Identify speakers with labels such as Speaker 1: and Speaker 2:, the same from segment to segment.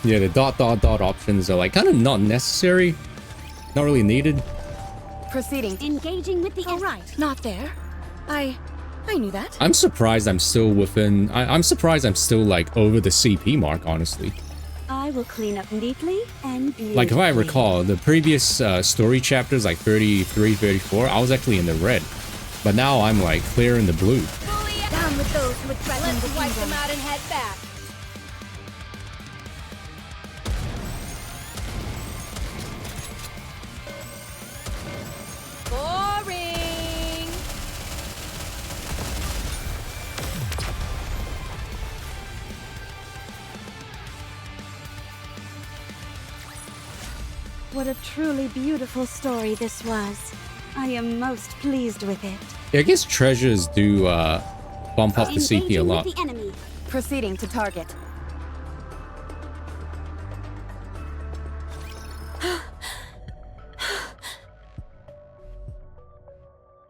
Speaker 1: Yeah, the ... options are like kind of not necessary, not really needed.
Speaker 2: Proceeding. Engaging with the...
Speaker 3: All right, not there. I knew that.
Speaker 1: I'm surprised I'm still within... I'm surprised I'm still, like, over the CP mark, honestly.
Speaker 2: I will clean up neatly and beautifully.
Speaker 1: Like, if I recall, the previous story chapters, like 33, 34, I was actually in the red. But now I'm, like, clear in the blue.
Speaker 2: Down with those who would threaten the
Speaker 3: Wipe
Speaker 2: kingdom.
Speaker 3: them out and head back. Boring.
Speaker 2: What a truly beautiful story this was. I am most pleased with it.
Speaker 1: Yeah, I guess treasures do bump up the CP a
Speaker 2: Engaging
Speaker 1: lot.
Speaker 2: with the enemy. Proceeding to target.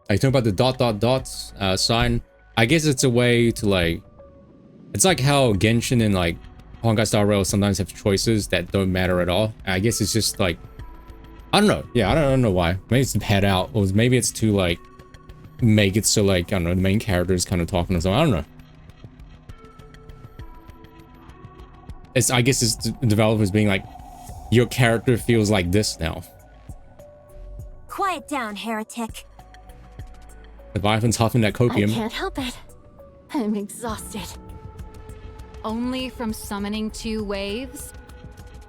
Speaker 1: Are you talking about the ... sign? I guess it's a way to, like... It's like how Genshin and, like, Honkai Star Rail sometimes have choices that don't matter at all. I guess it's just, like... I don't know. Yeah, I don't know why. Maybe it's to pad out, or maybe it's to, like... make it so, like, I don't know, the main character is kind of talking or something. I don't know. I guess it's the developers being like, your character feels like this now.
Speaker 2: Quiet down, heretic.
Speaker 1: Leviathan's huffing that copium.
Speaker 3: I can't help it. I'm exhausted. Only from summoning 2 waves?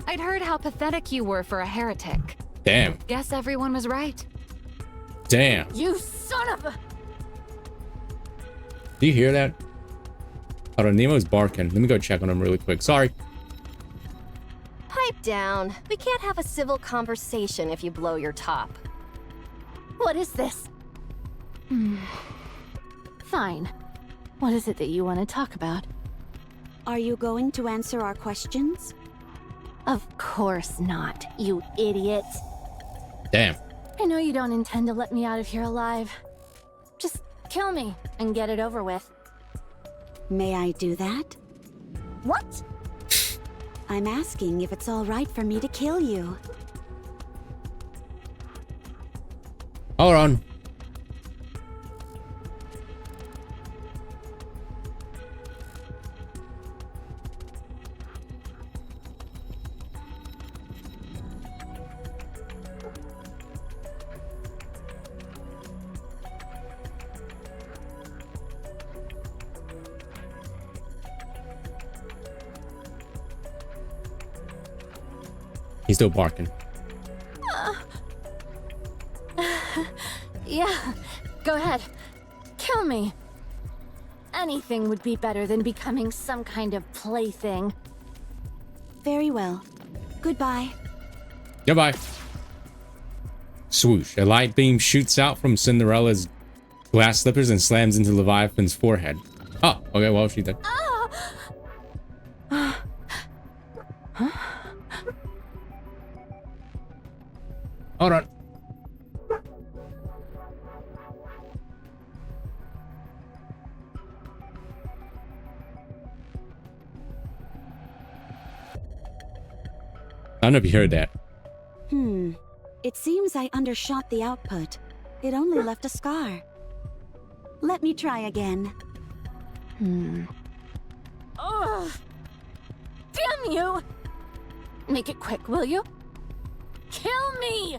Speaker 3: I'd heard how pathetic you were for a heretic.
Speaker 1: Damn.
Speaker 3: Guess everyone was right.
Speaker 1: Damn.
Speaker 3: You son of a...
Speaker 1: Do you hear that? Hold on, Nemo's barking. Let me go check on him really quick. Sorry.
Speaker 4: Pipe down. We can't have a civil conversation if you blow your top.
Speaker 3: What is this? Fine. What is it that you want to talk about?
Speaker 2: Are you going to answer our questions?
Speaker 3: Of course not, you idiot.
Speaker 1: Damn.
Speaker 3: I know you don't intend to let me out of here alive. Just kill me and get it over with.
Speaker 2: May I do that?
Speaker 3: What?
Speaker 2: I'm asking if it's all right for me to kill you.
Speaker 1: Hold on. He's still barking.
Speaker 3: Yeah, go ahead. Kill me. Anything would be better than becoming some kind of plaything.
Speaker 2: Very well. Goodbye.
Speaker 1: Goodbye. Swoosh. A light beam shoots out from Cinderella's glass slippers and slams into Leviathan's forehead. Oh, okay, well, she did. Hold on. I don't know if you heard that.
Speaker 2: It seems I undershot the output. It only left a scar. Let me try again.
Speaker 3: Ugh. Damn you! Make it quick, will you? Kill me!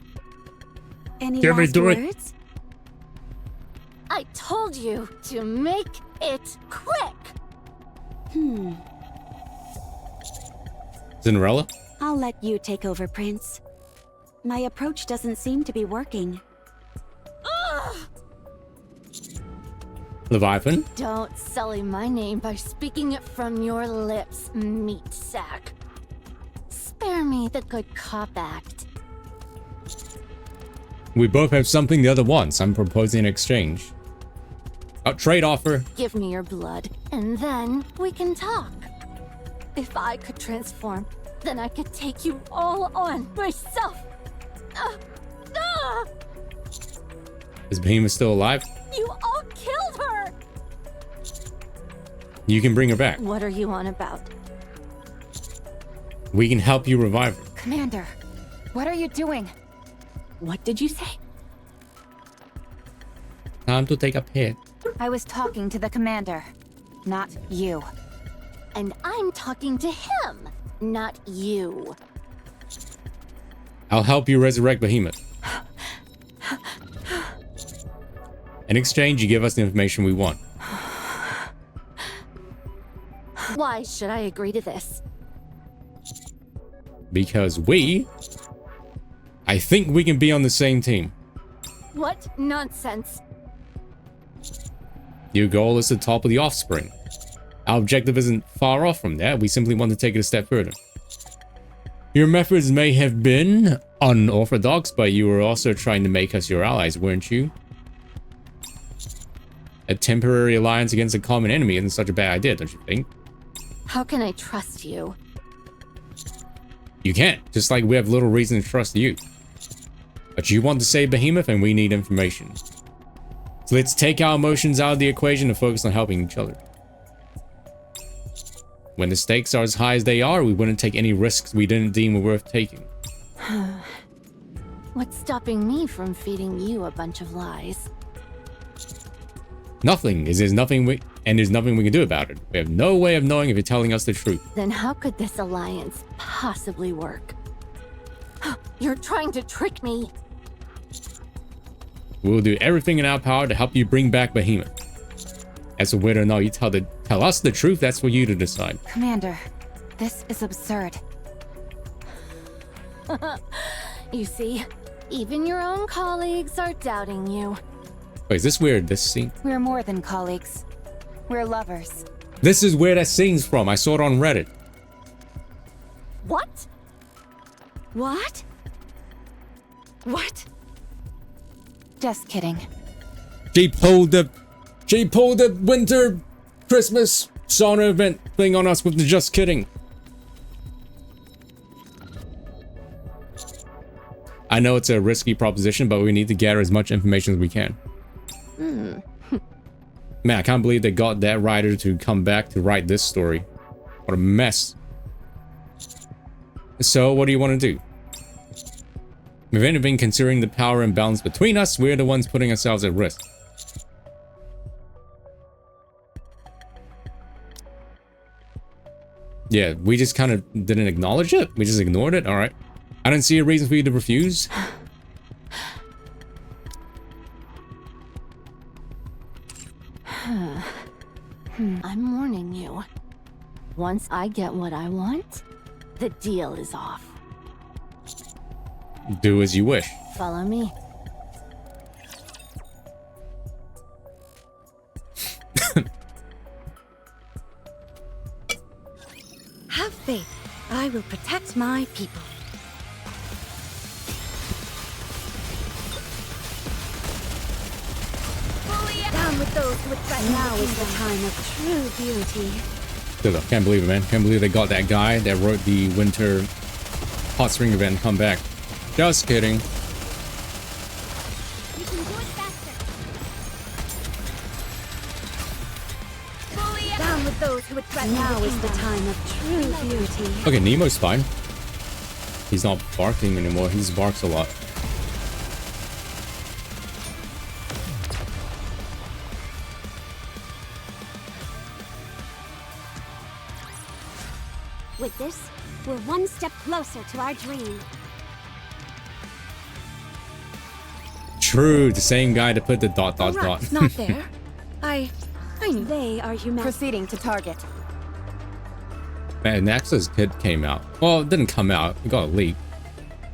Speaker 2: Any
Speaker 1: Give me
Speaker 2: last
Speaker 1: do it.
Speaker 2: words?
Speaker 3: I told you to make it quick!
Speaker 1: Cinderella?
Speaker 2: I'll let you take over, Prince. My approach doesn't seem to be working.
Speaker 3: Ugh.
Speaker 1: Leviathan?
Speaker 3: Don't sully my name by speaking it from your lips, meat sack. Spare me the good cop act.
Speaker 1: We both have something the other wants. I'm proposing an exchange. A trade offer.
Speaker 3: Give me your blood, and then we can talk. If I could transform, then I could take you all on myself.
Speaker 1: Is Behemoth still alive?
Speaker 3: You all killed her!
Speaker 1: You can bring her back.
Speaker 3: What are you on about?
Speaker 1: We can help you revive her.
Speaker 3: Commander, what are you doing?
Speaker 5: What did you say?
Speaker 1: Time to take a hit.
Speaker 3: I was talking to the commander, not you.
Speaker 4: And I'm talking to him, not you.
Speaker 1: I'll help you resurrect Behemoth. In exchange, you give us the information we want.
Speaker 4: Why should I agree to this?
Speaker 1: Because I think we can be on the same team.
Speaker 4: What nonsense.
Speaker 1: Your goal is to topple the offspring. Our objective isn't far off from that. We simply want to take it a step further. Your methods may have been unorthodox, but you were also trying to make us your allies, weren't you? A temporary alliance against a common enemy isn't such a bad idea, don't you think?
Speaker 4: How can I trust you?
Speaker 1: You can't, just like we have little reason to trust you. But you want to save Behemoth and we need information. So let's take our emotions out of the equation and focus on helping each other. When the stakes are as high as they are, we wouldn't take any risks we didn't deem were worth taking.
Speaker 4: What's stopping me from feeding you a bunch of lies?
Speaker 1: Nothing. There's nothing we can do about it. We have no way of knowing if you're telling us the truth.
Speaker 4: Then how could this alliance possibly work? You're trying to trick me.
Speaker 1: We'll do everything in our power to help you bring back Behemoth. As to whether or not you tell us the truth, that's for you to decide.
Speaker 3: Commander, this is absurd.
Speaker 4: You see, even your own colleagues are doubting you.
Speaker 1: Wait, is this weird? This scene?
Speaker 3: We're more than colleagues. We're lovers.
Speaker 1: This is where that scene's from. I saw it on Reddit.
Speaker 4: What?
Speaker 2: What? What?
Speaker 3: Just kidding.
Speaker 1: She pulled the winter Christmas sauna event thing on us with the just kidding. I know it's a risky proposition, but we need to gather as much information as we can. Man, I can't believe they got that writer to come back to write this story. What a mess. So, what do you want to do? We've only been considering the power imbalance between us. We're the ones putting ourselves at risk. Yeah, we just kind of didn't acknowledge it. We just ignored it. All right. I don't see a reason for you to refuse.
Speaker 4: I'm warning you. Once I get what I want, the deal is off.
Speaker 1: Do as you wish.
Speaker 4: Follow me.
Speaker 2: Have faith. I will protect my people.
Speaker 4: Down with those who would threaten.
Speaker 2: Now is the time of true beauty.
Speaker 1: Still, can't believe it, man. Can't believe they got that guy that wrote the winter hot spring event come back. Just kidding.
Speaker 4: You can do it faster. Down with those who would threaten.
Speaker 2: Now is the time of true beauty.
Speaker 1: Okay, Nemo's fine. He's not barking anymore. He just barks a lot.
Speaker 2: With this, we're one step closer to our dream.
Speaker 1: True, the same guy to put the dot.
Speaker 2: Right, not there. I knew they are human.
Speaker 3: Proceeding to target.
Speaker 1: Man, Naxa's kit came out. Well, it didn't come out. It got a leak.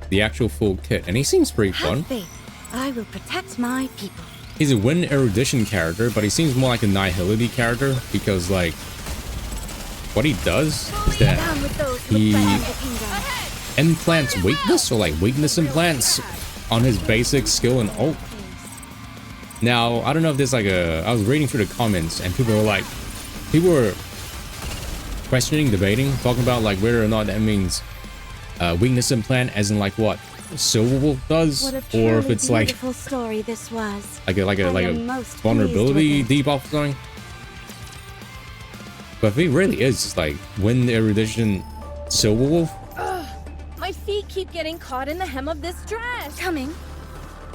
Speaker 1: The actual full kit. And he seems pretty fun.
Speaker 2: Have faith. I will protect my people.
Speaker 1: He's a Wind Erudition character, but he seems more like a Nihility character because, like, what he does is that he implants weakness or like weakness implants on his basic skill and ult. Now, I don't know if there's like I was reading through the comments and people were questioning, debating, talking about like whether or not that means weakness implant as in like what Silverwolf does, or if it's like
Speaker 2: story this was.
Speaker 1: like a vulnerability debuff or something. But if he really is just like Wind Erudition Silverwolf,
Speaker 5: My feet keep getting caught in the hem of this dress. Coming.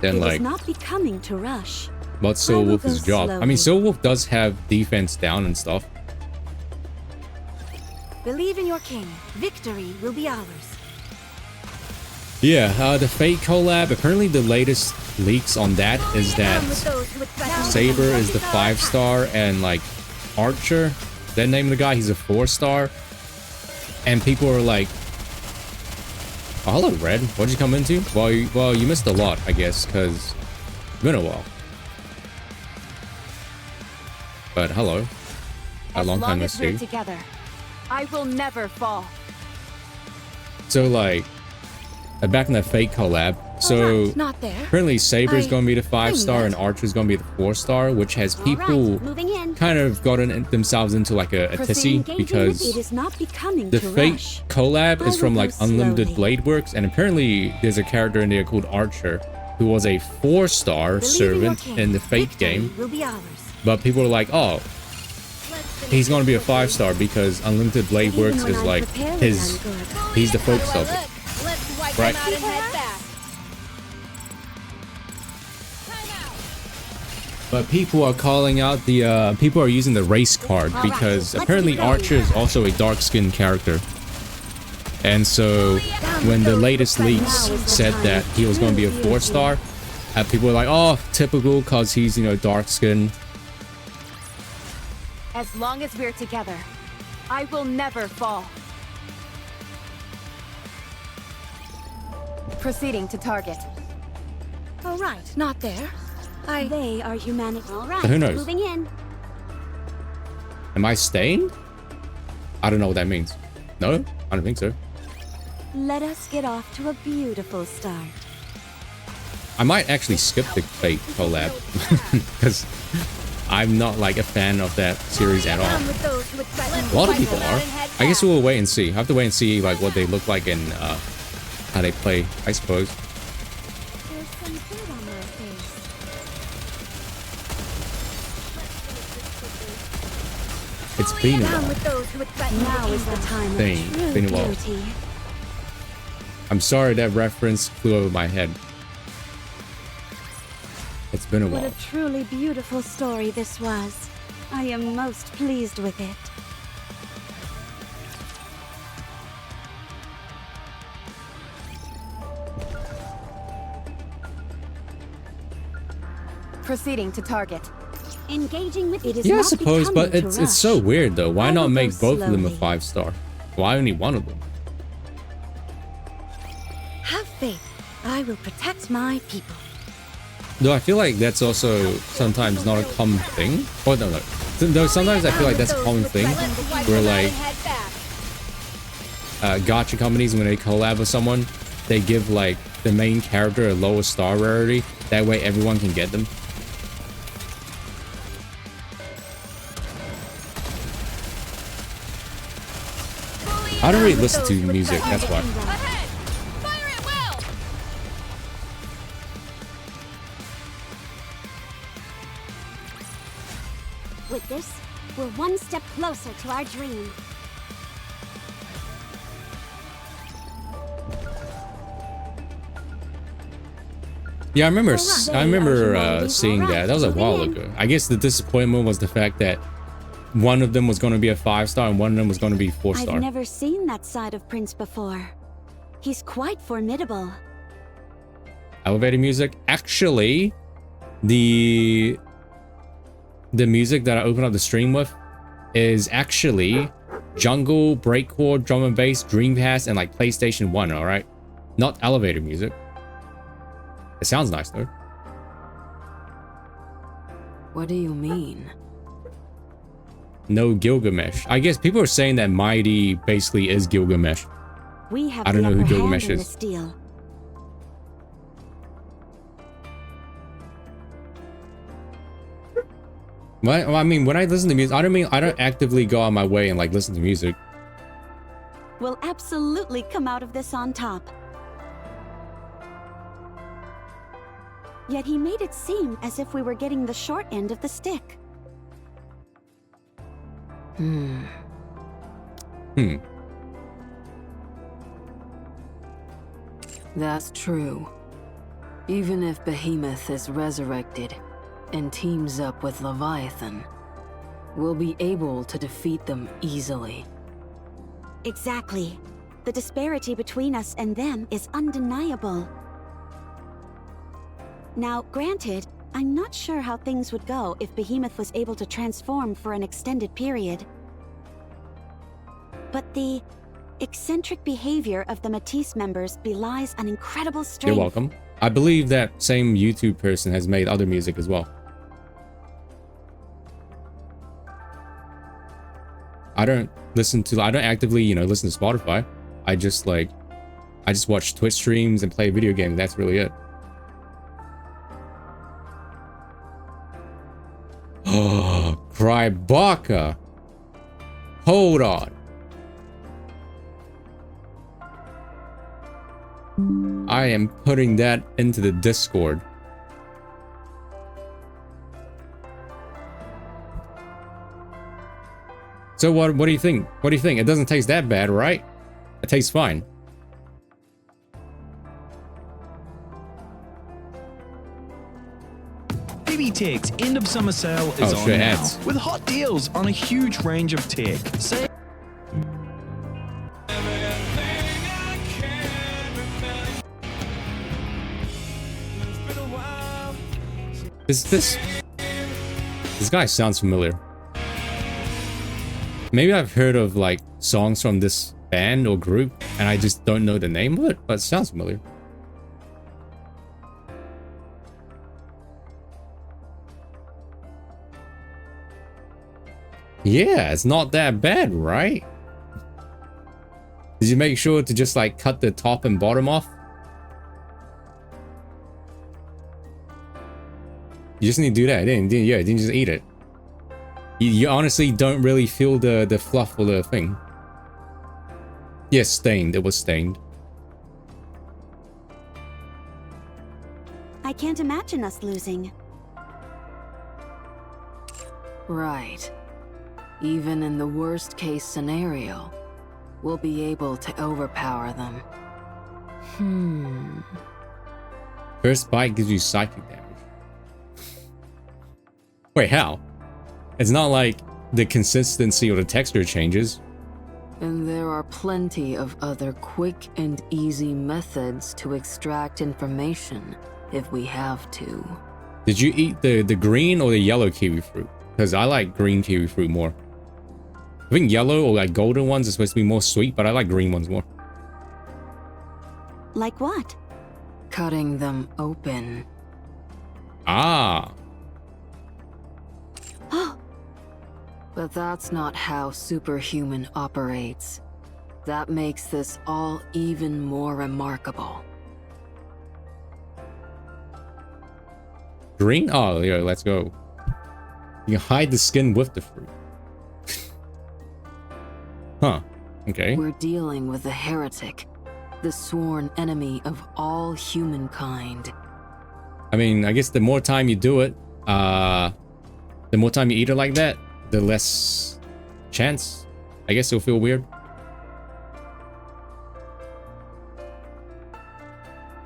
Speaker 1: Then
Speaker 2: It is
Speaker 1: like,
Speaker 2: not becoming to rush.
Speaker 1: what's
Speaker 2: I will
Speaker 1: Silverwolf's
Speaker 2: go
Speaker 1: job? I
Speaker 2: slowly.
Speaker 1: mean, Silverwolf does have defense down and stuff.
Speaker 2: Believe in your king. Victory will be ours.
Speaker 1: Yeah, the Fate collab. Apparently, the latest leaks on that is that Saber is the 5-star and like Archer, that name of the guy, he's a 4-star. And people are like, oh, hello, Red. What'd you come into? Well, you missed a lot, I guess, because it's been a while. But hello. A long time no see.
Speaker 3: Together, I will never fall.
Speaker 1: So like, back in that Fate collab, so
Speaker 5: Right, not there.
Speaker 1: apparently Saber's
Speaker 5: I
Speaker 1: going to be the 5-star
Speaker 5: that.
Speaker 1: and Archer's going to be the 4-star, which has people
Speaker 2: moving in.
Speaker 1: kind of gotten themselves into like a tizzy
Speaker 2: It
Speaker 1: because
Speaker 2: is not becoming
Speaker 1: the
Speaker 2: to
Speaker 1: Fate
Speaker 2: rush.
Speaker 1: collab is
Speaker 2: I
Speaker 1: from
Speaker 2: will
Speaker 1: like
Speaker 2: go
Speaker 1: Unlimited
Speaker 2: slowly.
Speaker 1: Blade Works, and apparently there's a character in there called Archer who was a 4-star
Speaker 2: Believe in your
Speaker 1: servant
Speaker 2: king.
Speaker 1: in the Fate
Speaker 2: Victory
Speaker 1: game,
Speaker 2: will be ours.
Speaker 1: but people are like, oh, he's going to be a 5-star because Unlimited Blade
Speaker 2: Even
Speaker 1: Works
Speaker 2: when
Speaker 1: is
Speaker 2: I'm
Speaker 1: like
Speaker 2: preparing,
Speaker 1: his,
Speaker 2: I'm good.
Speaker 1: he's the focus of it.
Speaker 5: Let's wipe
Speaker 1: Right.
Speaker 5: them out and head back.
Speaker 1: But people are calling out the people are using the race card because apparently Archer is also a dark-skinned character. And so when the latest leaks said that he was going to be a 4-star, people were like, oh, typical, because he's, you know, dark-skinned.
Speaker 3: As long as we're together, I will never fall. Proceeding to target.
Speaker 5: All right, not there.
Speaker 2: They are humanity. All right,
Speaker 1: Who knows?
Speaker 2: moving in.
Speaker 1: Am I staying? I don't know what that means. No? I don't think so.
Speaker 2: Let us get off to a beautiful start.
Speaker 1: I might actually skip the Fate collab because I'm not like a fan of that series at all.
Speaker 5: With those who would threaten
Speaker 1: A lot of people are. I guess we'll wait and see. I have to wait and see like what they look like and how they play, I suppose.
Speaker 2: There's some dirt on their face.
Speaker 1: It's been a
Speaker 5: down
Speaker 1: while.
Speaker 5: with those who would threaten
Speaker 2: Now is the time
Speaker 1: Thing.
Speaker 2: of true
Speaker 1: Been a while.
Speaker 2: beauty.
Speaker 1: I'm sorry that reference flew over my head. It's been a
Speaker 2: What
Speaker 1: while.
Speaker 2: a truly beautiful story this was. I am most pleased with it.
Speaker 3: Proceeding to target.
Speaker 2: Engaging with it is
Speaker 1: Yeah, I
Speaker 2: not
Speaker 1: suppose, but
Speaker 2: becoming
Speaker 1: it's
Speaker 2: to
Speaker 1: so
Speaker 2: rush.
Speaker 1: weird though. Why
Speaker 2: I
Speaker 1: not
Speaker 2: will
Speaker 1: make
Speaker 2: go
Speaker 1: both of them a
Speaker 2: slowly.
Speaker 1: 5-star? Why only one of them?
Speaker 2: Have faith. I will protect my people.
Speaker 1: Though I feel like that's also sometimes not a common thing. Oh no, no. Though sometimes I feel like that's a common thing where like gacha companies, when they collab with someone, they give like the main character a lower star rarity. That way everyone can get them. I don't really listen to music, that's why.
Speaker 5: Ahead! Fire at will!
Speaker 2: With this, we're one step closer to our dream.
Speaker 1: Yeah, I remember.
Speaker 2: Alright.
Speaker 1: I remember
Speaker 2: Alright,
Speaker 1: seeing that. That was a
Speaker 2: moving
Speaker 1: while
Speaker 2: in.
Speaker 1: ago. I guess the disappointment was the fact that one of them was going to be a 5-star and one of them was going to be 4-star.
Speaker 2: I've never seen that side of Prince before. He's quite formidable.
Speaker 1: Elevator music. Actually, the music that I opened up the stream with is actually jungle, breakcore, drum and bass, Dreamcast, and like PlayStation 1. All right, not elevator music. It sounds nice though.
Speaker 5: What do you mean?
Speaker 1: No Gilgamesh. I guess people are saying that Mighty basically is Gilgamesh.
Speaker 2: We have
Speaker 1: I don't
Speaker 2: the
Speaker 1: know who
Speaker 2: upper hand
Speaker 1: Gilgamesh
Speaker 2: in
Speaker 1: is.
Speaker 2: this deal.
Speaker 1: Well, I mean, when I listen to music, I don't actively go on my way and like listen to music.
Speaker 2: We'll absolutely come out of this on top. Yet he made it seem as if we were getting the short end of the stick.
Speaker 6: That's true. Even if Behemoth is resurrected and teams up with Leviathan, we'll be able to defeat them easily.
Speaker 2: Exactly. The disparity between us and them is undeniable. Now, granted, I'm not sure how things would go if Behemoth was able to transform for an extended period. But the eccentric behavior of the Matisse members belies an incredible strength.
Speaker 1: You're welcome. I believe that same YouTube person has made other music as well. I don't actively, you know, listen to Spotify. I just watch Twitch streams and play video games. That's really it. Oh, Crybaka. Hold on. I am putting that into the Discord. So what do you think? What do you think? It doesn't taste that bad, right? It tastes fine.
Speaker 7: BB Tech's end of summer sale is on now,
Speaker 1: ads.
Speaker 7: with hot deals on a huge range of tech.
Speaker 1: This guy sounds familiar. Maybe I've heard of like songs from this band or group and I just don't know the name of it, but it sounds familiar. Yeah, it's not that bad, right? Did you make sure to just like cut the top and bottom off? You just need to do that. Didn't just eat it. You honestly don't really feel the fluff or the thing. Yes, stained. It was stained.
Speaker 2: I can't imagine us losing.
Speaker 6: Right. Even in the worst case scenario, we'll be able to overpower them.
Speaker 1: First bite gives you psychic damage. Wait, how? It's not like the consistency or the texture changes.
Speaker 6: And there are plenty of other quick and easy methods to extract information if we have to.
Speaker 1: Did you eat the green or the yellow kiwi fruit? Because I like green kiwi fruit more. I think yellow or like golden ones are supposed to be more sweet, but I like green ones more.
Speaker 2: Like what?
Speaker 6: Cutting them open.
Speaker 1: Ah.
Speaker 6: But that's not how superhuman operates. That makes this all even more remarkable.
Speaker 1: Green? Oh, yeah, let's go. You can hide the skin with the fruit. Huh. Okay.
Speaker 6: We're dealing with a heretic, the sworn enemy of all humankind.
Speaker 1: I mean, I guess the more time you do it, the more time you eat it like that, the less chance. I guess it'll feel weird.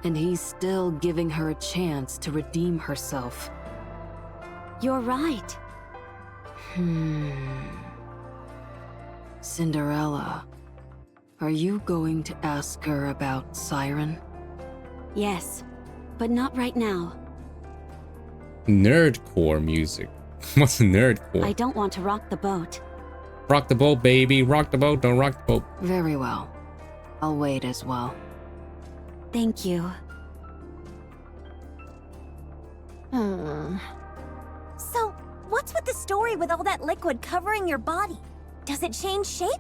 Speaker 6: And he's still giving her a chance to redeem herself.
Speaker 2: You're right.
Speaker 6: Cinderella, are you going to ask her about Siren?
Speaker 2: Yes, but not right now.
Speaker 1: Nerdcore music. What's nerdcore?
Speaker 2: I don't want to rock the boat.
Speaker 1: Rock the boat, baby. Rock the boat. Don't rock the boat.
Speaker 6: Very well. I'll wait as well.
Speaker 2: Thank you.
Speaker 5: So, what's with the story with all that liquid covering your body? Does it change shape?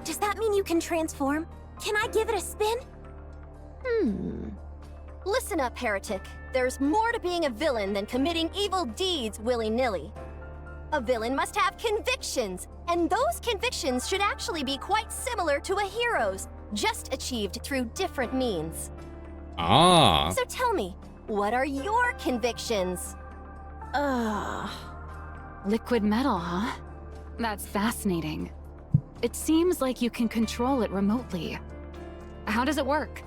Speaker 5: Does that mean you can transform? Can I give it a spin? Listen up, heretic. There's more to being a villain than committing evil deeds willy-nilly. A villain must have convictions, and those convictions should actually be quite similar to a hero's, just achieved through different means.
Speaker 1: Ah.
Speaker 5: So tell me, what are your convictions?
Speaker 3: Liquid metal, huh? That's fascinating. It seems like you can control it remotely. How does it work?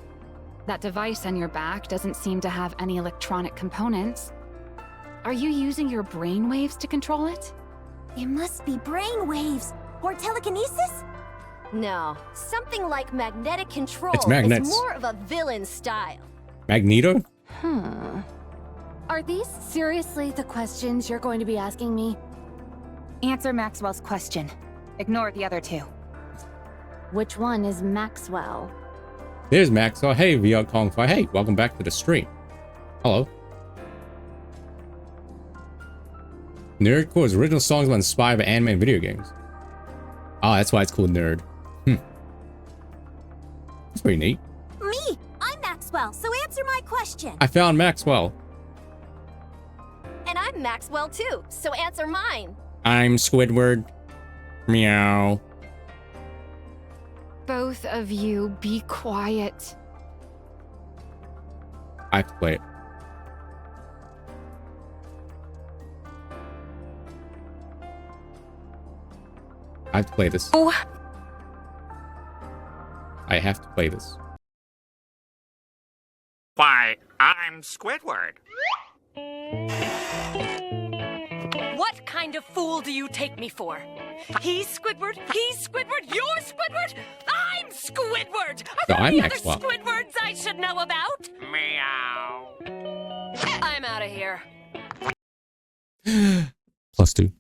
Speaker 3: That device on your back doesn't seem to have any electronic components. Are you using your brainwaves to control it?
Speaker 8: It must be brainwaves or telekinesis?
Speaker 5: No, something like magnetic control
Speaker 1: It's magnets.
Speaker 5: is more of a villain style.
Speaker 1: Magneto?
Speaker 4: Are these seriously the questions you're going to be asking me?
Speaker 9: Answer Maxwell's question. Ignore the other two.
Speaker 4: Which one is Maxwell?
Speaker 1: There's Maxwell. Hey, VR Kong Fi. Hey, welcome back to the stream. Hello. Nerdcore's original songs were inspired by anime and video games. Oh, that's why it's called Nerd. That's pretty neat.
Speaker 8: Me! I'm Maxwell, so answer my question.
Speaker 1: I found Maxwell.
Speaker 5: And I'm Maxwell too, so answer mine.
Speaker 1: I'm Squidward. Meow.
Speaker 3: Both of you be quiet.
Speaker 1: I have to play it. I have to play this.
Speaker 9: Oh.
Speaker 1: I have to play this.
Speaker 10: Why, I'm Squidward.
Speaker 11: What kind of fool do you take me for? He's Squidward, you're Squidward, I'm Squidward! Are there
Speaker 1: No, I'm
Speaker 11: any other
Speaker 1: Maxwell.
Speaker 11: Squidwards I should know about?
Speaker 10: Meow.
Speaker 11: I'm out of here.
Speaker 1: +2.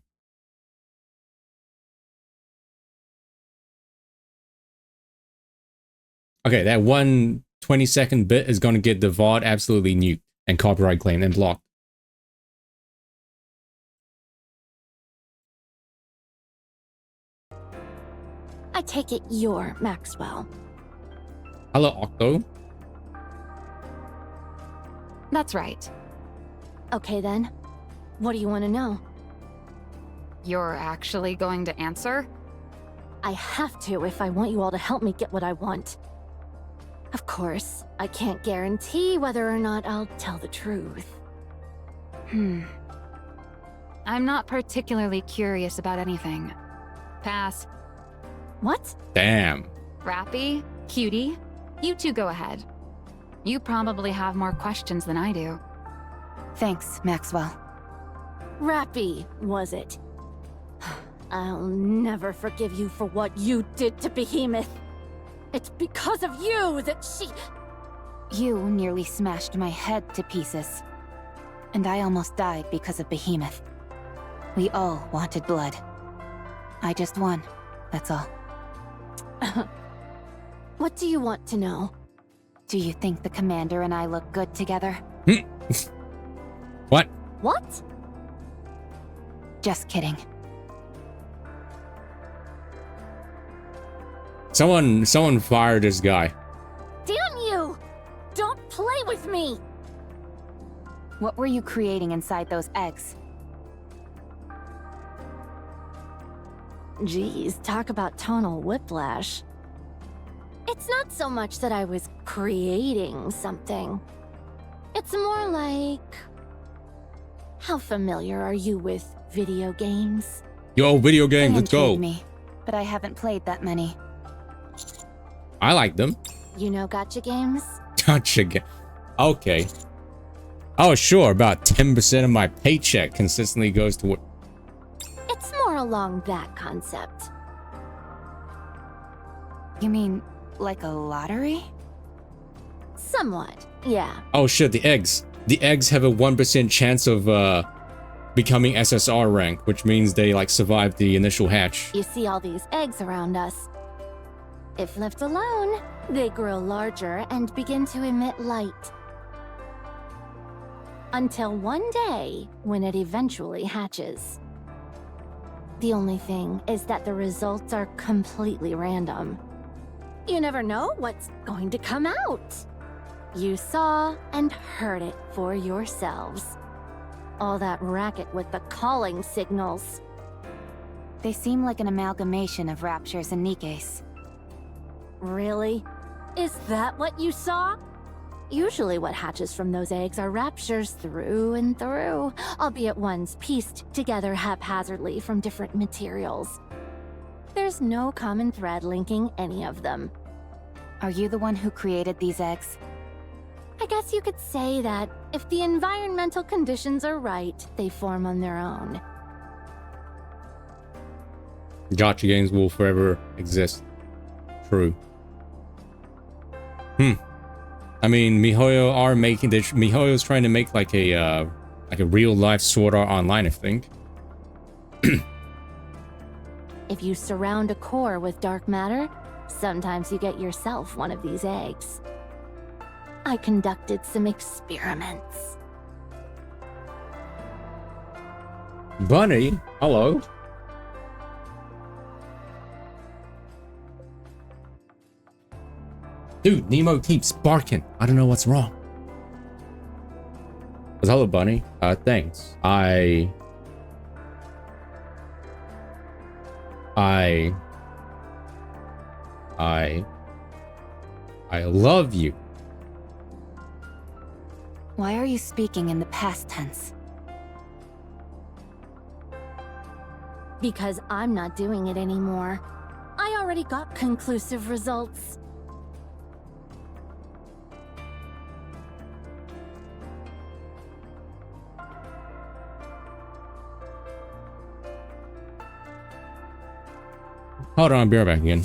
Speaker 1: Okay, that 1 20-second bit is going to get the VOD absolutely nuked and copyright claimed and blocked.
Speaker 4: I take it you're Maxwell.
Speaker 1: Hello, Octo.
Speaker 3: That's right.
Speaker 4: Okay then. What do you want to know?
Speaker 3: You're actually going to answer?
Speaker 4: I have to if I want you all to help me get what I want. Of course, I can't guarantee whether or not I'll tell the truth.
Speaker 3: I'm not particularly curious about anything. Pass.
Speaker 4: What?
Speaker 1: Damn.
Speaker 3: Rappy? Cutie? You two go ahead. You probably have more questions than I do.
Speaker 9: Thanks, Maxwell.
Speaker 4: Rappy, was it? I'll never forgive you for what you did to Behemoth. It's because of you that she...
Speaker 9: You nearly smashed my head to pieces. And I almost died because of Behemoth. We all wanted blood. I just won, that's all.
Speaker 4: What do you want to know?
Speaker 9: Do you think the commander and I look good together?
Speaker 1: What?
Speaker 4: What?
Speaker 9: Just kidding.
Speaker 1: Someone fired this guy.
Speaker 4: Damn you! Don't play with me!
Speaker 9: What were you creating inside those eggs?
Speaker 4: Geez, talk about tonal whiplash. It's not so much that I was creating something. It's more like... How familiar are you with video games?
Speaker 1: Yo, video
Speaker 9: They
Speaker 1: game, let's go.
Speaker 9: intrigue me, but I haven't played that many.
Speaker 1: I like them.
Speaker 4: You know gacha games?
Speaker 1: Gotcha. Okay. Oh, sure. About 10% of my paycheck consistently goes to...
Speaker 4: It's more along that concept.
Speaker 9: You mean, like a lottery?
Speaker 4: Somewhat, yeah.
Speaker 1: Oh, shit. The eggs. The eggs have a 1% chance of becoming SSR rank, which means they, like, survive the initial hatch.
Speaker 4: You see all these eggs around us. If left alone, they grow larger and begin to emit light. Until one day, when it eventually hatches. The only thing is that the results are completely random. You never know what's going to come out. You saw and heard it for yourselves. All that racket with the calling signals.
Speaker 9: They seem like an amalgamation of raptures and Nikkes.
Speaker 4: Really? Is that what you saw? Usually what hatches from those eggs are raptures through and through, albeit ones pieced together haphazardly from different materials. There's no common thread linking any of them.
Speaker 9: Are you the one who created these eggs?
Speaker 4: I guess you could say that if the environmental conditions are right, they form on their own.
Speaker 1: Gacha games will forever exist. True. I mean, MiHoYo's trying to make like a real life Sword Art Online, I think.
Speaker 4: If you surround a core with dark matter, sometimes you get yourself one of these eggs. I conducted some experiments.
Speaker 1: Bunny, hello. Dude, Nemo keeps barking. I don't know what's wrong. Hello, Bunny. Thanks. I love you.
Speaker 9: Why are you speaking in the past tense?
Speaker 4: Because I'm not doing it anymore. I already got conclusive results.
Speaker 1: Hold on, I'll be right back again.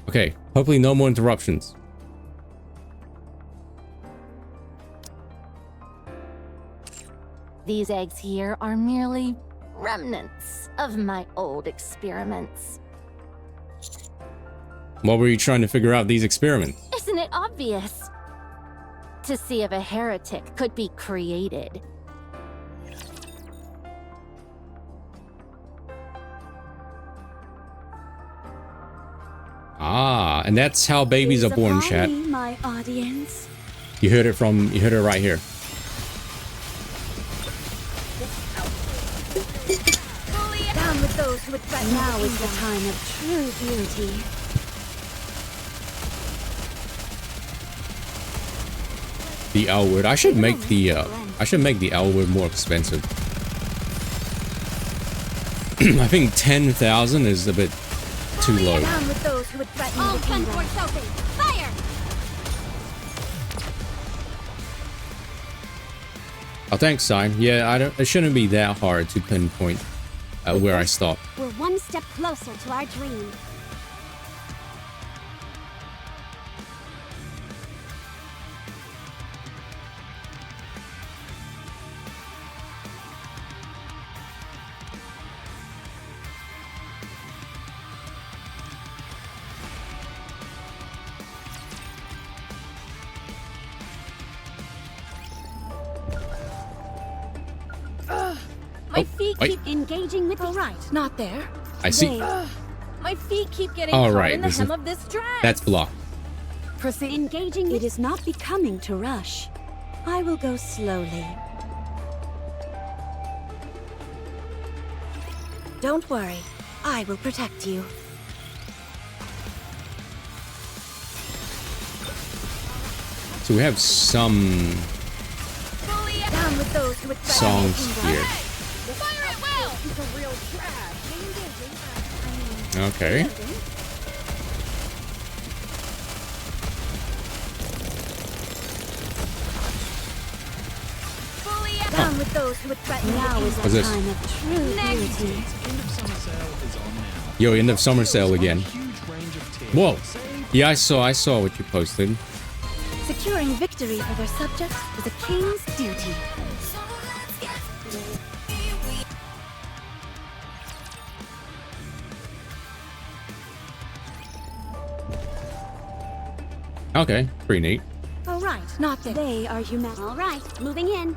Speaker 1: Okay, hopefully no more interruptions.
Speaker 4: These eggs here are merely remnants of my old experiments.
Speaker 1: What were you trying to figure out these experiments?
Speaker 4: Isn't it obvious? To see if a heretic could be created.
Speaker 1: Ah, and that's how babies are born, chat.
Speaker 2: My audience.
Speaker 1: You heard it right here.
Speaker 2: Down with those who would threaten. Now is the time of true beauty.
Speaker 1: The L word. I should make the L word more expensive. I think 10,000 is a bit too low.
Speaker 2: Down with those who would threaten the kingdom. Fire!
Speaker 1: Oh, thanks, Sign. Yeah, it shouldn't be that hard to pinpoint where I stop.
Speaker 8: We're one step closer to our dream.
Speaker 2: My feet keep engaging with the right. Not there.
Speaker 1: I see.
Speaker 2: My feet keep getting
Speaker 1: All
Speaker 2: caught
Speaker 1: right,
Speaker 2: in the hem of this dress.
Speaker 1: That's blocked.
Speaker 2: Proceed. Engaging. It is not becoming to rush. I will go slowly. Don't worry. I will protect you.
Speaker 1: So we have some
Speaker 2: Down with those who would
Speaker 1: songs here.
Speaker 2: Fire at will. He's a real trash.
Speaker 1: Okay.
Speaker 2: Down with those who would threaten. Now is
Speaker 1: What's
Speaker 2: the
Speaker 1: this?
Speaker 2: time of true beauty.
Speaker 7: End of summer sale is on now.
Speaker 1: Yo, end of summer sale again.
Speaker 7: Huge range of tiers.
Speaker 1: Whoa. Yeah, I saw what you posted.
Speaker 2: Securing victory for their subjects is a king's duty.
Speaker 1: Okay, pretty neat.
Speaker 2: All right, not there. They are human.
Speaker 8: All right, moving in.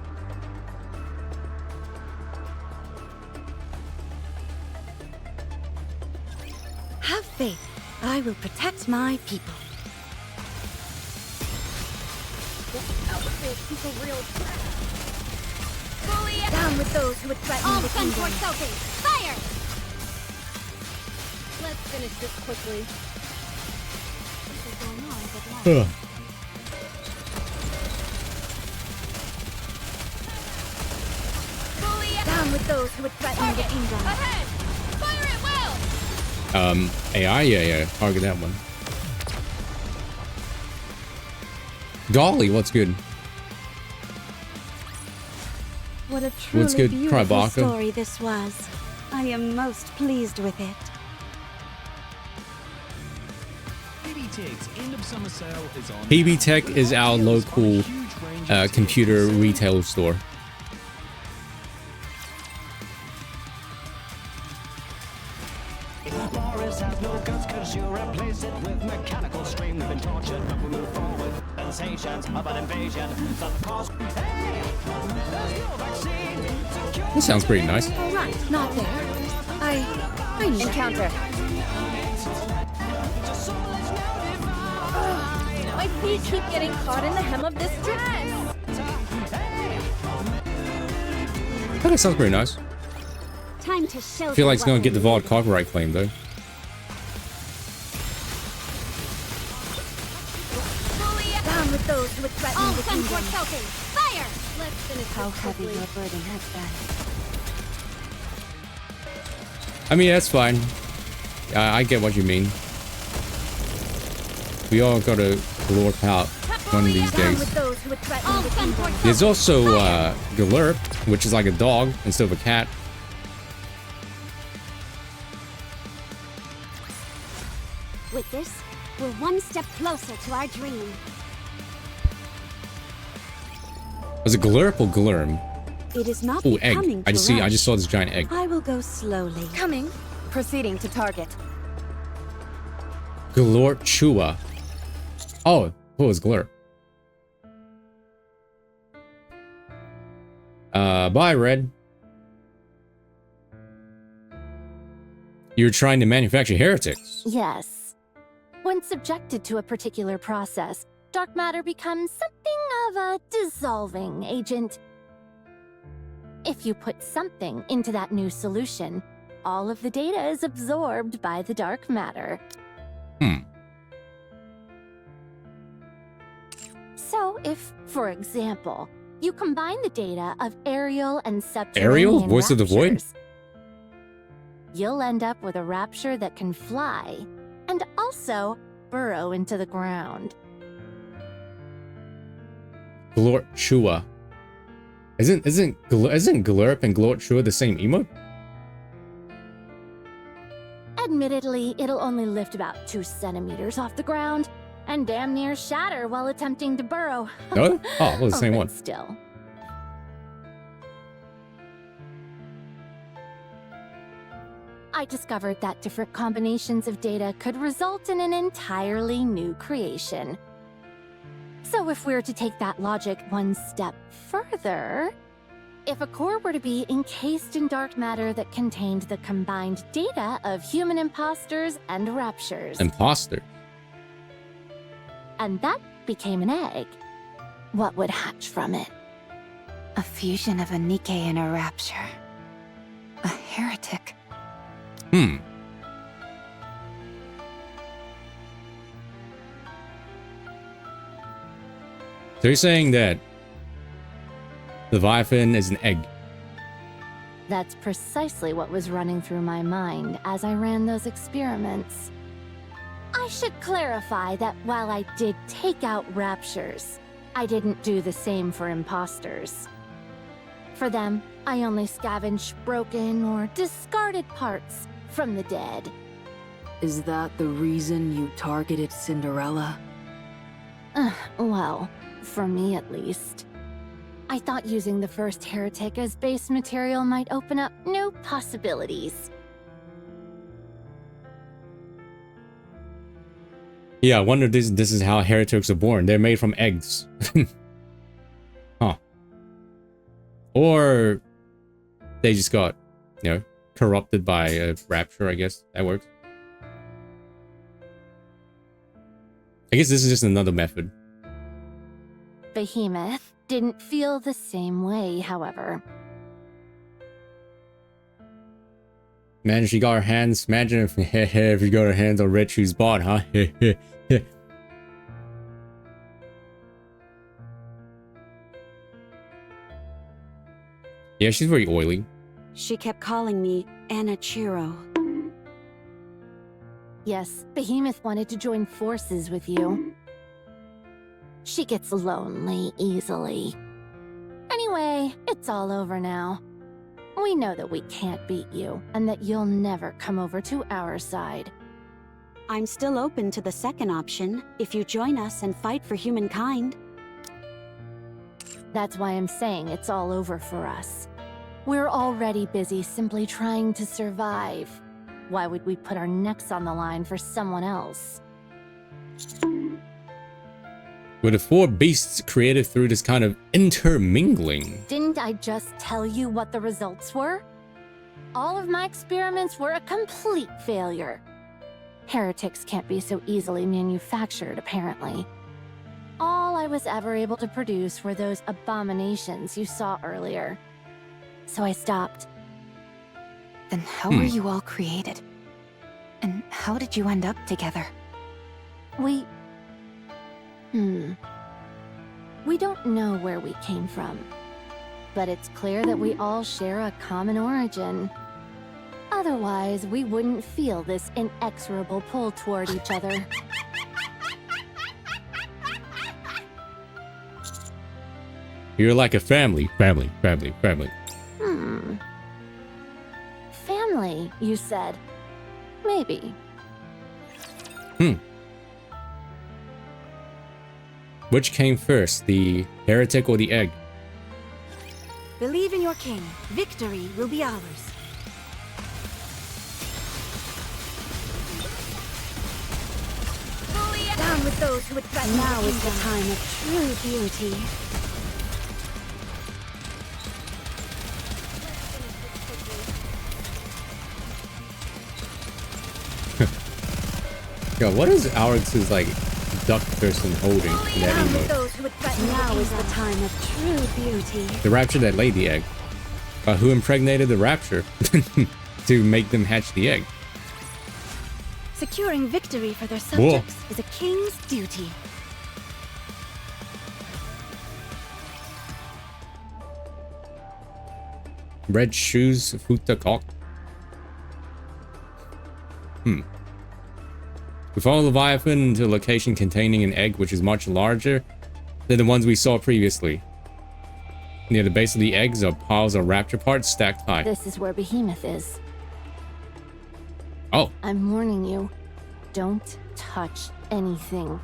Speaker 2: Have faith. I will protect my people.
Speaker 8: Down with those who would threaten
Speaker 5: All
Speaker 8: the
Speaker 5: send
Speaker 8: kingdom.
Speaker 5: for soaking. Fire!
Speaker 8: Let's finish this quickly. Down with those who would threaten the kingdom.
Speaker 5: Ahead! Fire at will!
Speaker 1: AI, yeah, target that one. Golly, what's good?
Speaker 2: What a truly
Speaker 1: What's good,
Speaker 2: beautiful
Speaker 1: Tribaka?
Speaker 2: story this was. I am most pleased with it.
Speaker 7: PB Tig's end of summer sale is on.
Speaker 1: PB Tech is our local computer retail store.
Speaker 12: Boris has no guts cause you replace it with mechanical stream. We've been tortured but we move forward. Sensations of an invasion. Some cause. Hey! There's no vaccine.
Speaker 1: This sounds pretty nice.
Speaker 2: All right, not there. I need
Speaker 8: Encounter. My feet keep getting caught in the hem of this dress.
Speaker 1: That sounds pretty nice.
Speaker 2: time to show.
Speaker 1: I feel like it's gonna get the VOD copyright claim though.
Speaker 8: Down with those who would threaten
Speaker 5: All
Speaker 8: the
Speaker 5: send
Speaker 8: kingdom.
Speaker 5: for soaking. Fire!
Speaker 8: Let's finish
Speaker 9: How
Speaker 8: this
Speaker 9: heavy
Speaker 8: quickly.
Speaker 9: your burden has been.
Speaker 1: I mean, that's fine. I get what you mean. We all gotta glorp out one of these
Speaker 8: Down
Speaker 1: days.
Speaker 8: with those who would threaten
Speaker 5: All
Speaker 8: the
Speaker 5: send for
Speaker 8: kingdom.
Speaker 1: There's also Glurp, which is like a dog instead of a cat.
Speaker 2: With this, we're one step closer to our dream.
Speaker 1: Was it Glurp or Glurm?
Speaker 2: It is not
Speaker 1: Oh,
Speaker 2: becoming
Speaker 1: egg. I
Speaker 2: to
Speaker 1: just
Speaker 2: rush.
Speaker 1: saw this giant egg.
Speaker 2: I will go slowly.
Speaker 8: Coming. Proceeding to target.
Speaker 1: Glort Chua. Oh, what was Glurp? Bye, Red. You're trying to manufacture heretics.
Speaker 4: Yes. When subjected to a particular process, dark matter becomes something of a dissolving agent. If you put something into that new solution, all of the data is absorbed by the dark matter. So if, for example, you combine the data of Ariel and subterranean
Speaker 1: Ariel? Voice of the Void?
Speaker 4: raptures, you'll end up with a rapture that can fly and also burrow into the ground.
Speaker 1: Glort Chua. Isn't Glurp and Glort Chua the same emote?
Speaker 4: Admittedly, it'll only lift about 2 centimeters off the ground and damn near shatter while attempting to burrow.
Speaker 1: No? Oh, it was the same
Speaker 4: but
Speaker 1: one.
Speaker 4: Still. I discovered that different combinations of data could result in an entirely new creation. So if we're to take that logic one step further, if a core were to be encased in dark matter that contained the combined data of human imposters and raptures,
Speaker 1: Imposter.
Speaker 4: and that became an egg, what would hatch from it?
Speaker 9: A fusion of a NIKKE and a rapture. A heretic.
Speaker 1: So you're saying that Leviathan is an egg?
Speaker 4: That's precisely what was running through my mind as I ran those experiments. I should clarify that while I did take out raptures, I didn't do the same for imposters. For them, I only scavenged broken or discarded parts from the dead.
Speaker 6: Is that the reason you targeted Cinderella?
Speaker 4: Well, for me at least. I thought using the first heretic as base material might open up new possibilities.
Speaker 1: Yeah, I wonder if this is how heretics are born. They're made from eggs. Huh. Or they just got, corrupted by a rapture, I guess. That works. I guess this is just another method.
Speaker 4: Behemoth didn't feel the same way, however.
Speaker 1: Man, she got her hands. Imagine if you got her hands on Red Shoe's bot, huh? Yeah, she's very oily.
Speaker 2: She kept calling me Anachiro.
Speaker 4: Yes, Behemoth wanted to join forces with you. She gets lonely easily. Anyway, it's all over now. We know that we can't beat you, and that you'll never come over to our side.
Speaker 2: I'm still open to the second option, if you join us and fight for humankind.
Speaker 4: That's why I'm saying it's all over for us. We're already busy simply trying to survive. Why would we put our necks on the line for someone else?
Speaker 1: Were the four beasts created through this kind of intermingling?
Speaker 4: Didn't I just tell you what the results were? All of my experiments were a complete failure. Heretics can't be so easily manufactured, apparently. All I was ever able to produce were those abominations you saw earlier. So I stopped.
Speaker 9: Then how were you all created? And how did you end up together?
Speaker 4: We don't know where we came from. But it's clear that we all share a common origin. Otherwise, we wouldn't feel this inexorable pull toward each other.
Speaker 1: You're like a family. Family.
Speaker 4: Family, you said. Maybe.
Speaker 1: Which came first, the heretic or the egg?
Speaker 8: Believe in your king. Victory will be ours. Down with those who would threaten.
Speaker 2: Now is the time of true beauty.
Speaker 1: Yo, what is Alex's like duck person holding in that
Speaker 8: Down with
Speaker 1: emote?
Speaker 8: those who would threaten.
Speaker 2: Now is the time of true beauty.
Speaker 1: The rapture that laid the egg. Who impregnated the rapture to make them hatch the egg?
Speaker 8: Securing victory for their subjects is a king's duty.
Speaker 1: Red shoes, futa cock. We follow Leviathan to a location containing an egg which is much larger than the ones we saw previously. Near the base of the eggs are piles of rapture parts stacked high.
Speaker 4: This is where Behemoth is.
Speaker 1: Oh.
Speaker 4: I'm warning you. Don't touch anything.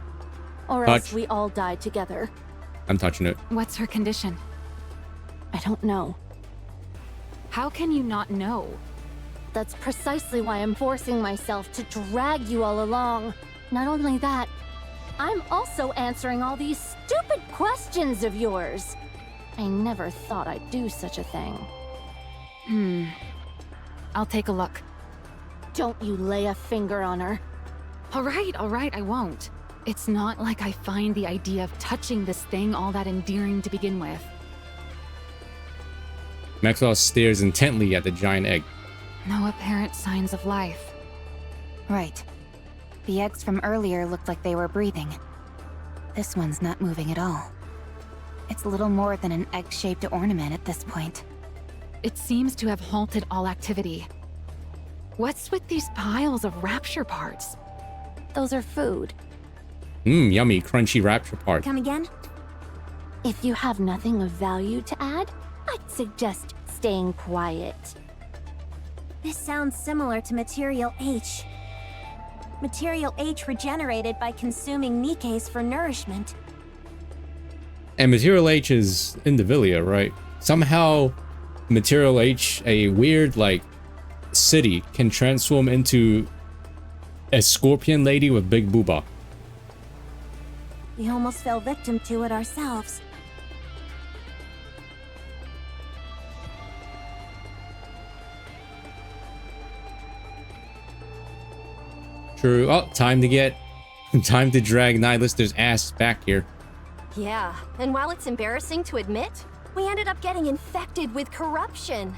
Speaker 4: Or else we all die together.
Speaker 1: I'm touching it.
Speaker 3: What's her condition?
Speaker 4: I don't know.
Speaker 3: How can you not know?
Speaker 4: That's precisely why I'm forcing myself to drag you all along. Not only that, I'm also answering all these stupid questions of yours. I never thought I'd do such a thing.
Speaker 3: I'll take a look.
Speaker 4: Don't you lay a finger on her.
Speaker 3: All right, I won't. It's not like I find the idea of touching this thing all that endearing to begin with.
Speaker 1: Maxwell stares intently at the giant egg.
Speaker 3: No apparent signs of life.
Speaker 9: Right. The eggs from earlier looked like they were breathing. This one's not moving at all. It's little more than an egg-shaped ornament at this point.
Speaker 3: It seems to have halted all activity. What's with these piles of rapture parts?
Speaker 4: Those are food.
Speaker 1: Yummy, crunchy rapture part.
Speaker 8: Come again?
Speaker 4: If you have nothing of value to add, I'd suggest staying quiet.
Speaker 8: This sounds similar to Material H. Material H regenerated by consuming NIKKEs for nourishment.
Speaker 1: And Material H is in the Vilia, right? Somehow, Material H, a weird, like, city, can transform into a scorpion lady with big booba.
Speaker 8: We almost fell victim to it ourselves.
Speaker 1: True. Oh, time to get Time to drag Nihilist's ass back here.
Speaker 5: Yeah, and while it's embarrassing to admit, we ended up getting infected with corruption.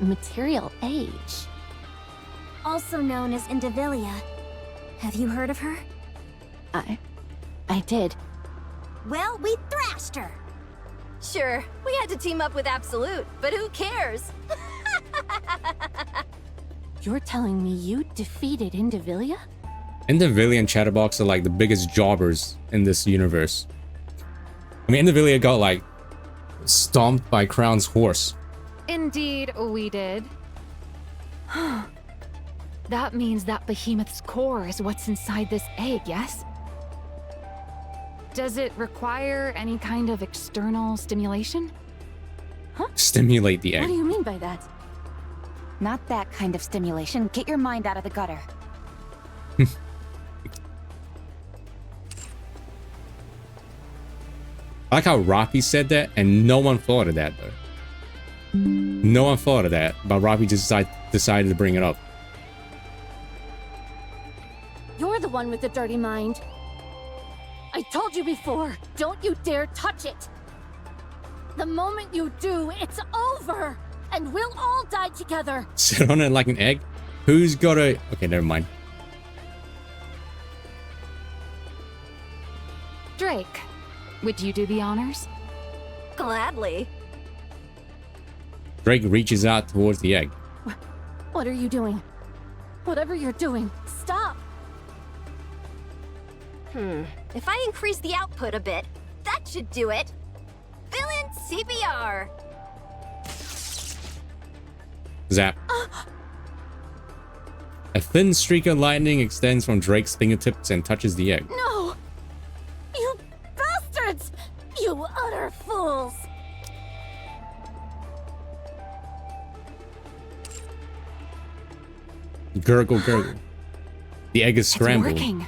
Speaker 4: Material Age.
Speaker 8: Also known as Indivilia. Have you heard of her?
Speaker 4: I did.
Speaker 8: Well, we thrashed her.
Speaker 5: Sure, we had to team up with Absolute, but who cares?
Speaker 4: You're telling me you defeated Indivilia?
Speaker 1: Indivilia and Chatterbox are like the biggest jobbers in this universe. I mean, Indivilia got like stomped by Crown's horse.
Speaker 3: Indeed, we did. That means that Behemoth's core is what's inside this egg, yes? Does it require any kind of external stimulation?
Speaker 1: Stimulate the egg.
Speaker 4: What do you mean by that?
Speaker 9: Not that kind of stimulation. Get your mind out of the gutter.
Speaker 1: I like how Rafi said that, and no one thought of that, though. No one thought of that, but Rafi just decided to bring it up.
Speaker 4: You're the one with the dirty mind. I told you before, don't you dare touch it! The moment you do, it's over! And we'll all die together!
Speaker 1: Sit on it like an egg? Who's got a... Okay, never mind.
Speaker 3: Drake, would you do the honors?
Speaker 5: Gladly.
Speaker 1: Drake reaches out towards the egg.
Speaker 4: What are you doing? Whatever you're doing, stop!
Speaker 5: If I increase the output a bit, that should do it. Villain CPR!
Speaker 1: Zap. A thin streak of lightning extends from Drake's fingertips and touches the egg.
Speaker 4: No! You bastards! You utter fools!
Speaker 1: Gurgle, gurgle. The egg is scrambled.
Speaker 3: It's working.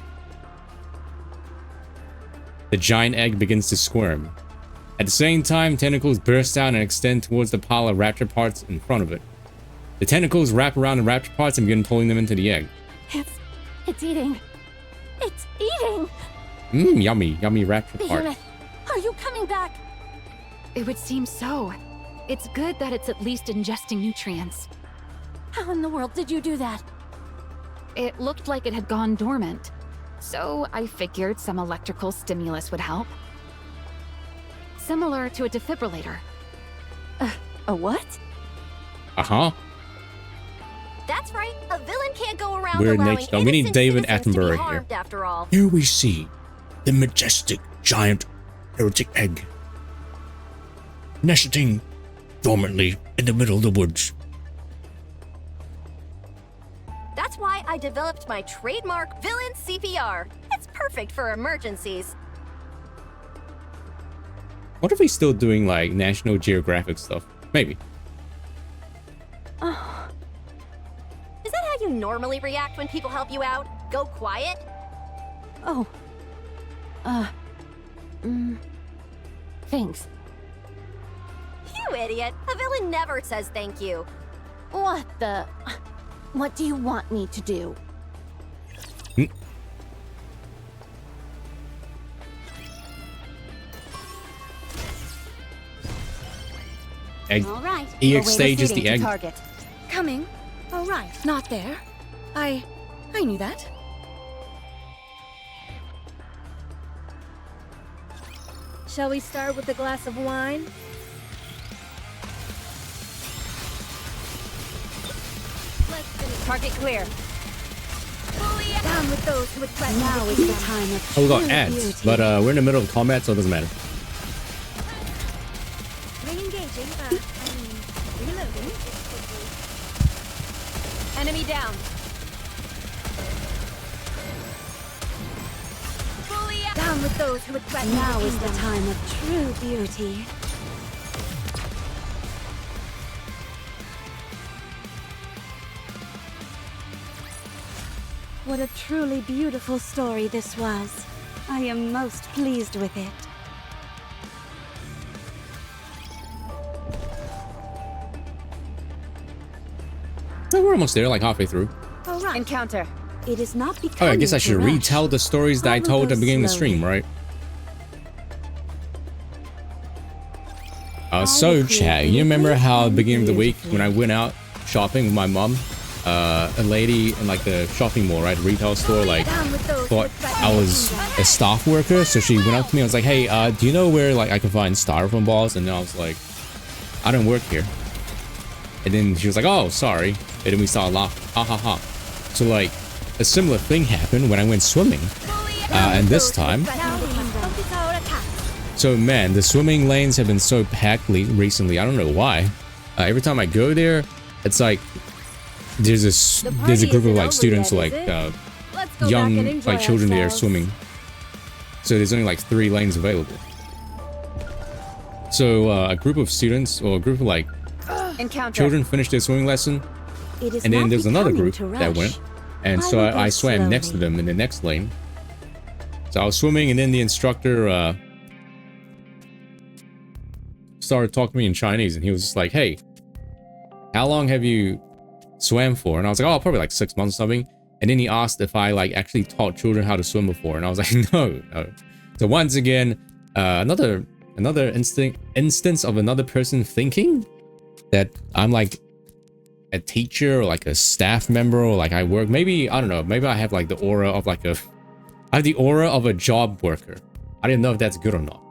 Speaker 1: The giant egg begins to squirm. At the same time, tentacles burst out and extend towards the pile of raptor parts in front of it. The tentacles wrap around the raptor parts and begin pulling them into the egg.
Speaker 4: It's eating. It's eating!
Speaker 1: Mmm, yummy, yummy raptor part.
Speaker 4: Behemoth, are you coming back?
Speaker 3: It would seem so. It's good that it's at least ingesting nutrients.
Speaker 4: How in the world did you do that?
Speaker 3: It looked like it had gone dormant, so I figured some electrical stimulus would help. Similar to a defibrillator.
Speaker 4: A what?
Speaker 1: Uh-huh.
Speaker 5: That's right, a villain can't go around
Speaker 1: Weird
Speaker 5: allowing
Speaker 1: nature. We need
Speaker 5: innocent
Speaker 1: David
Speaker 5: citizens to be
Speaker 1: Attenborough
Speaker 5: harmed
Speaker 1: here.
Speaker 5: after all.
Speaker 13: Here we see the majestic giant heretic egg nesting dormantly in the middle of the woods.
Speaker 5: That's why I developed my trademark Villain CPR. It's perfect for emergencies.
Speaker 1: What if he's still doing like National Geographic stuff? Maybe.
Speaker 5: Is that how you normally react when people help you out? Go quiet?
Speaker 4: Oh. Thanks.
Speaker 5: You idiot. A villain never says thank you.
Speaker 4: What the... What do you want me to do?
Speaker 1: Egg.
Speaker 2: All right.
Speaker 1: EX stages the egg.
Speaker 9: Target.
Speaker 14: Coming. Oh, right. Not there. I knew that. Shall we start with a glass of wine?
Speaker 11: Let's finish. Target clear.
Speaker 14: Down with those who would threaten
Speaker 2: Now is the time of
Speaker 1: Oh, we got
Speaker 2: true
Speaker 1: ads,
Speaker 2: beauty.
Speaker 1: but we're in the middle of combat, so it doesn't matter.
Speaker 14: Re-engaging. Reloading.
Speaker 11: Enemy down.
Speaker 14: Down with those who would threaten
Speaker 2: Now is the
Speaker 14: kingdom.
Speaker 2: time of true beauty. What a truly beautiful story this was. I am most pleased with it.
Speaker 1: like we're almost there, like halfway through.
Speaker 2: All right.
Speaker 8: Encounter.
Speaker 2: It is not
Speaker 1: Oh,
Speaker 2: becoming
Speaker 1: I guess I should
Speaker 2: to rush.
Speaker 1: retell the stories that I told at the beginning of the stream, right? So chat, you remember how at the beginning of the week when I went out shopping with my mom, a lady in like the shopping mall, right, retail store, like thought I was a staff worker, so she went up to me and was like, hey, do you know where like I can find styrofoam balls? And then I was like, I don't work here. And then she was like, oh, sorry. And then we started laughing, ha ha ha. So like a similar thing happened when I went swimming, and this time. So man, the swimming lanes have been so packed recently. I don't know why. Every time I go there, it's like there's a group of like students, like young like children there swimming. So there's only like 3 lanes available. So a group of students or a group of like children finished their swimming lesson, and then there's another group that went, and so I swam next to them in the next lane. So I was swimming, and then the instructor started talking to me in Chinese, and he was just like, hey, how long have you swam for? And I was like, oh, probably like 6 months or something. And then he asked if I like actually taught children how to swim before, and I was like, no. So once again, another instance of another person thinking that I'm like a teacher or like a staff member, or like I work, maybe, I don't know, maybe I have like the aura of like I have the aura of a job worker. I didn't know if that's good or not.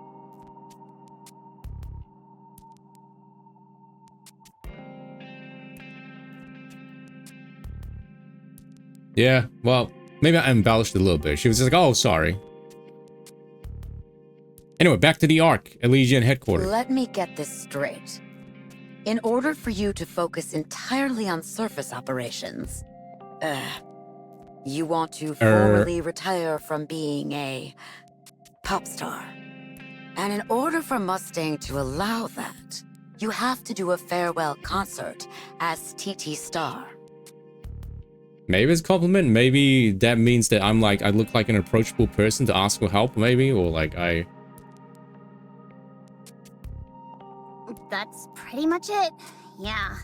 Speaker 1: Yeah, well, maybe I embellished a little bit. She was just like, oh, sorry. Anyway, back to the Ark, Elysian headquarters.
Speaker 15: Let me get this straight. In order for you to focus entirely on surface operations, you want to formally retire from being a pop star. And in order for Mustang to allow that, you have to do a farewell concert as TT Star.
Speaker 1: Maybe it's a compliment. Maybe that means that I'm like, I look like an approachable person to ask for help, maybe, or like
Speaker 8: That's pretty much it. Yeah.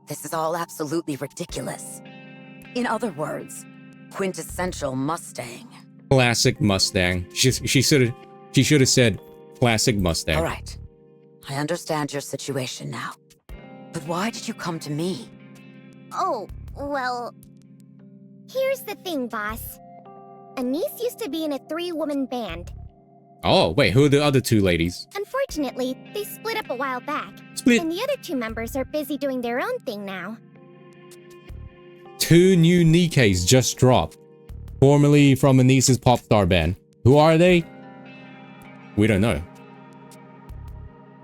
Speaker 15: This is all absolutely ridiculous. In other words, quintessential Mustang.
Speaker 1: Classic Mustang. She should have said classic Mustang.
Speaker 15: All right. I understand your situation now. But why did you come to me?
Speaker 16: Oh, well... Here's the thing, boss. Anise used to be in a 3-woman band.
Speaker 1: Oh, wait, who are the other 2 ladies?
Speaker 16: Unfortunately, they split up a while back.
Speaker 1: Split?
Speaker 16: And the other 2 members are busy doing their own thing now.
Speaker 1: 2 new NIKKEs just dropped. Formerly from Anise's pop star band. Who are they? We don't know.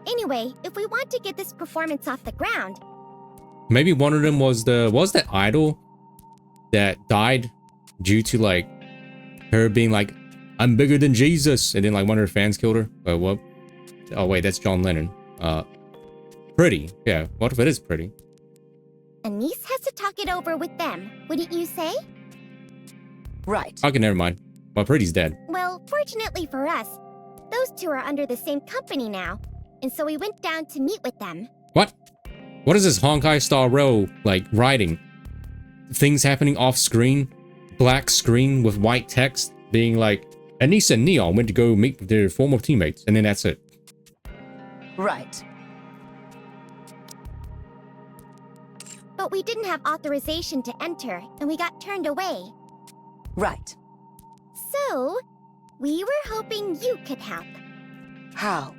Speaker 16: Anyway, if we want to get this performance off the ground...
Speaker 1: Maybe one of them was that idol that died due to like her being like, I'm bigger than Jesus, and then like one of her fans killed her. What? Oh wait, that's John Lennon. Pretty. Yeah, what if it is Pretty?
Speaker 16: Anise has to talk it over with them, wouldn't you say?
Speaker 15: Right.
Speaker 1: Okay, never mind. Well, Pretty's dead.
Speaker 16: Well, fortunately for us, those 2 are under the same company now, and so we went down to meet with them.
Speaker 1: What? What is this Honkai Star Rail, like, writing? Things happening off-screen? Black screen with white text? Being like, Anise and Neon went to go meet with their former teammates, and then that's it.
Speaker 15: Right.
Speaker 16: But we didn't have authorization to enter, and we got turned away.
Speaker 15: Right.
Speaker 16: So, we were hoping you could help.
Speaker 15: How?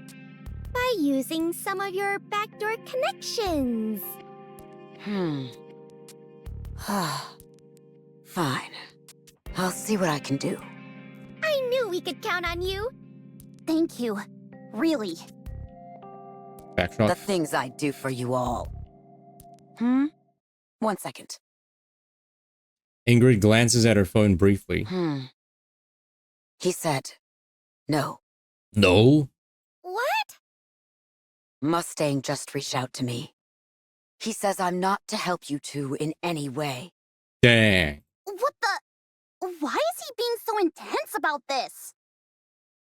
Speaker 16: By using some of your backdoor connections.
Speaker 15: Fine. I'll see what I can do.
Speaker 16: I knew we could count on you.
Speaker 8: Thank you. Really.
Speaker 1: Backshot.
Speaker 15: The things I do for you all. 1 second.
Speaker 1: Ingrid glances at her phone briefly.
Speaker 15: He said, no.
Speaker 1: No?
Speaker 16: What?
Speaker 15: Mustang just reached out to me. He says I'm not to help you 2 in any way.
Speaker 1: Dang.
Speaker 8: What the? Why is he being so intense about this?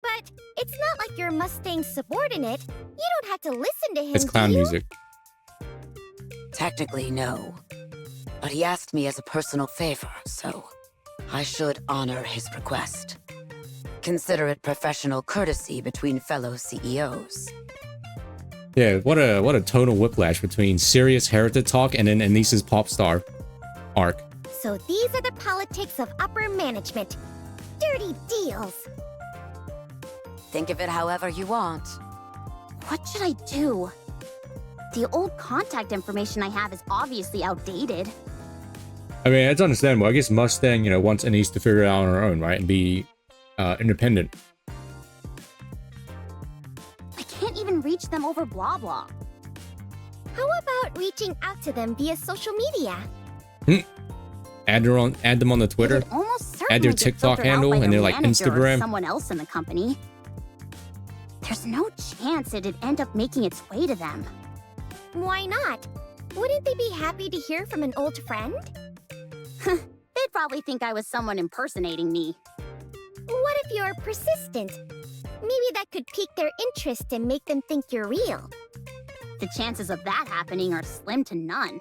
Speaker 16: But it's not like you're Mustang's subordinate. You don't have to listen to him.
Speaker 1: It's clown music.
Speaker 15: Technically, no. but he asked me as a personal favor, so I should honor his request. Consider it professional courtesy between fellow CEOs.
Speaker 1: Yeah, what a tonal whiplash between serious heretic talk and then Anissa's pop star arc.
Speaker 16: So these are the politics of upper management. Dirty deals.
Speaker 15: Think of it however you want.
Speaker 2: What should I do? The old contact information I have is obviously outdated.
Speaker 1: I mean, it's understandable. I guess Mustang, you know, wants Anise to figure it out on her own, right? And be independent.
Speaker 2: I can't even reach them over blah blah.
Speaker 16: How about reaching out to them via social media?
Speaker 1: Add them on the Twitter.
Speaker 2: Almost
Speaker 1: Add their
Speaker 2: certainly get
Speaker 1: TikTok
Speaker 2: filtered out
Speaker 1: handle
Speaker 2: by
Speaker 1: and
Speaker 2: their
Speaker 1: their like
Speaker 2: manager or
Speaker 1: Instagram.
Speaker 2: someone else in the company. There's no chance it'd end up making its way to them.
Speaker 16: Why not? Wouldn't they be happy to hear from an old friend?
Speaker 2: They'd probably think I was someone impersonating me.
Speaker 16: What if you're persistent? Maybe that could pique their interest and make them think you're real.
Speaker 2: The chances of that happening are slim to none.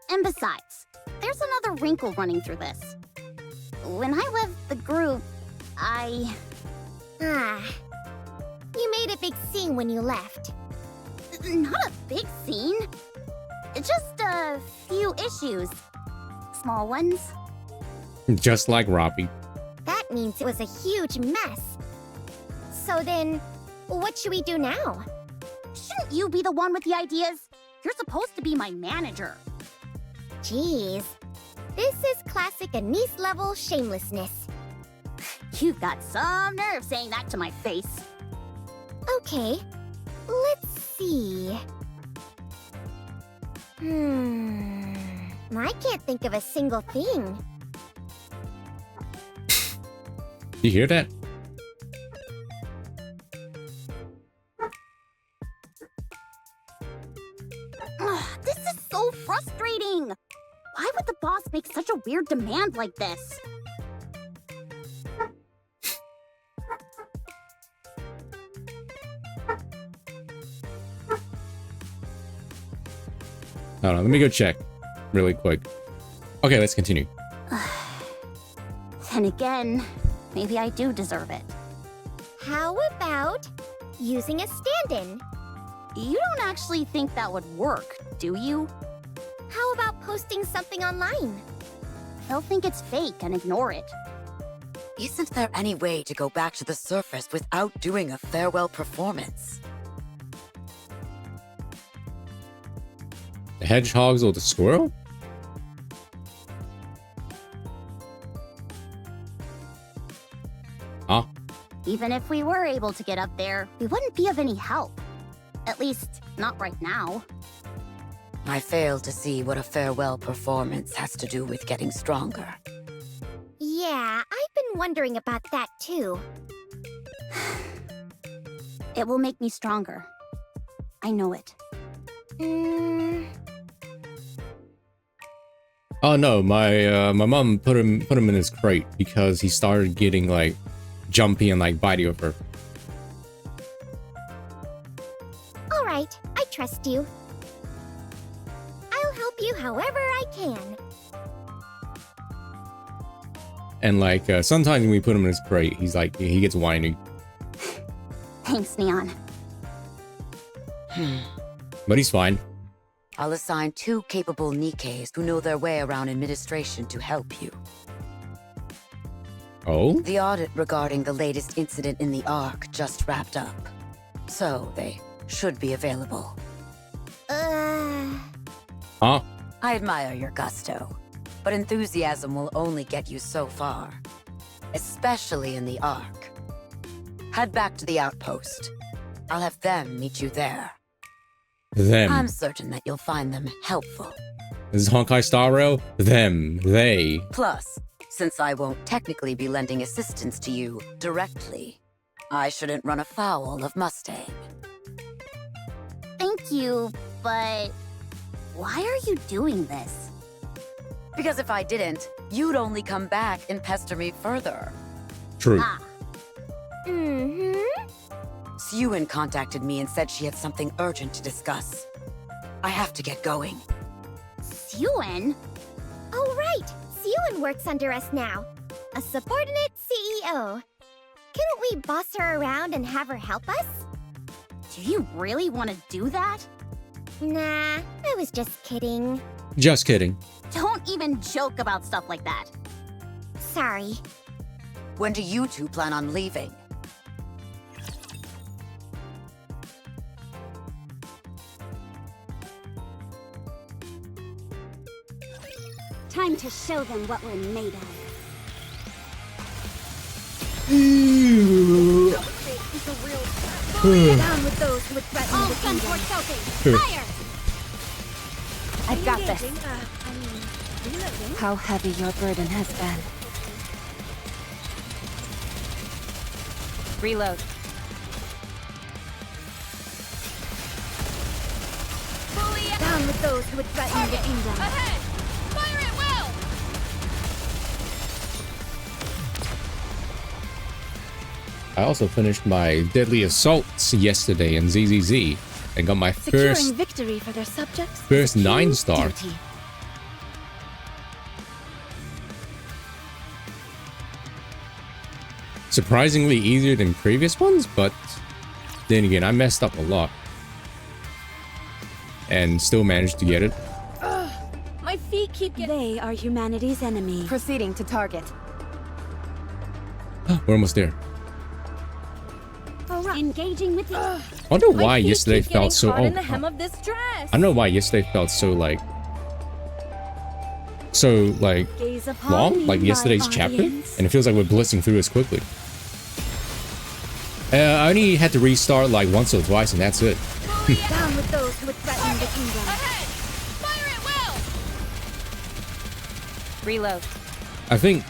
Speaker 2: And besides, there's another wrinkle running through this. When I left the group,
Speaker 16: You made a big scene when you left.
Speaker 2: Not a big scene. Just a few issues. Small ones.
Speaker 1: Just like Robbie.
Speaker 16: That means it was a huge mess. So then, what should we do now?
Speaker 2: Shouldn't you be the one with the ideas? You're supposed to be my manager.
Speaker 16: Jeez. This is classic Anise level shamelessness.
Speaker 2: You've got some nerve saying that to my face.
Speaker 16: Okay, let's see. I can't think of a single thing.
Speaker 1: You hear that?
Speaker 2: This is so frustrating. Why would the boss make such a weird demand like this?
Speaker 1: Hold on, let me go check really quick. Okay, let's continue.
Speaker 2: Then again, maybe I do deserve it.
Speaker 16: How about using a stand-in?
Speaker 2: You don't actually think that would work, do you?
Speaker 16: How about posting something online?
Speaker 2: They'll think it's fake and ignore it.
Speaker 15: Isn't there any way to go back to the surface without doing a farewell performance?
Speaker 1: The hedgehogs or the squirrel? Huh?
Speaker 2: Even if we were able to get up there, we wouldn't be of any help. At least, not right now.
Speaker 15: I fail to see what a farewell performance has to do with getting stronger.
Speaker 16: Yeah, I've been wondering about that too.
Speaker 2: It will make me stronger. I know it.
Speaker 1: Oh no, my mom put him in his crate because he started getting like jumpy and like bitey of her.
Speaker 16: All right, I trust you. I'll help you however I can.
Speaker 1: And like sometimes when we put him in his crate, he's like he gets whiny.
Speaker 2: Thanks, Neon.
Speaker 1: But he's fine.
Speaker 15: I'll assign 2 capable NIKKEs who know their way around administration to help you.
Speaker 1: Oh?
Speaker 15: The audit regarding the latest incident in the Ark just wrapped up. So they should be available.
Speaker 1: Huh?
Speaker 15: I admire your gusto, but enthusiasm will only get you so far. Especially in the Ark. Head back to the outpost. I'll have them meet you there.
Speaker 1: Them.
Speaker 15: I'm certain that you'll find them helpful.
Speaker 1: This is Honkai Star Rail? Them. They.
Speaker 15: Plus, since I won't technically be lending assistance to you directly, I shouldn't run afoul of Mustang.
Speaker 2: Thank you, but why are you doing this?
Speaker 15: Because if I didn't, you'd only come back and pester me further.
Speaker 1: True.
Speaker 15: Suen contacted me and said she had something urgent to discuss. I have to get going.
Speaker 2: Suen?
Speaker 16: Oh, right! Siwon works under us now. A subordinate CEO. Couldn't we boss her around and have her help us?
Speaker 2: Do you really want to do that?
Speaker 16: Nah, I was just kidding.
Speaker 1: Just kidding.
Speaker 2: Don't even joke about stuff like that.
Speaker 16: Sorry.
Speaker 15: When do you two plan on leaving?
Speaker 16: Time to show them what we're made of. Down with those who would threaten the kingdom. Fire!
Speaker 9: I've got this. How heavy your burden has been. Reload.
Speaker 16: Down with those who would threaten the kingdom.
Speaker 11: Ahead! Fire it well!
Speaker 1: I also finished my Deadly Assaults yesterday in ZZZ and got my
Speaker 8: Securing victory for their subjects.
Speaker 1: first 9-star.
Speaker 8: Duty.
Speaker 1: Surprisingly easier than previous ones, but then again, I messed up a lot. And still managed to get it.
Speaker 8: My feet keep getting... They are humanity's enemy.
Speaker 9: Proceeding to target.
Speaker 1: We're almost there.
Speaker 16: Engaging with the...
Speaker 1: I wonder why yesterday felt so...
Speaker 8: in the hem of this dress.
Speaker 1: I don't know why yesterday felt so like
Speaker 8: Gaze upon
Speaker 1: long,
Speaker 8: me,
Speaker 1: like
Speaker 8: my
Speaker 1: yesterday's chapter,
Speaker 8: audience.
Speaker 1: and it feels like we're blitzing through this quickly. I only had to restart like once or twice, and that's it.
Speaker 16: Down with those who would threaten the kingdom.
Speaker 11: Ahead! Fire it well!
Speaker 9: Reload.
Speaker 1: I think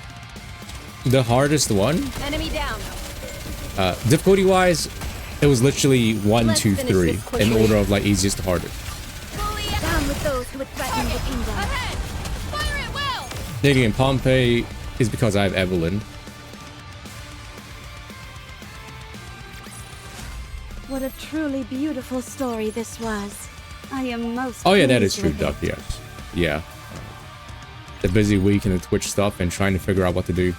Speaker 1: the hardest one,
Speaker 11: Enemy down.
Speaker 1: difficulty-wise, it was literally 1,
Speaker 11: Let's
Speaker 1: 2,
Speaker 11: finish
Speaker 1: 3
Speaker 11: this quickly.
Speaker 1: in order of like easiest to hardest.
Speaker 16: Down with those who would threaten the kingdom.
Speaker 11: Ahead! Fire it well!
Speaker 1: Digging in Pompeii is because I have Evelyn.
Speaker 8: What a truly beautiful story this was. I am most
Speaker 1: Oh yeah, that is
Speaker 8: pleased
Speaker 1: true,
Speaker 8: with
Speaker 1: Duck. Yes, yeah. The busy week in the Twitch stuff and trying to figure out what to do.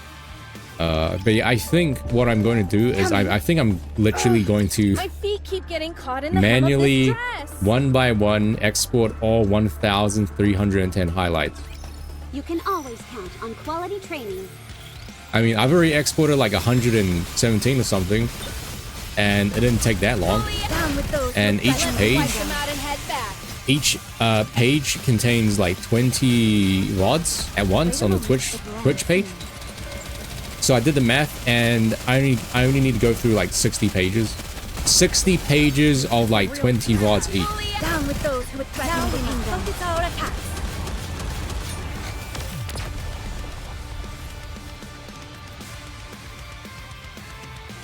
Speaker 1: But yeah, I think what I'm going to do is I think I'm literally going to
Speaker 8: My feet keep getting caught in the
Speaker 1: manually,
Speaker 8: hem of this dress.
Speaker 1: one by one, export all 1,310 highlights.
Speaker 16: You can always count on quality training.
Speaker 1: I mean, I've already exported like 117 or something, and it didn't take that long.
Speaker 16: Down with those
Speaker 1: And each page,
Speaker 11: Come out and head back.
Speaker 1: each page contains like 20 VODs at once on the Twitch page. So I did the math, and I only need to go through like 60 pages. 60 pages of like 20 VODs each.
Speaker 16: Down with those who would threaten the kingdom. Focus our attacks.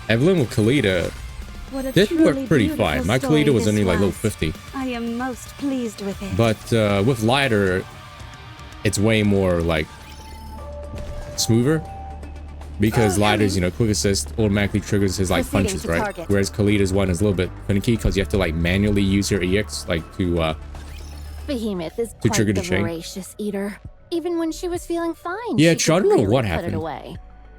Speaker 1: Evelyn with Kalita
Speaker 8: What a
Speaker 1: did work
Speaker 8: truly
Speaker 1: pretty
Speaker 8: beautiful
Speaker 1: fine. My
Speaker 8: story
Speaker 1: Kalita was
Speaker 8: this
Speaker 1: only like level
Speaker 8: was.
Speaker 1: 50.
Speaker 8: I am most pleased with it.
Speaker 1: But with Lighter, it's way more like smoother. Because Lighter's, quick assist automatically triggers his like
Speaker 9: Proceeding
Speaker 1: punches,
Speaker 9: to
Speaker 1: right?
Speaker 9: target.
Speaker 1: Whereas Kalita's one is a little bit finicky because you have to like manually use your EX like to
Speaker 4: Behemoth is
Speaker 1: To
Speaker 4: quite
Speaker 1: trigger
Speaker 4: the
Speaker 1: the chain.
Speaker 4: voracious eater. Even when she was feeling fine,
Speaker 1: Yeah,
Speaker 4: she
Speaker 1: I
Speaker 4: could
Speaker 1: don't know
Speaker 4: really
Speaker 1: what
Speaker 4: put
Speaker 1: happened.
Speaker 4: it away.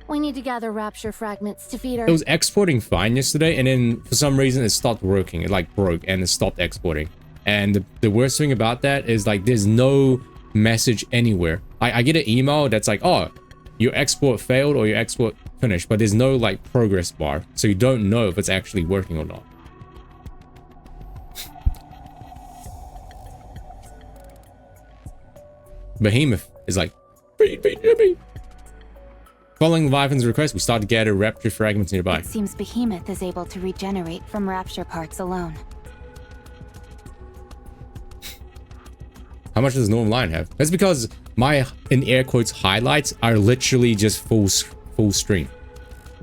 Speaker 4: We need to gather rapture fragments to feed her.
Speaker 1: It was exporting fine yesterday, and then for some reason it stopped working. It like broke and it stopped exporting. And the worst thing about that is like there's no message anywhere. I get an email that's like, oh, your export failed or your export finished, but there's no like progress bar, so you don't know if it's actually working or not. Behemoth is like, beat, Jimmy. Following Leviathan's request, we start to gather rapture fragments nearby.
Speaker 9: It seems Behemoth is able to regenerate from rapture parts alone.
Speaker 1: How much does Normal Lion have? That's because my, in air quotes, highlights are literally just full stream.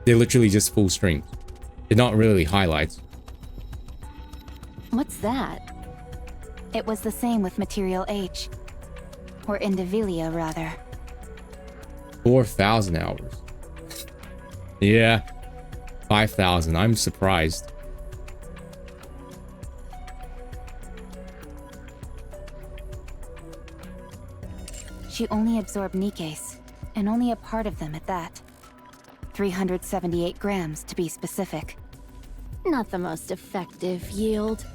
Speaker 1: They're literally just full stream. They're not really highlights.
Speaker 9: What's that? It was the same with Material H. Or Indivilia, rather.
Speaker 1: 4,000 hours. Yeah. 5,000. I'm surprised.
Speaker 9: she only absorbed Nikke's, and only a part of them at that. 378 grams, to be specific.
Speaker 4: Not the most effective yield.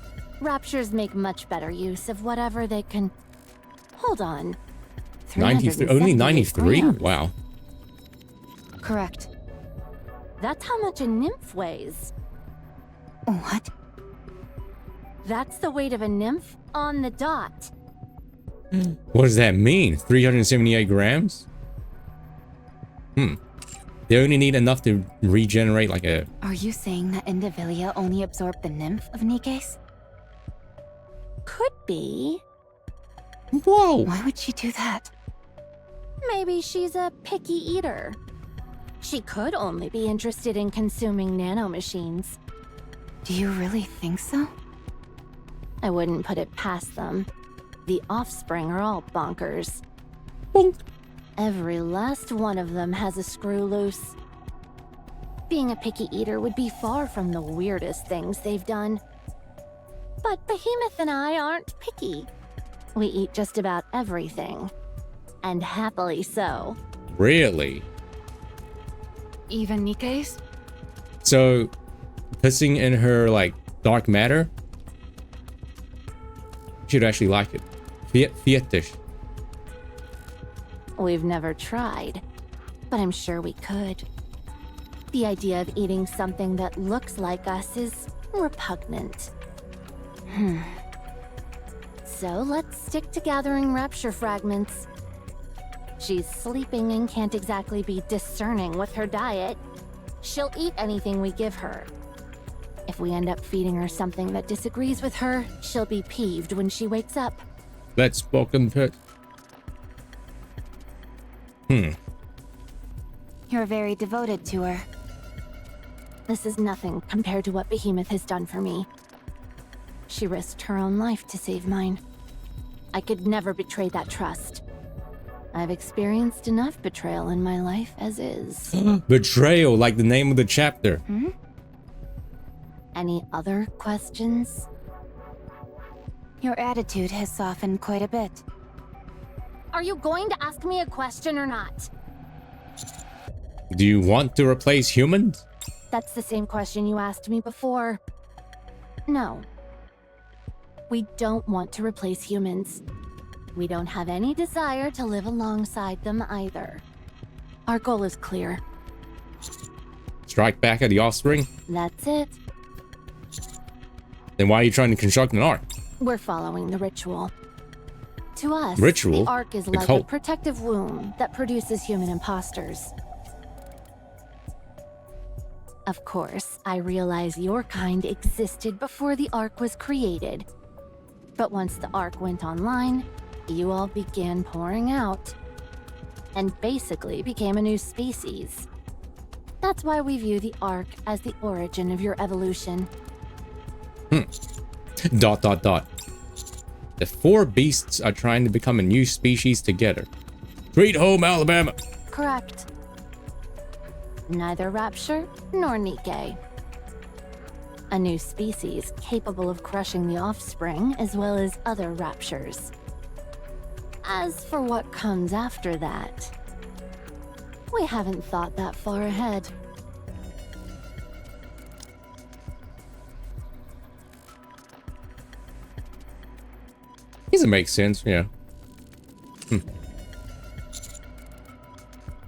Speaker 4: Raptures make much better use of whatever they can... Hold on.
Speaker 1: 93, only 93?
Speaker 4: grams.
Speaker 1: Wow.
Speaker 9: Correct.
Speaker 4: That's how much a nymph weighs.
Speaker 9: What?
Speaker 4: That's the weight of a nymph on the dot.
Speaker 1: What does that mean? 378 grams? They only need enough to regenerate like a...
Speaker 9: Are you saying that Indivilia only absorbed the nymph of Nikke's?
Speaker 4: Could be.
Speaker 1: Whoa!
Speaker 9: Why would she do that?
Speaker 4: Maybe she's a picky eater. She could only be interested in consuming nanomachines.
Speaker 9: Do you really think so?
Speaker 4: I wouldn't put it past them. The offspring are all bonkers.
Speaker 1: Bonk.
Speaker 4: Every last one of them has a screw loose. Being a picky eater would be far from the weirdest things they've done. But Behemoth and I aren't picky. We eat just about everything. And happily so.
Speaker 1: Really?
Speaker 3: Even Nikke's?
Speaker 1: So, pissing in her, like, dark matter? She'd actually like it. Fetish.
Speaker 4: We've never tried, but I'm sure we could. The idea of eating something that looks like us is repugnant. So let's stick to gathering rapture fragments. She's sleeping and can't exactly be discerning with her diet. She'll eat anything we give her. If we end up feeding her something that disagrees with her, she'll be peeved when she wakes up.
Speaker 1: Let's spoken pit.
Speaker 9: You're very devoted to her.
Speaker 4: This is nothing compared to what Behemoth has done for me. She risked her own life to save mine. I could never betray that trust. I've experienced enough betrayal in my life as is.
Speaker 1: Betrayal, like the name of the chapter.
Speaker 4: Any other questions?
Speaker 9: Your attitude has softened quite a bit.
Speaker 4: Are you going to ask me a question or not?
Speaker 1: Do you want to replace humans?
Speaker 4: That's the same question you asked me before. No. We don't want to replace humans. We don't have any desire to live alongside them either. Our goal is clear.
Speaker 1: Strike back at the offspring?
Speaker 4: That's it.
Speaker 1: Then why are you trying to construct an ark?
Speaker 4: We're following the ritual. To us,
Speaker 1: Ritual?
Speaker 4: the Ark is
Speaker 1: The
Speaker 4: like a
Speaker 1: cult.
Speaker 4: protective womb that produces human imposters. Of course, I realize your kind existed before the Ark was created. But once the Ark went online, you all began pouring out. And basically became a new species. That's why we view the Ark as the origin of your evolution.
Speaker 1: Dot, dot, dot. The four beasts are trying to become a new species together. Sweet home, Alabama.
Speaker 4: Correct. Neither Rapture nor Nikke. A new species capable of crushing the offspring as well as other Raptures. As for what comes after that, we haven't thought that far ahead.
Speaker 1: Does it make sense? Yeah.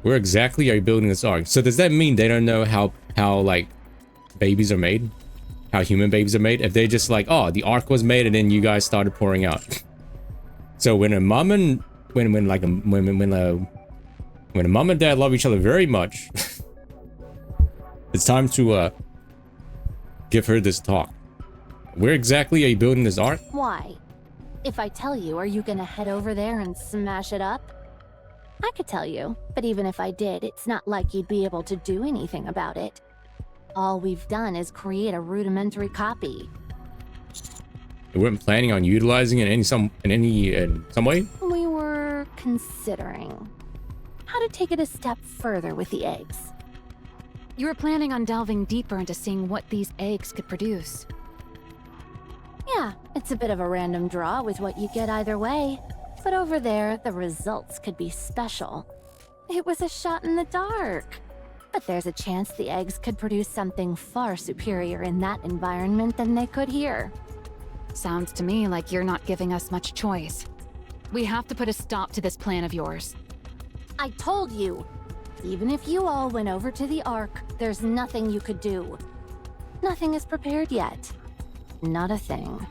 Speaker 1: Where exactly are you building this ark? So does that mean they don't know how like babies are made? How human babies are made? If they just like, oh, the ark was made and then you guys started pouring out. So when a mom and when a mom and dad love each other very much, it's time to give her this talk. Where exactly are you building this ark?
Speaker 4: Why? If I tell you, are you gonna head over there and smash it up? I could tell you, but even if I did, it's not like you'd be able to do anything about it. All we've done is create a rudimentary copy.
Speaker 1: You weren't planning on utilizing it in some way?
Speaker 4: We were considering how to take it a step further with the eggs.
Speaker 3: You were planning on delving deeper into seeing what these eggs could produce.
Speaker 4: Yeah, it's a bit of a random draw with what you get either way. But over there, the results could be special. It was a shot in the dark. But there's a chance the eggs could produce something far superior in that environment than they could here.
Speaker 3: Sounds to me like you're not giving us much choice. We have to put a stop to this plan of yours.
Speaker 4: I told you! Even if you all went over to the Ark, there's nothing you could do. Nothing is prepared yet. Not a thing.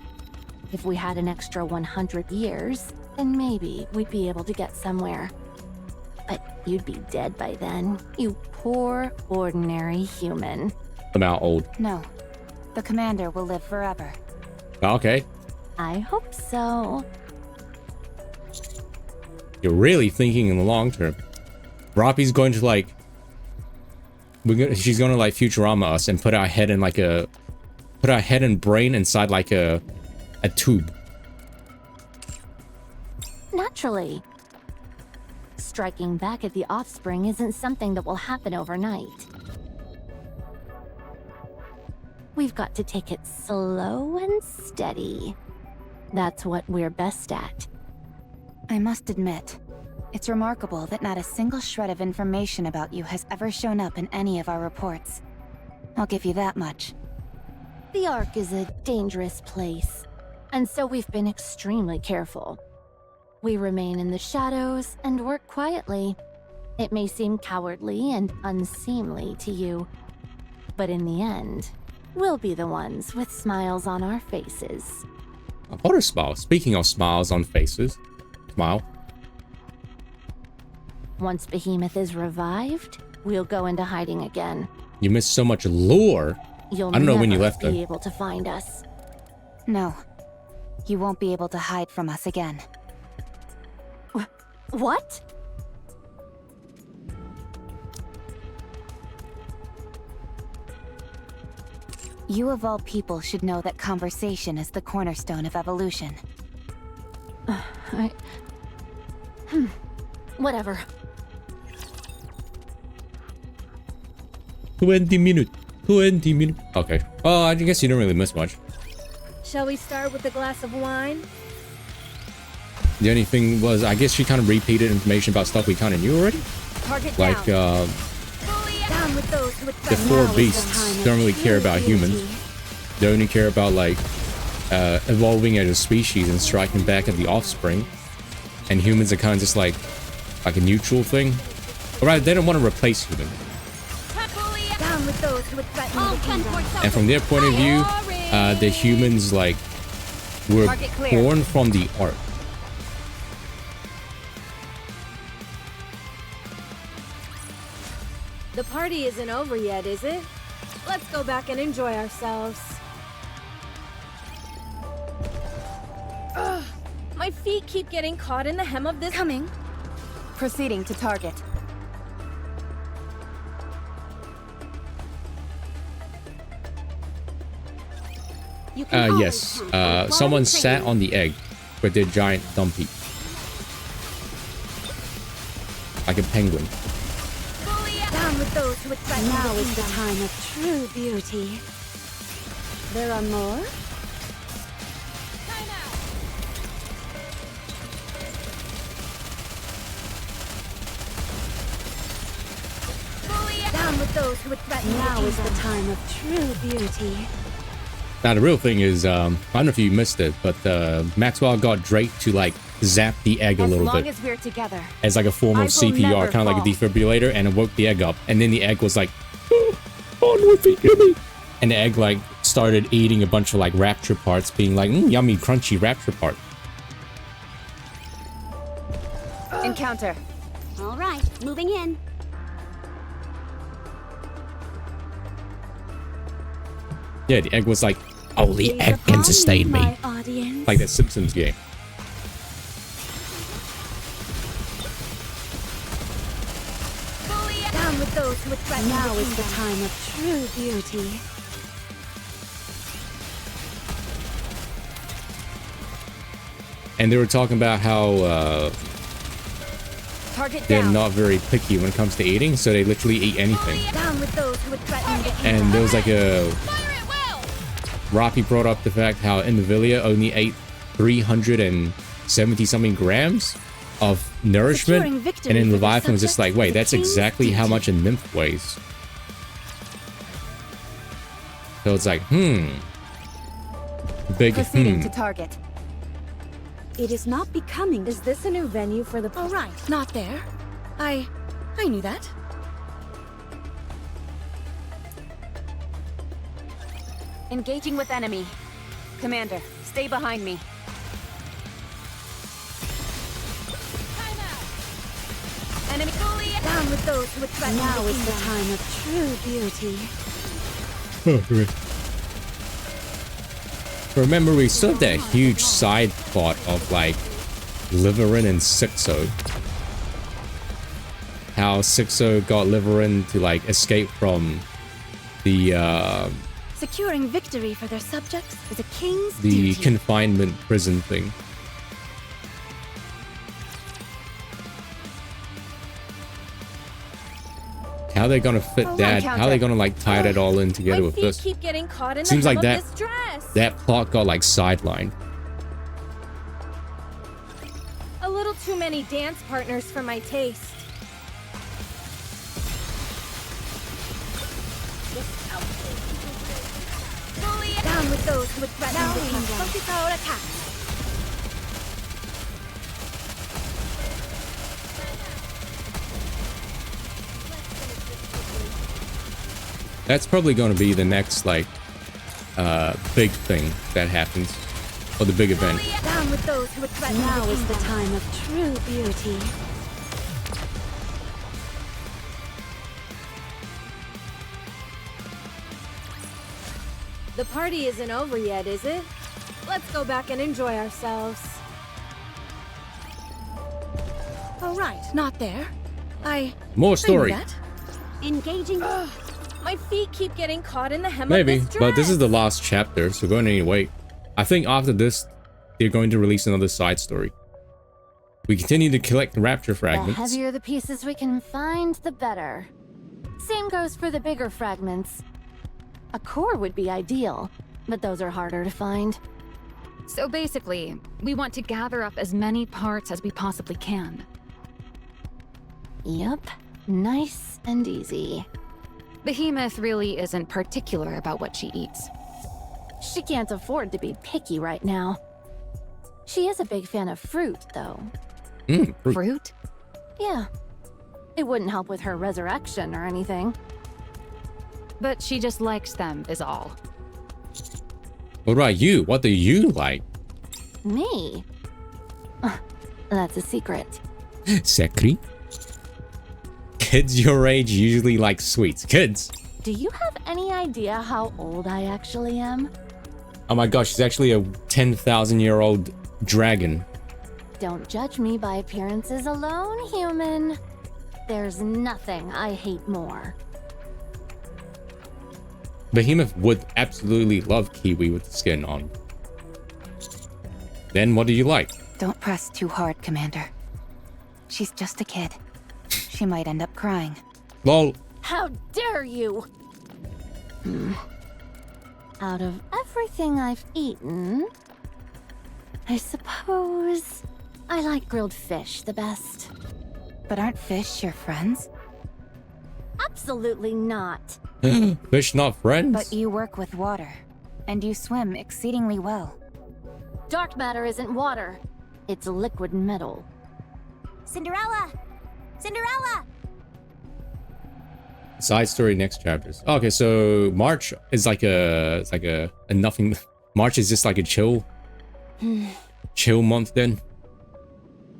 Speaker 4: If we had an extra 100 years, then maybe we'd be able to get somewhere. But you'd be dead by then, you poor, ordinary human.
Speaker 1: I'm out old.
Speaker 9: No. The commander will live forever.
Speaker 1: Okay.
Speaker 4: I hope so.
Speaker 1: You're really thinking in the long term. Roppy's going to like... she's going to like Futurama us and put our head in like a... Put our head and brain inside like a tube.
Speaker 4: Naturally. Striking back at the offspring isn't something that will happen overnight. We've got to take it slow and steady. That's what we're best at.
Speaker 9: I must admit, it's remarkable that not a single shred of information about you has ever shown up in any of our reports. I'll give you that much.
Speaker 4: The Ark is a dangerous place, and so we've been extremely careful. We remain in the shadows and work quietly. It may seem cowardly and unseemly to you, but in the end, we'll be the ones with smiles on our faces.
Speaker 1: What a smile. Speaking of smiles on faces. Smile.
Speaker 4: Once Behemoth is revived, we'll go into hiding again.
Speaker 1: You missed so much lore.
Speaker 4: You'll
Speaker 1: I don't know when you
Speaker 4: never
Speaker 1: left
Speaker 4: be
Speaker 1: though.
Speaker 4: able to find us.
Speaker 9: No. You won't be able to hide from us again.
Speaker 4: What?
Speaker 9: You of all people should know that conversation is the cornerstone of evolution.
Speaker 4: Whatever.
Speaker 1: 20 minutes. 20 minutes. Okay. Well, I guess you don't really miss much.
Speaker 8: Shall we start with a glass of wine?
Speaker 1: The only thing was, I guess she kind of repeated information about stuff we kind of knew already.
Speaker 8: Target
Speaker 1: Like,
Speaker 8: down with those who would
Speaker 1: the four beasts don't really care about humans. They only care about, like, evolving as a species and striking back at the offspring. And humans are kind of just like a neutral thing. Alright, they don't want to replace humans.
Speaker 8: Down with those who would threaten the kingdom.
Speaker 1: And from their point of view, the humans, like, were born from the Ark.
Speaker 8: The party isn't over yet, is it? Let's go back and enjoy ourselves. Ugh, my feet keep getting caught in the hem of this.
Speaker 9: Coming. Proceeding to target.
Speaker 1: Yes. Someone sat on the egg with their giant dumpy. Like a penguin.
Speaker 8: Down with those who would threaten now is the time of true beauty. There are more? Down with those who would threaten now is the time of true beauty.
Speaker 1: Now the real thing is, I don't know if you missed it, but Maxwell got Drake to like zap the egg a little bit
Speaker 9: As we're together.
Speaker 1: as like a form of CPR, kind of like a defibrillator, and it woke the egg up. And then the egg was like, on with it, yummy. And the egg like started eating a bunch of like rapture parts, being like, yummy, crunchy rapture part.
Speaker 9: Encounter.
Speaker 2: All right, moving in.
Speaker 1: Yeah, the egg was like, oh, the egg can sustain me.
Speaker 8: Audience.
Speaker 1: Like that Simpsons game.
Speaker 8: Down with those who would threaten now is the time of true beauty.
Speaker 1: And they were talking about how
Speaker 8: Target
Speaker 1: they're
Speaker 8: down.
Speaker 1: not very picky when it comes to eating, so they literally eat anything.
Speaker 8: Down with those who would threaten the
Speaker 1: And there was like a... Roppy brought up the fact how Indivilia only ate 300 and 70-something grams of nourishment. And then Leviathan was just like, wait, that's exactly how much a nymph weighs. So it's like, big
Speaker 3: Proceeding to target.
Speaker 14: It is not becoming.
Speaker 8: Is this a new venue for the...
Speaker 14: Oh, right. Not there. I knew that.
Speaker 3: Engaging with enemy. Commander, stay behind me. Enemy fully
Speaker 8: down with those who would threaten. Now is the time of true beauty.
Speaker 1: Remember, we still have that huge side plot of like Liverin and Sixo. How Sixo got Liverin to like escape from the
Speaker 8: Securing victory for their subjects is a king's
Speaker 1: the
Speaker 8: duty.
Speaker 1: confinement prison thing. How are they gonna fit that? How are they gonna like tie that all in together with this?
Speaker 8: Keep getting caught in
Speaker 1: Seems
Speaker 8: the
Speaker 1: like
Speaker 8: hem of this dress.
Speaker 1: that plot got like sidelined.
Speaker 8: A little too many dance partners for my taste. Down with those who would threaten the kingdom. Focus our attacks.
Speaker 1: That's probably going to be the next like big thing that happens, or the big event.
Speaker 8: Down with those who would threaten the kingdom. Now is the time of true beauty. The party isn't over yet, is it? Let's go back and enjoy ourselves.
Speaker 14: Oh, right. Not there.
Speaker 1: More story.
Speaker 14: I knew that.
Speaker 8: Engaging. My feet keep getting caught in the hem
Speaker 1: Maybe,
Speaker 8: of this dress.
Speaker 1: but this is the last chapter, so we're going to need to wait. I think after this, they're going to release another side story. We continue to collect rapture
Speaker 4: The
Speaker 1: fragments.
Speaker 4: heavier the pieces we can find, the better. Same goes for the bigger fragments. A core would be ideal, but those are harder to find.
Speaker 3: So basically, we want to gather up as many parts as we possibly can.
Speaker 4: Yep, nice and easy.
Speaker 3: Behemoth really isn't particular about what she eats.
Speaker 4: She can't afford to be picky right now. She is a big fan of fruit, though.
Speaker 3: Fruit?
Speaker 4: Yeah. It wouldn't help with her resurrection or anything.
Speaker 3: But she just likes them, is all.
Speaker 1: What about you? What do you like?
Speaker 4: Me? That's a secret.
Speaker 1: Secret? Kids your age usually like sweets. Kids!
Speaker 4: Do you have any idea how old I actually am?
Speaker 1: Oh my gosh, she's actually a 10,000-year-old dragon.
Speaker 4: Don't judge me by appearances alone, human. There's nothing I hate more.
Speaker 1: Behemoth would absolutely love Kiwi with the skin on. Then what do you like?
Speaker 9: Don't press too hard, Commander. She's just a kid. She might end up crying.
Speaker 1: Lol.
Speaker 4: How dare you! Out of everything I've eaten, I suppose I like grilled fish the best.
Speaker 9: But aren't fish your friends?
Speaker 4: Absolutely not.
Speaker 1: Fish not friends?
Speaker 9: But you work with water, and you swim exceedingly well.
Speaker 4: Dark matter isn't water. It's liquid metal.
Speaker 8: Cinderella! Cinderella!
Speaker 1: Side story next chapters. Okay, so March is like a nothing. March is just like a chill month then.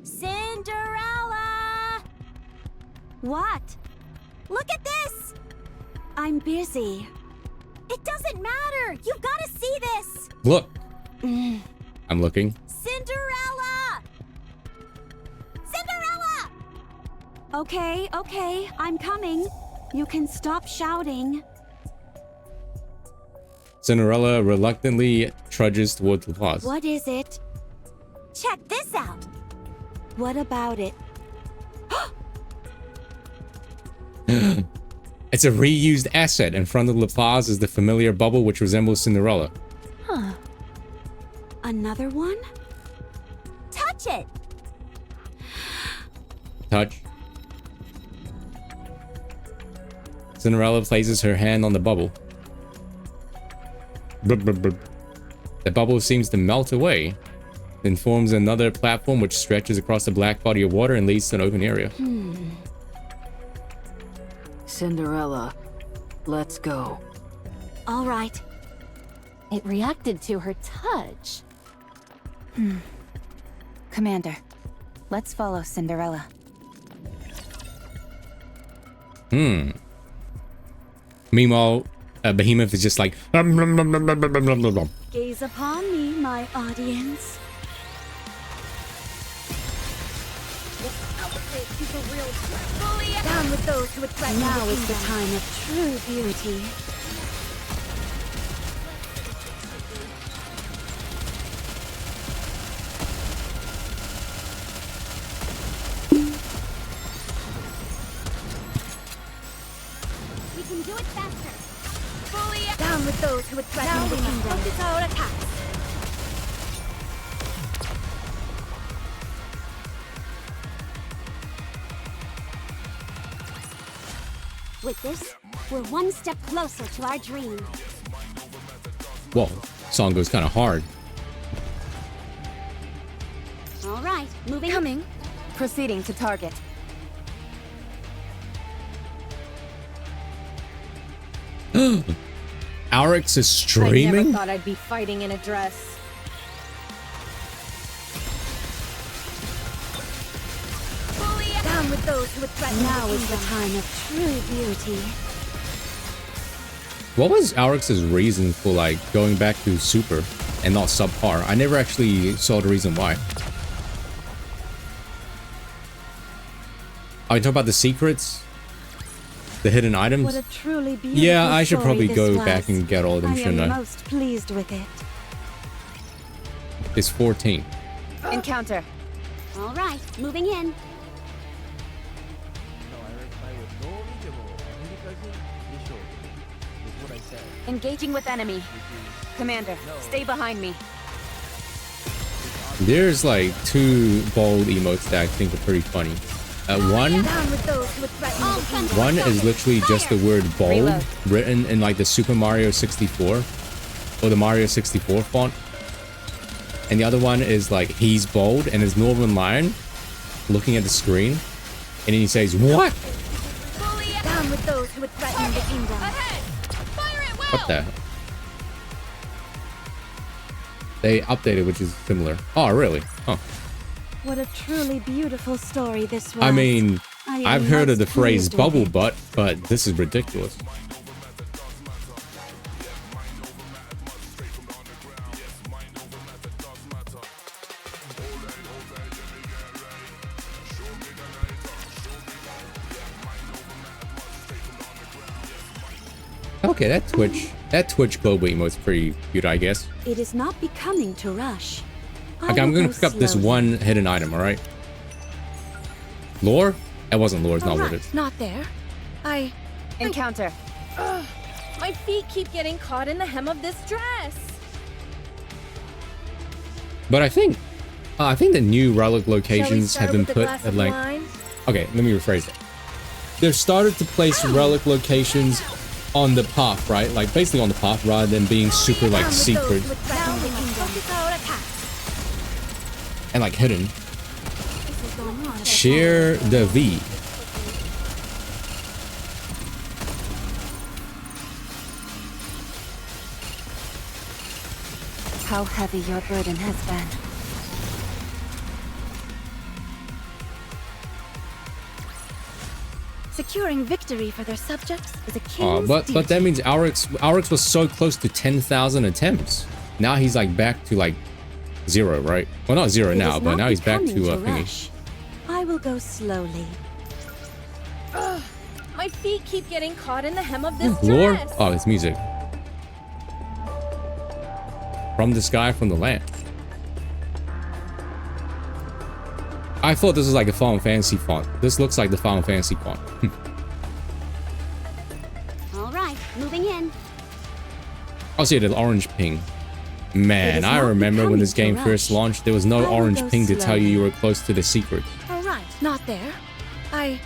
Speaker 8: Cinderella! What? Look at this! I'm busy. It doesn't matter! You've got to see this!
Speaker 1: Look. I'm looking.
Speaker 8: Cinderella! Cinderella! Okay, I'm coming. You can stop shouting.
Speaker 1: Cinderella reluctantly trudges towards the plaza.
Speaker 8: What is it? Check this out. What about it?
Speaker 1: It's a reused asset. In front of the plaza is the familiar bubble which resembles Cinderella.
Speaker 8: Huh. Another one? Touch touch it.
Speaker 1: Touch. Cinderella places her hand on the bubble. Blub, blub, blub. The bubble seems to melt away, then forms another platform which stretches across the black body of water and leads to an open area.
Speaker 6: Cinderella, let's go.
Speaker 8: All right.
Speaker 4: It reacted to her touch.
Speaker 9: Commander, let's follow Cinderella.
Speaker 1: Meanwhile, Behemoth is just like...
Speaker 8: Gaze upon me, my audience. Down with those who would threaten. Now is the time of true beauty.
Speaker 16: We can do it faster.
Speaker 8: Down with those who would threaten the kingdom. Focus our attacks.
Speaker 16: With this, we're one step closer to our dream.
Speaker 1: Whoa, song goes kind of hard.
Speaker 16: All right, moving.
Speaker 8: Coming. Proceeding to target.
Speaker 1: Auryx is
Speaker 17: I
Speaker 1: streaming?
Speaker 17: never thought I'd be fighting in a dress.
Speaker 8: Down with those who would threaten. Now is the time of true beauty.
Speaker 1: What was Auryx's reason for like going back to super and not subpar? I never actually saw the reason why. Are you talking about the secrets? The hidden items?
Speaker 8: What a truly beautiful
Speaker 1: Yeah, I should
Speaker 8: story
Speaker 1: probably
Speaker 8: this
Speaker 1: go
Speaker 8: was.
Speaker 1: back and get all of them, shouldn't
Speaker 8: I am
Speaker 1: I?
Speaker 8: most pleased with it.
Speaker 1: It's 14.
Speaker 8: Encounter.
Speaker 16: All right, moving in.
Speaker 17: Engaging with enemy. Commander, stay behind me.
Speaker 1: There's like two bold emotes that I think are pretty funny. One is literally just the word bold written in like the Super Mario 64 or the Mario 64 font. And the other one is like he's bold and is Northern Lion looking at the screen. And then he says, "What?"
Speaker 8: Down with those who would threaten the kingdom.
Speaker 1: What the hell? They updated, which is similar. Oh, really? Huh.
Speaker 8: What a truly beautiful story this was.
Speaker 1: I mean,
Speaker 8: I
Speaker 1: I've
Speaker 8: am
Speaker 1: heard of
Speaker 8: most
Speaker 1: the phrase
Speaker 8: pleased with
Speaker 1: bubble
Speaker 8: it.
Speaker 1: butt, but this is ridiculous. Okay, that Twitch global emote's pretty cute, I guess.
Speaker 8: It is not becoming to rush.
Speaker 1: Okay, I'm gonna pick up this one hidden item, alright? Lore? That wasn't lore, it's not worth it.
Speaker 8: Not there.
Speaker 17: Encounter. Ugh, my feet keep getting caught in the hem of this dress.
Speaker 1: But I think the new relic locations have been
Speaker 17: with the
Speaker 1: put
Speaker 17: glass
Speaker 1: at
Speaker 17: of
Speaker 1: like...
Speaker 17: wine?
Speaker 1: Okay, let me rephrase that. They've started to place relic locations on the path, right? Like basically on the path rather than being super like secret and like hidden. Share the V.
Speaker 9: How heavy your burden has been.
Speaker 8: Securing victory for their subjects is a king's
Speaker 1: But
Speaker 8: duty.
Speaker 1: that means Auryx was so close to 10,000 attempts. Now he's like back to like 0, right? Well, not 0
Speaker 8: It
Speaker 1: now,
Speaker 8: is
Speaker 1: but
Speaker 8: not
Speaker 1: now he's back to
Speaker 8: becoming
Speaker 1: thingy.
Speaker 8: rush. I will go slowly.
Speaker 17: Ugh, my feet keep getting caught in the hem of this
Speaker 1: Lore?
Speaker 17: dress.
Speaker 1: Oh, it's music. From the sky, from the land. I thought this was like a Final Fantasy font. This looks like the Final Fantasy font.
Speaker 16: All right, moving in.
Speaker 1: I'll see the orange ping. Man, I remember when this game first launched, there was no orange ping to tell you were close to the secret.
Speaker 14: All right, not there. I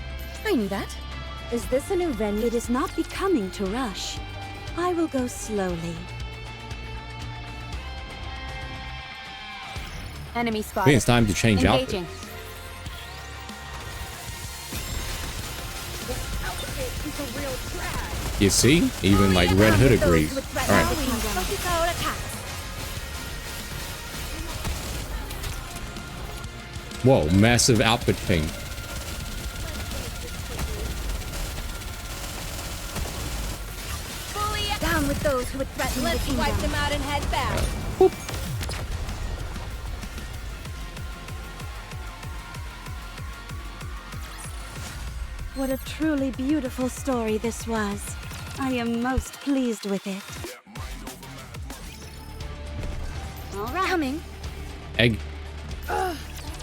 Speaker 14: knew that.
Speaker 8: Is this a new venue? It is not becoming to rush. I will go slowly.
Speaker 9: Enemy
Speaker 1: I
Speaker 9: spotted.
Speaker 1: think it's time to change outfit.
Speaker 9: Engaging.
Speaker 1: You see? Even like Red Hood agrees. Alright. Whoa, massive outfit ping.
Speaker 8: Down with those who would threaten the kingdom.
Speaker 17: Let's wipe them out and head back.
Speaker 8: What a truly beautiful story this was. I am most pleased with it.
Speaker 17: All right. Coming.
Speaker 1: Egg.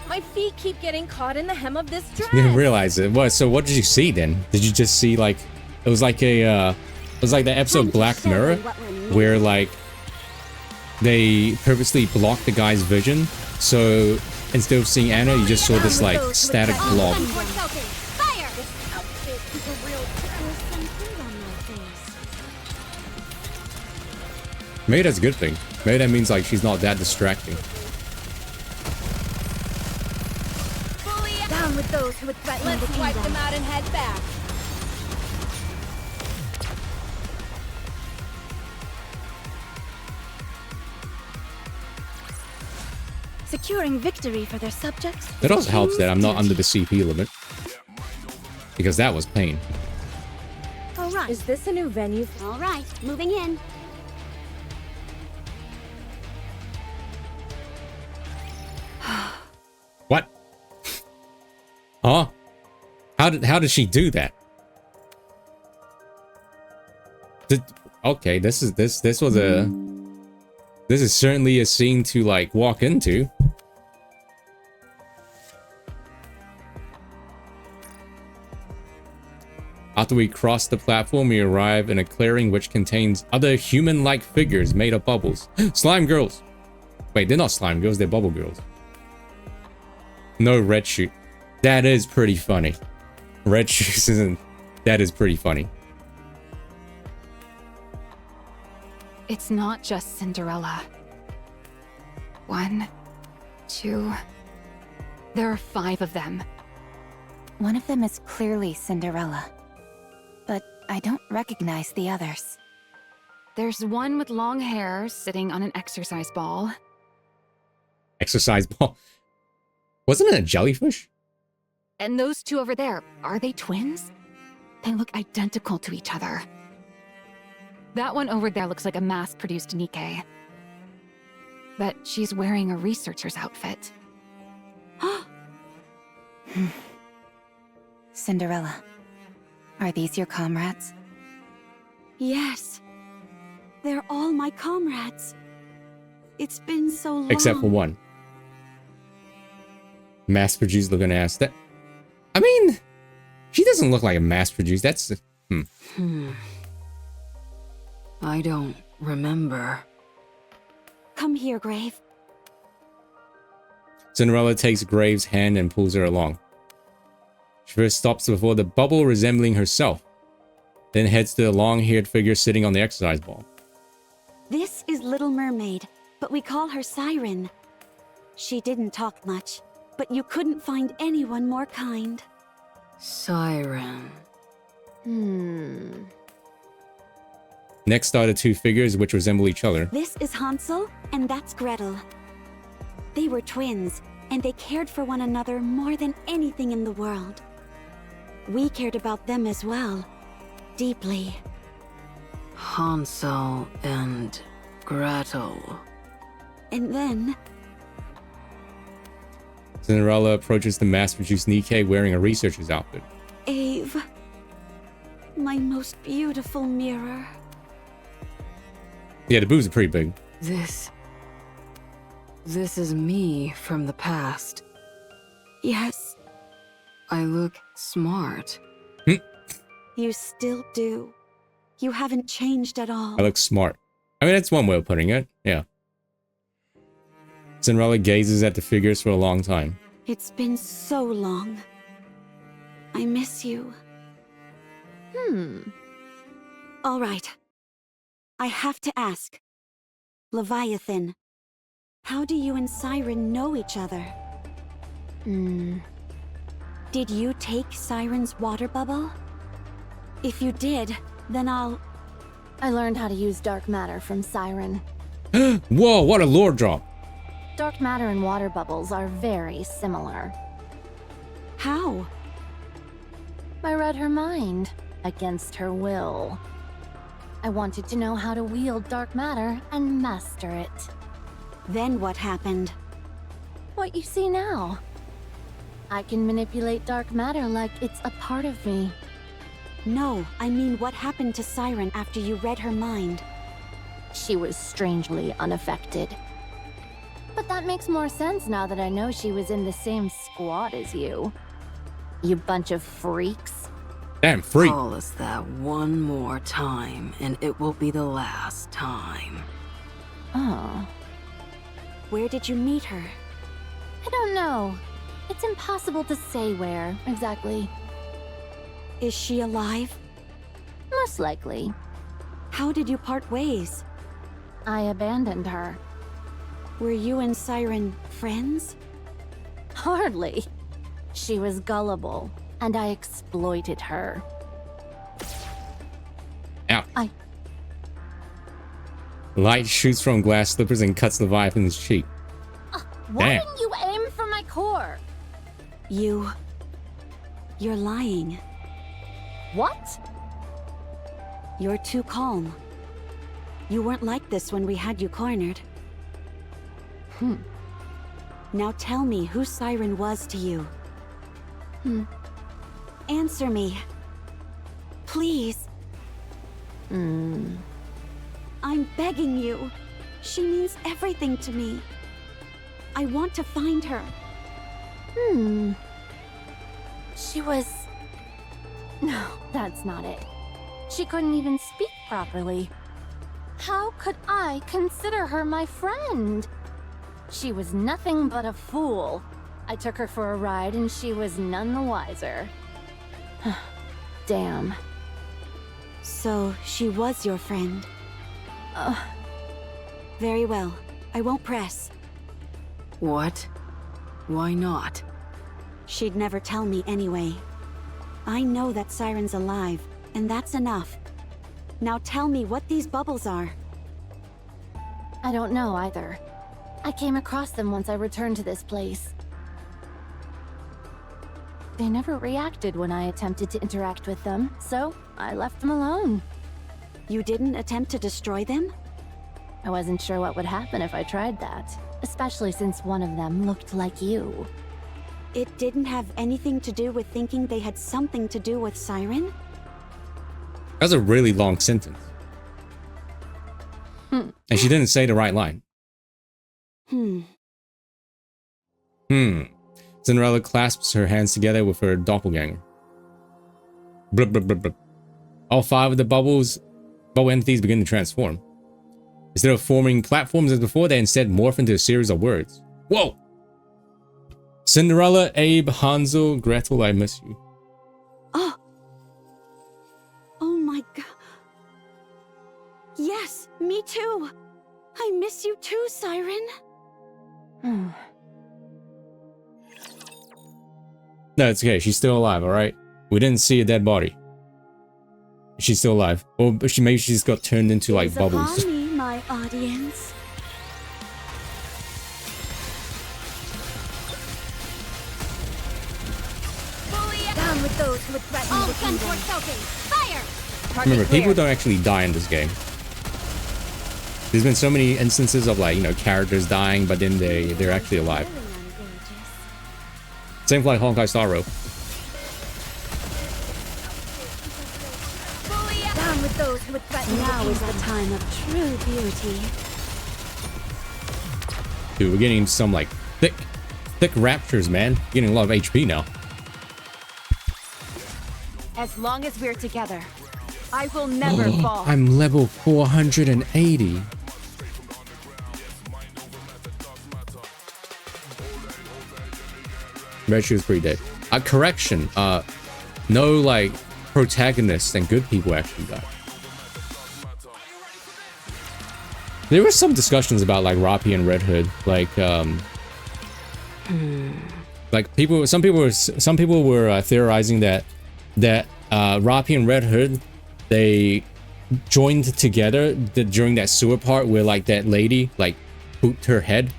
Speaker 17: My feet keep getting caught in the hem of this dress.
Speaker 1: Didn't realize it. What? So what did you see then? Did you just see like it was like a it was like the episode Black Mirror where like they purposely blocked the guy's vision, so instead of seeing Anna, you just saw this like static blob. Maybe that's a good thing. Maybe that means like she's not that distracting.
Speaker 8: Down with those who would threaten the kingdom.
Speaker 17: Let's wipe them out and head back.
Speaker 8: Securing victory for their subjects.
Speaker 1: It also helps that I'm not under the CP limit, because that was pain.
Speaker 8: All right.
Speaker 17: Is this a new venue?
Speaker 8: All right, moving in.
Speaker 1: What? Huh? How did she do that? Okay, this is certainly a scene to like walk into. After we cross the platform, we arrive in a clearing which contains other human-like figures made of bubbles. Slime girls. Wait, they're not slime girls, they're bubble girls. No red shoot. That is pretty funny. Red shoes isn't. That is pretty funny.
Speaker 3: It's not just Cinderella. 1, 2. There are 5 of them.
Speaker 9: One of them is clearly Cinderella, but I don't recognize the others.
Speaker 3: There's one with long hair sitting on an exercise ball.
Speaker 1: Exercise ball? Wasn't it a jellyfish?
Speaker 3: And those 2 over there, are they twins? They look identical to each other. That one over there looks like a mass-produced NIKKE. But she's wearing a researcher's outfit.
Speaker 9: Cinderella, are these your comrades?
Speaker 8: Yes. They're all my comrades. It's been so long.
Speaker 1: Except for one. Mass-produced looking ass. That, I mean, she doesn't look like a mass-produced. That's
Speaker 6: I don't remember.
Speaker 8: Come here, Grave.
Speaker 1: Cinderella takes Grave's hand and pulls her along. She first stops before the bubble resembling herself, then heads to the long-haired figure sitting on the exercise ball.
Speaker 8: This is Little Mermaid, but we call her Siren. She didn't talk much, but you couldn't find anyone more kind.
Speaker 6: Siren.
Speaker 1: Next are the 2 figures which resemble each other.
Speaker 8: This is Hansel, and that's Gretel. They were twins, and they cared for one another more than anything in the world. We cared about them as well, deeply.
Speaker 6: Hansel and Gretel.
Speaker 8: And then...
Speaker 1: Cinderella approaches the mass-produced NIKKE wearing a researcher's outfit.
Speaker 8: Ave. My most beautiful mirror.
Speaker 1: Yeah, the boobs are pretty big.
Speaker 6: This is me from the past.
Speaker 8: Yes.
Speaker 6: I look smart.
Speaker 8: You still do. You haven't changed at all.
Speaker 1: I look smart. I mean, that's one way of putting it. Yeah. Cinderella gazes at the figures for a long time.
Speaker 8: It's been so long. I miss you. All right. I have to ask. Leviathan, how do you and Siren know each other? Did you take Siren's water bubble? If you did, then
Speaker 4: I learned how to use dark matter from Siren.
Speaker 1: Whoa, what a lore drop.
Speaker 4: Dark matter and water bubbles are very similar.
Speaker 8: How?
Speaker 4: I read her mind, against her will. I wanted to know how to wield dark matter and master it.
Speaker 8: Then what happened?
Speaker 4: What you see now. I can manipulate dark matter like it's a part of me.
Speaker 8: No, I mean what happened to Siren after you read her mind?
Speaker 4: She was strangely unaffected. But that makes more sense now that I know she was in the same squad as you. You bunch of freaks.
Speaker 1: Damn freak.
Speaker 6: Call us that one more time, and it will be the last time.
Speaker 4: Oh.
Speaker 8: Where did you meet her?
Speaker 4: I don't know. It's impossible to say where, exactly.
Speaker 8: Is she alive?
Speaker 4: Most likely.
Speaker 8: How did you part ways?
Speaker 4: I abandoned her.
Speaker 8: Were you and Siren friends?
Speaker 4: Hardly. She was gullible, and I exploited her.
Speaker 1: Ow.
Speaker 4: I...
Speaker 1: Light shoots from glass slippers and cuts Leviathan's cheek.
Speaker 4: Why
Speaker 1: Damn.
Speaker 4: didn't you aim for my core?
Speaker 8: You're lying.
Speaker 4: What?
Speaker 8: You're too calm. You weren't like this when we had you cornered. Now tell me who Siren was to you. Answer me. Please. I'm begging you. She means everything to me. I want to find her.
Speaker 4: She was... No, that's not it. She couldn't even speak properly. How could I consider her my friend? She was nothing but a fool. I took her for a ride and she was none the wiser. Damn.
Speaker 8: So, she was your friend? Very well. I won't press.
Speaker 6: What? Why not?
Speaker 8: She'd never tell me anyway. I know that Siren's alive, and that's enough. Now tell me what these bubbles are.
Speaker 4: I don't know either. I came across them once I returned to this place. They never reacted when I attempted to interact with them, so I left them alone.
Speaker 8: You didn't attempt to destroy them?
Speaker 4: I wasn't sure what would happen if I tried that, especially since one of them looked like you.
Speaker 8: It didn't have anything to do with thinking they had something to do with Siren?
Speaker 1: That's a really long sentence. And she didn't say the right line. Cinderella clasps her hands together with her doppelganger. Blub, blub, blub, blub. All 5 of the bubble entities begin to transform. Instead of forming platforms as before, they instead morph into a series of words. Whoa! Cinderella, Abe, Hansel, Gretel, I miss you.
Speaker 8: Oh! Oh my god. Yes, me too. I miss you too, Siren.
Speaker 1: No, it's okay. She's still alive, alright? We didn't see a dead body. She's still alive. Or maybe she just got turned into, like, bubbles.
Speaker 8: Upon me, my audience.
Speaker 16: Down with those who would threaten all gun toward Falcon. Fire!
Speaker 1: Remember, people don't actually die in this game. There's been so many instances of, like, you know, characters dying, but then they're actually alive. Same for, like, Honkai Star Rail.
Speaker 16: Down with those who would threaten
Speaker 8: now is the time of true beauty.
Speaker 1: Dude, we're getting some, like, thick raptures, man. Getting a lot of HP now.
Speaker 11: As long as we're together, I will never fall.
Speaker 1: I'm level 480. Red Shoe is pretty dead. Correction. No, like, protagonists and good people actually died. There were some discussions about, like, Roppy and Red Hood. Like, some people were theorizing that Roppy and Red Hood, they joined together during that sewer part where, like, that lady, like, pooped her head.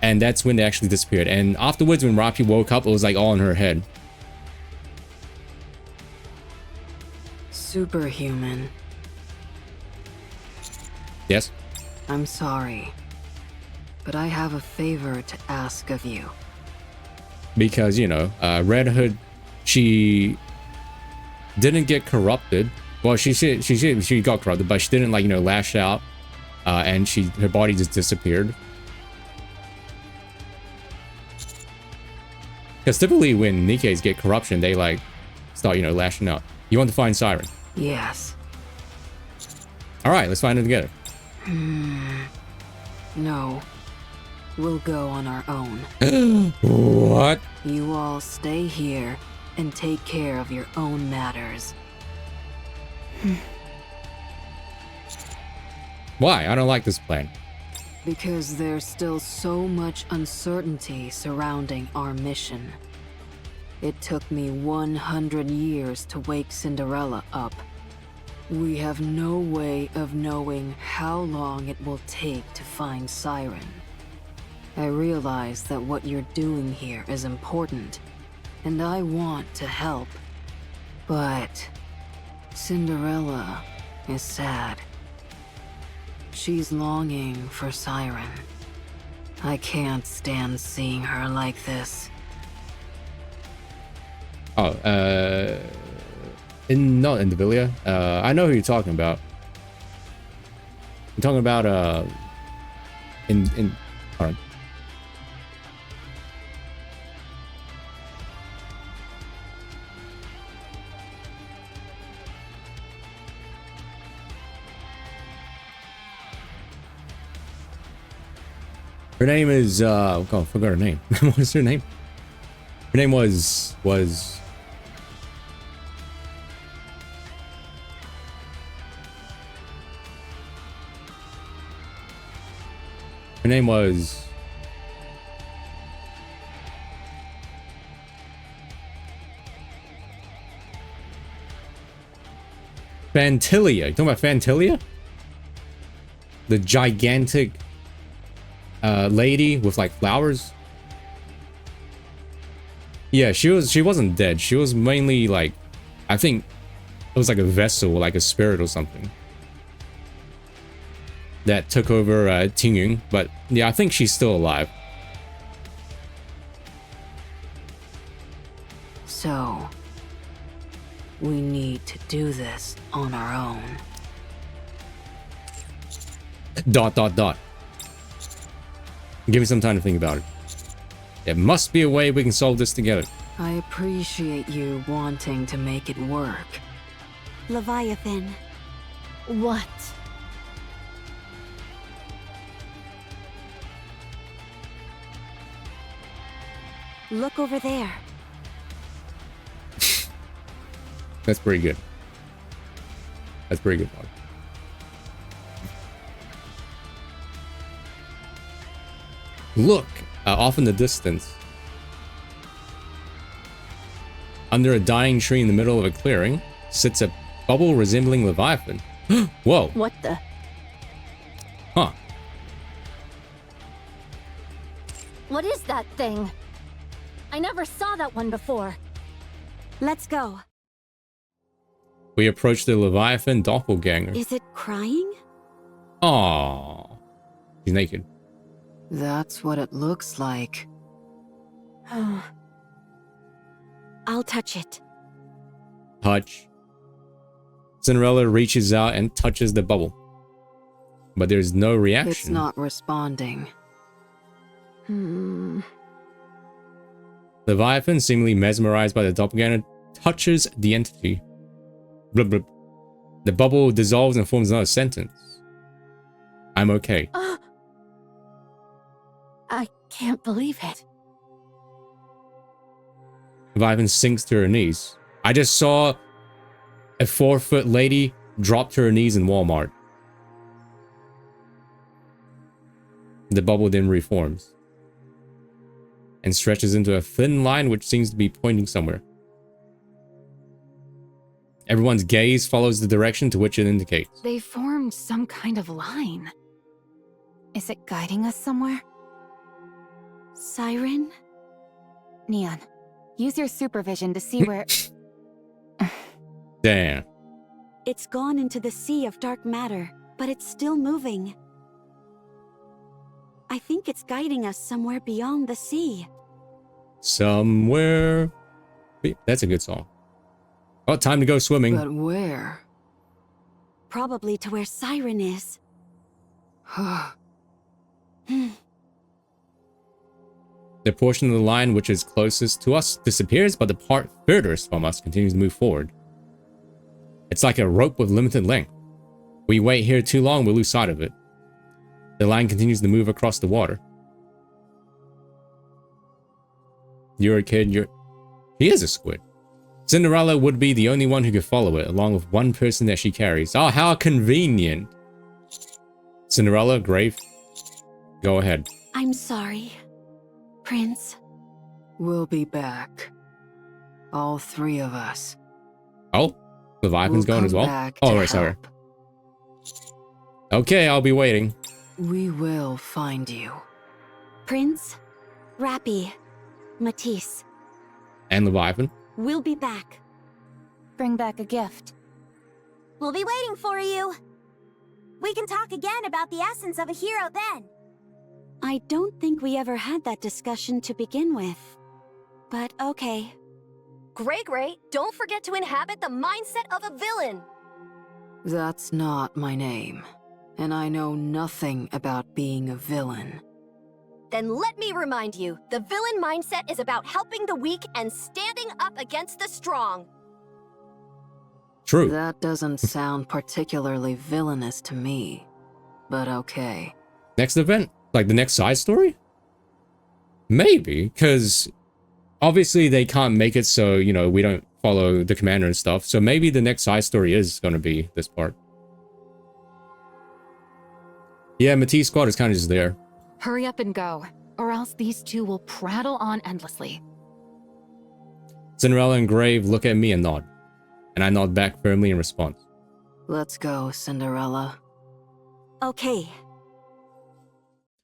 Speaker 1: And that's when they actually disappeared. And afterwards, when Roppy woke up, it was, like, all in her head.
Speaker 6: Superhuman.
Speaker 1: Yes?
Speaker 6: I'm sorry, but I have a favor to ask of you.
Speaker 1: Because, you know, Red Hood, she didn't get corrupted. Well, she got corrupted, but she didn't, like, you know, lash out. And her body just disappeared. Because typically when Nikkes get corruption, they, like, start, you know, lashing out. You want to find Siren?
Speaker 6: Yes.
Speaker 1: Alright, let's find her together.
Speaker 6: No. We'll go on our own.
Speaker 1: What?
Speaker 6: You all stay here and take care of your own matters.
Speaker 1: Why? I don't like this plan.
Speaker 6: Because there's still so much uncertainty surrounding our mission. It took me 100 years to wake Cinderella up. We have no way of knowing how long it will take to find Siren. I realize that what you're doing here is important, and I want to help. But Cinderella is sad. She's longing for Siren. I can't stand seeing her like this.
Speaker 1: Oh, not in Devilia. I know who you're talking about. You're talking about, hold on. Her name is, oh god, I forgot her name. What is her name? Her name was... Her name was... Fantilia. You talking about Fantilia? The gigantic lady with like flowers? Yeah, she wasn't dead. She was mainly like, I think it was like a vessel, like a spirit or something that took over Tingyun, but yeah, I think she's still alive.
Speaker 6: So, we need to do this on our own. ...
Speaker 1: Give me some time to think about it. There must be a way we can solve this together.
Speaker 6: I appreciate you wanting to make it work.
Speaker 8: Leviathan.
Speaker 4: What?
Speaker 8: Look over there.
Speaker 1: That's pretty good. That's pretty good, Mark. Look, off in the distance. Under a dying tree in the middle of a clearing sits a bubble resembling Leviathan. Whoa.
Speaker 4: What the?
Speaker 1: Huh.
Speaker 4: What is that thing? I never saw that one before.
Speaker 8: Let's go.
Speaker 1: We approach the Leviathan doppelganger.
Speaker 8: Is it crying?
Speaker 1: Aww. He's naked.
Speaker 6: That's what it looks like.
Speaker 8: I'll touch it.
Speaker 1: Touch. Cinderella reaches out and touches the bubble. But there's no reaction.
Speaker 6: It's not responding.
Speaker 1: Leviathan, seemingly mesmerized by the doppelganger, touches the entity. Blub, blub. The bubble dissolves and forms another sentence. I'm okay.
Speaker 4: I can't believe it.
Speaker 1: Leviathan sinks to her knees. I just saw a 4-foot lady drop to her knees in Walmart. The bubble then reforms and stretches into a thin line which seems to be pointing somewhere. Everyone's gaze follows the direction to which it indicates.
Speaker 3: They formed some kind of line.
Speaker 9: Is it guiding us somewhere?
Speaker 8: Siren?
Speaker 9: Neon, use your supervision to see where...
Speaker 1: Damn.
Speaker 8: It's gone into the sea of dark matter, but it's still moving. I think it's guiding us somewhere beyond the sea.
Speaker 1: Somewhere. That's a good song. Oh, time to go swimming.
Speaker 6: But where?
Speaker 8: Probably to where Siren is.
Speaker 1: The portion of the line which is closest to us disappears, but the part furthest from us continues to move forward. It's like a rope with limited length. We wait here too long, we'll lose sight of it. The line continues to move across the water. You're a kid, He is a squid. Cinderella would be the only one who could follow it, along with one person that she carries. Oh, how convenient. Cinderella, Grave, go ahead.
Speaker 8: I'm sorry, Prince.
Speaker 6: We'll be back. All 3 of us.
Speaker 1: Oh, Leviathan's going as well? Oh, right, sorry. Okay, I'll be waiting.
Speaker 6: We will find you.
Speaker 8: Prince, Rappy, Matisse.
Speaker 1: And Leviathan.
Speaker 8: We'll be back.
Speaker 9: Bring back a gift.
Speaker 16: We'll be waiting for you. We can talk again about the essence of a hero then.
Speaker 8: I don't think we ever had that discussion to begin with. But okay.
Speaker 5: Gray, don't forget to inhabit the mindset of a villain.
Speaker 6: That's not my name. And I know nothing about being a villain.
Speaker 5: Then let me remind you, the villain mindset is about helping the weak and standing up against the strong.
Speaker 1: True.
Speaker 6: That doesn't sound particularly villainous to me, but okay.
Speaker 1: Next event? Like the next side story? Maybe, because obviously they can't make it so, you know, we don't follow the commander and stuff. So maybe the next side story is going to be this part. Yeah, Matisse squad is kind of just there.
Speaker 3: Hurry up and go, or else these 2 will prattle on endlessly.
Speaker 1: Cinderella and Grave look at me and nod. And I nod back firmly in response.
Speaker 6: Let's go, Cinderella.
Speaker 8: Okay.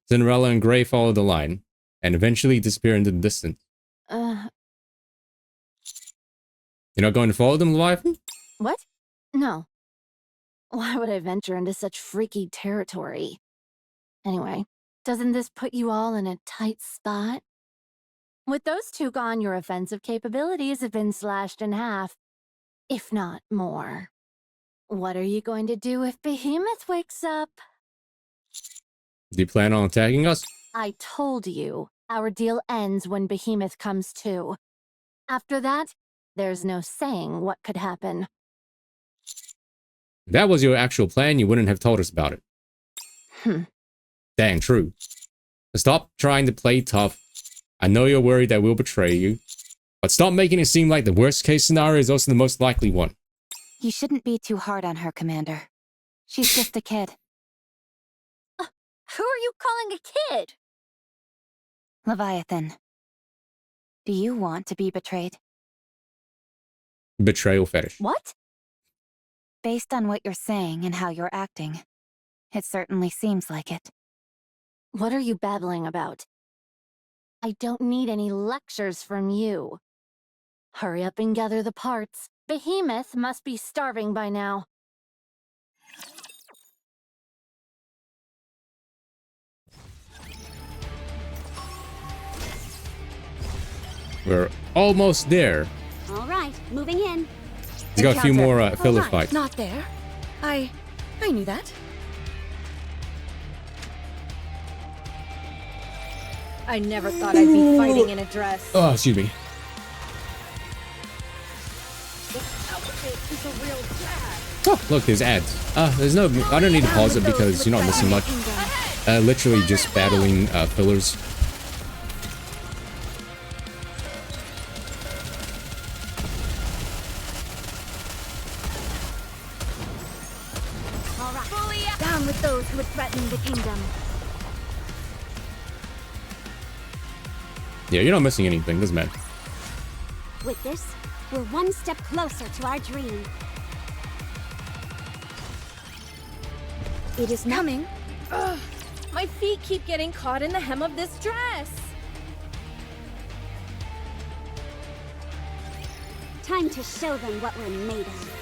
Speaker 1: Cinderella and Grave follow the line, and eventually disappear into the distance. You're not going to follow them, Leviathan?
Speaker 4: What? No. Why would I venture into such freaky territory? Anyway, doesn't this put you all in a tight spot? With those 2 gone, your offensive capabilities have been slashed in half, if not more. What are you going to do if Behemoth wakes up?
Speaker 1: Do you plan on attacking us?
Speaker 4: I told you, our deal ends when Behemoth comes to. After that, there's no saying what could happen.
Speaker 1: If that was your actual plan, you wouldn't have told us about it. Dang, true. Stop trying to play tough. I know you're worried that we'll betray you, but stop making it seem like the worst case scenario is also the most likely one.
Speaker 9: You shouldn't be too hard on her, Commander. She's just a kid.
Speaker 5: Who are you calling a kid?
Speaker 9: Leviathan. Do you want to be betrayed?
Speaker 1: Betrayal fetish.
Speaker 4: What?
Speaker 9: Based on what you're saying and how you're acting, it certainly seems like it.
Speaker 4: What are you babbling about? I don't need any lectures from you. Hurry up and gather the parts. Behemoth must be starving by now.
Speaker 1: We're almost there.
Speaker 8: All right, moving in.
Speaker 1: He's got a few more filler fights.
Speaker 14: Not there. I knew that.
Speaker 17: I never thought I'd be fighting in a dress.
Speaker 1: Oh, excuse me. Oh, look, there's ads. There's no, I don't need to pause it because you're not missing much. Literally just battling fillers.
Speaker 8: Down with those who would threaten the kingdom.
Speaker 1: Yeah, you're not missing anything, doesn't matter.
Speaker 8: With this, we're one step closer to our dream. It is
Speaker 17: coming. Ugh, my feet keep getting caught in the hem of this dress.
Speaker 8: Time to show them what we're made of.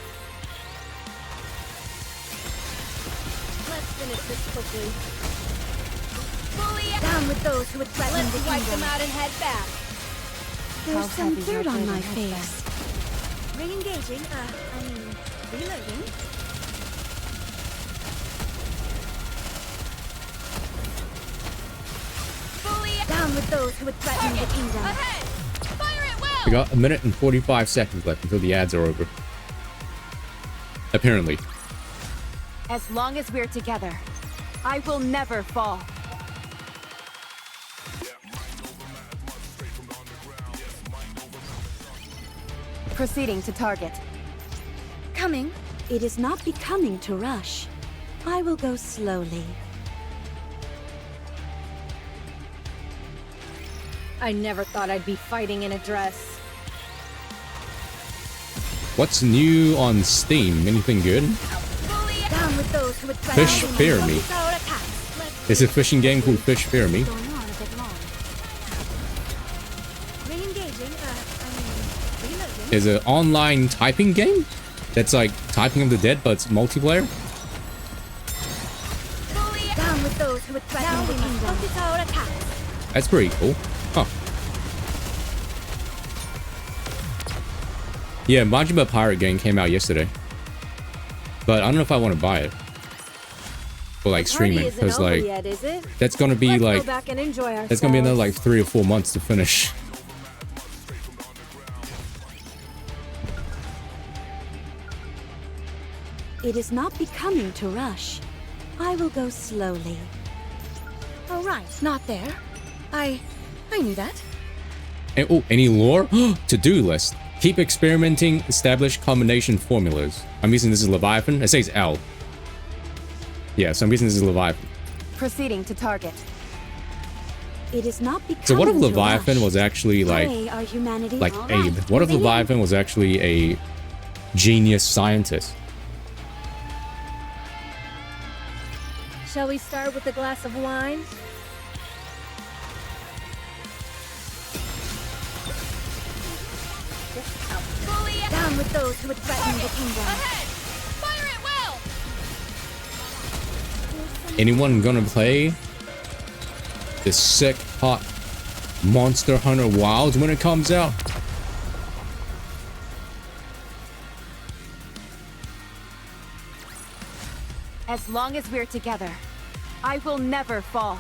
Speaker 17: Let's finish this quickly.
Speaker 8: Down with those who would threaten the
Speaker 17: Let's wipe
Speaker 8: kingdom.
Speaker 17: them out and head back.
Speaker 8: There's some
Speaker 9: heavy
Speaker 8: dirt
Speaker 9: your
Speaker 8: on my
Speaker 9: burden is
Speaker 8: face.
Speaker 14: Re-engaging, reloading.
Speaker 8: Down with those who would threaten the kingdom.
Speaker 17: Ahead! Fire at will!
Speaker 1: We got 1 minute and 45 seconds left until the ads are over. Apparently.
Speaker 9: As long as we're together, I will never fall. Proceeding to target.
Speaker 8: Coming. It is not becoming to rush. I will go slowly.
Speaker 17: I never thought I'd be fighting in a dress.
Speaker 1: What's new on Steam? Anything good?
Speaker 8: Down with those who would threaten
Speaker 1: Fish
Speaker 8: the
Speaker 1: Fear
Speaker 8: kingdom.
Speaker 1: Me. There's a fishing game called Fish Fear Me.
Speaker 14: Re-engaging, reloading.
Speaker 1: There's an online typing game that's like Typing of the Dead, but it's multiplayer.
Speaker 8: Down with those who would threaten the kingdom.
Speaker 1: That's pretty cool. Huh. Yeah, Majima Pirate game came out yesterday. But I don't know if I want to buy it. Or like stream it, because like
Speaker 17: Yet, is it?
Speaker 1: that's gonna be
Speaker 17: Let's
Speaker 1: like
Speaker 17: go back and enjoy ourselves.
Speaker 1: that's gonna be another like 3 or 4 months to finish.
Speaker 8: It is not becoming to rush. I will go slowly.
Speaker 14: Oh, right, not there. I knew that.
Speaker 1: And, oh, any lore? To-do list. Keep experimenting, establish combination formulas. I'm guessing this is Leviathan. It says L. Yeah, so I'm guessing this is Leviathan.
Speaker 9: Proceeding to target.
Speaker 8: It is not becoming
Speaker 1: So what if
Speaker 8: to
Speaker 1: Leviathan
Speaker 8: rush.
Speaker 1: was actually like
Speaker 8: Hey, our humanity.
Speaker 1: like
Speaker 8: All
Speaker 1: Abe?
Speaker 8: right,
Speaker 1: What if
Speaker 8: moving in.
Speaker 1: Leviathan was actually a genius scientist?
Speaker 17: Shall we start with a glass of wine?
Speaker 8: Down with those who would threaten the kingdom.
Speaker 17: Ahead! Fire at will!
Speaker 1: Anyone gonna play the sick hot Monster Hunter Wilds when it comes out?
Speaker 9: As long as we're together, I will never fall.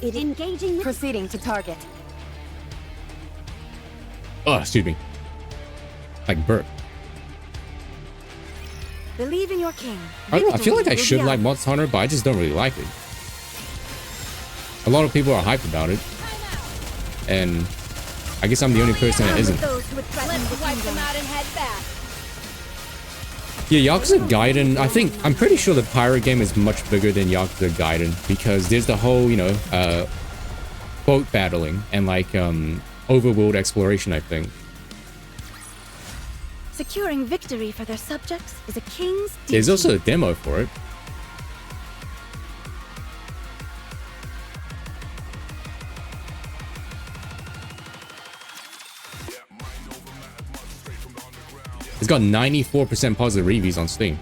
Speaker 8: It engaging with
Speaker 9: Proceeding to target.
Speaker 1: Oh, excuse me. Like burp.
Speaker 14: Believe in your king.
Speaker 1: I feel like I
Speaker 14: Victory
Speaker 1: should
Speaker 14: will be
Speaker 1: like
Speaker 14: ours.
Speaker 1: Monster Hunter, but I just don't really like it. A lot of people are hyped about it. And I guess I'm the only person that isn't.
Speaker 8: those who would threaten the
Speaker 17: Let's wipe them
Speaker 8: kingdom.
Speaker 17: out and head back.
Speaker 1: Yeah, Yakuza Gaiden, I'm pretty sure the pirate game is much bigger than Yakuza Gaiden because there's the whole, you know, boat battling and like overworld exploration, I think.
Speaker 14: Securing victory for their subjects is a king's duty.
Speaker 1: There's also a demo for it. It's got 94% positive reviews on Steam.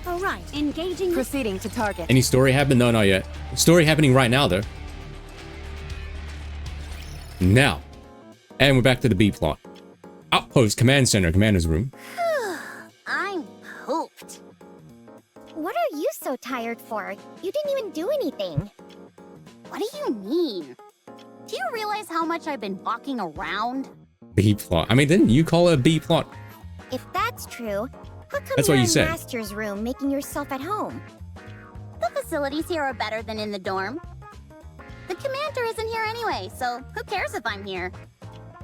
Speaker 14: All right.
Speaker 8: Engaging with
Speaker 9: Proceeding to target.
Speaker 1: Any story happen? No, not yet. Story happening right now, though. Now. And we're back to the B plot. Outpost Command Center, Commander's Room.
Speaker 16: I'm pooped. What are you so tired for? You didn't even do anything.
Speaker 2: What do you mean? Do you realize how much I've been walking around?
Speaker 1: B plot. I mean, didn't you call it a B plot?
Speaker 16: If that's true, how come
Speaker 1: That's
Speaker 16: you're
Speaker 1: what you
Speaker 16: in
Speaker 1: said.
Speaker 16: Master's room making yourself at home?
Speaker 2: The facilities here are better than in the dorm. The commander isn't here anyway, so who cares if I'm here?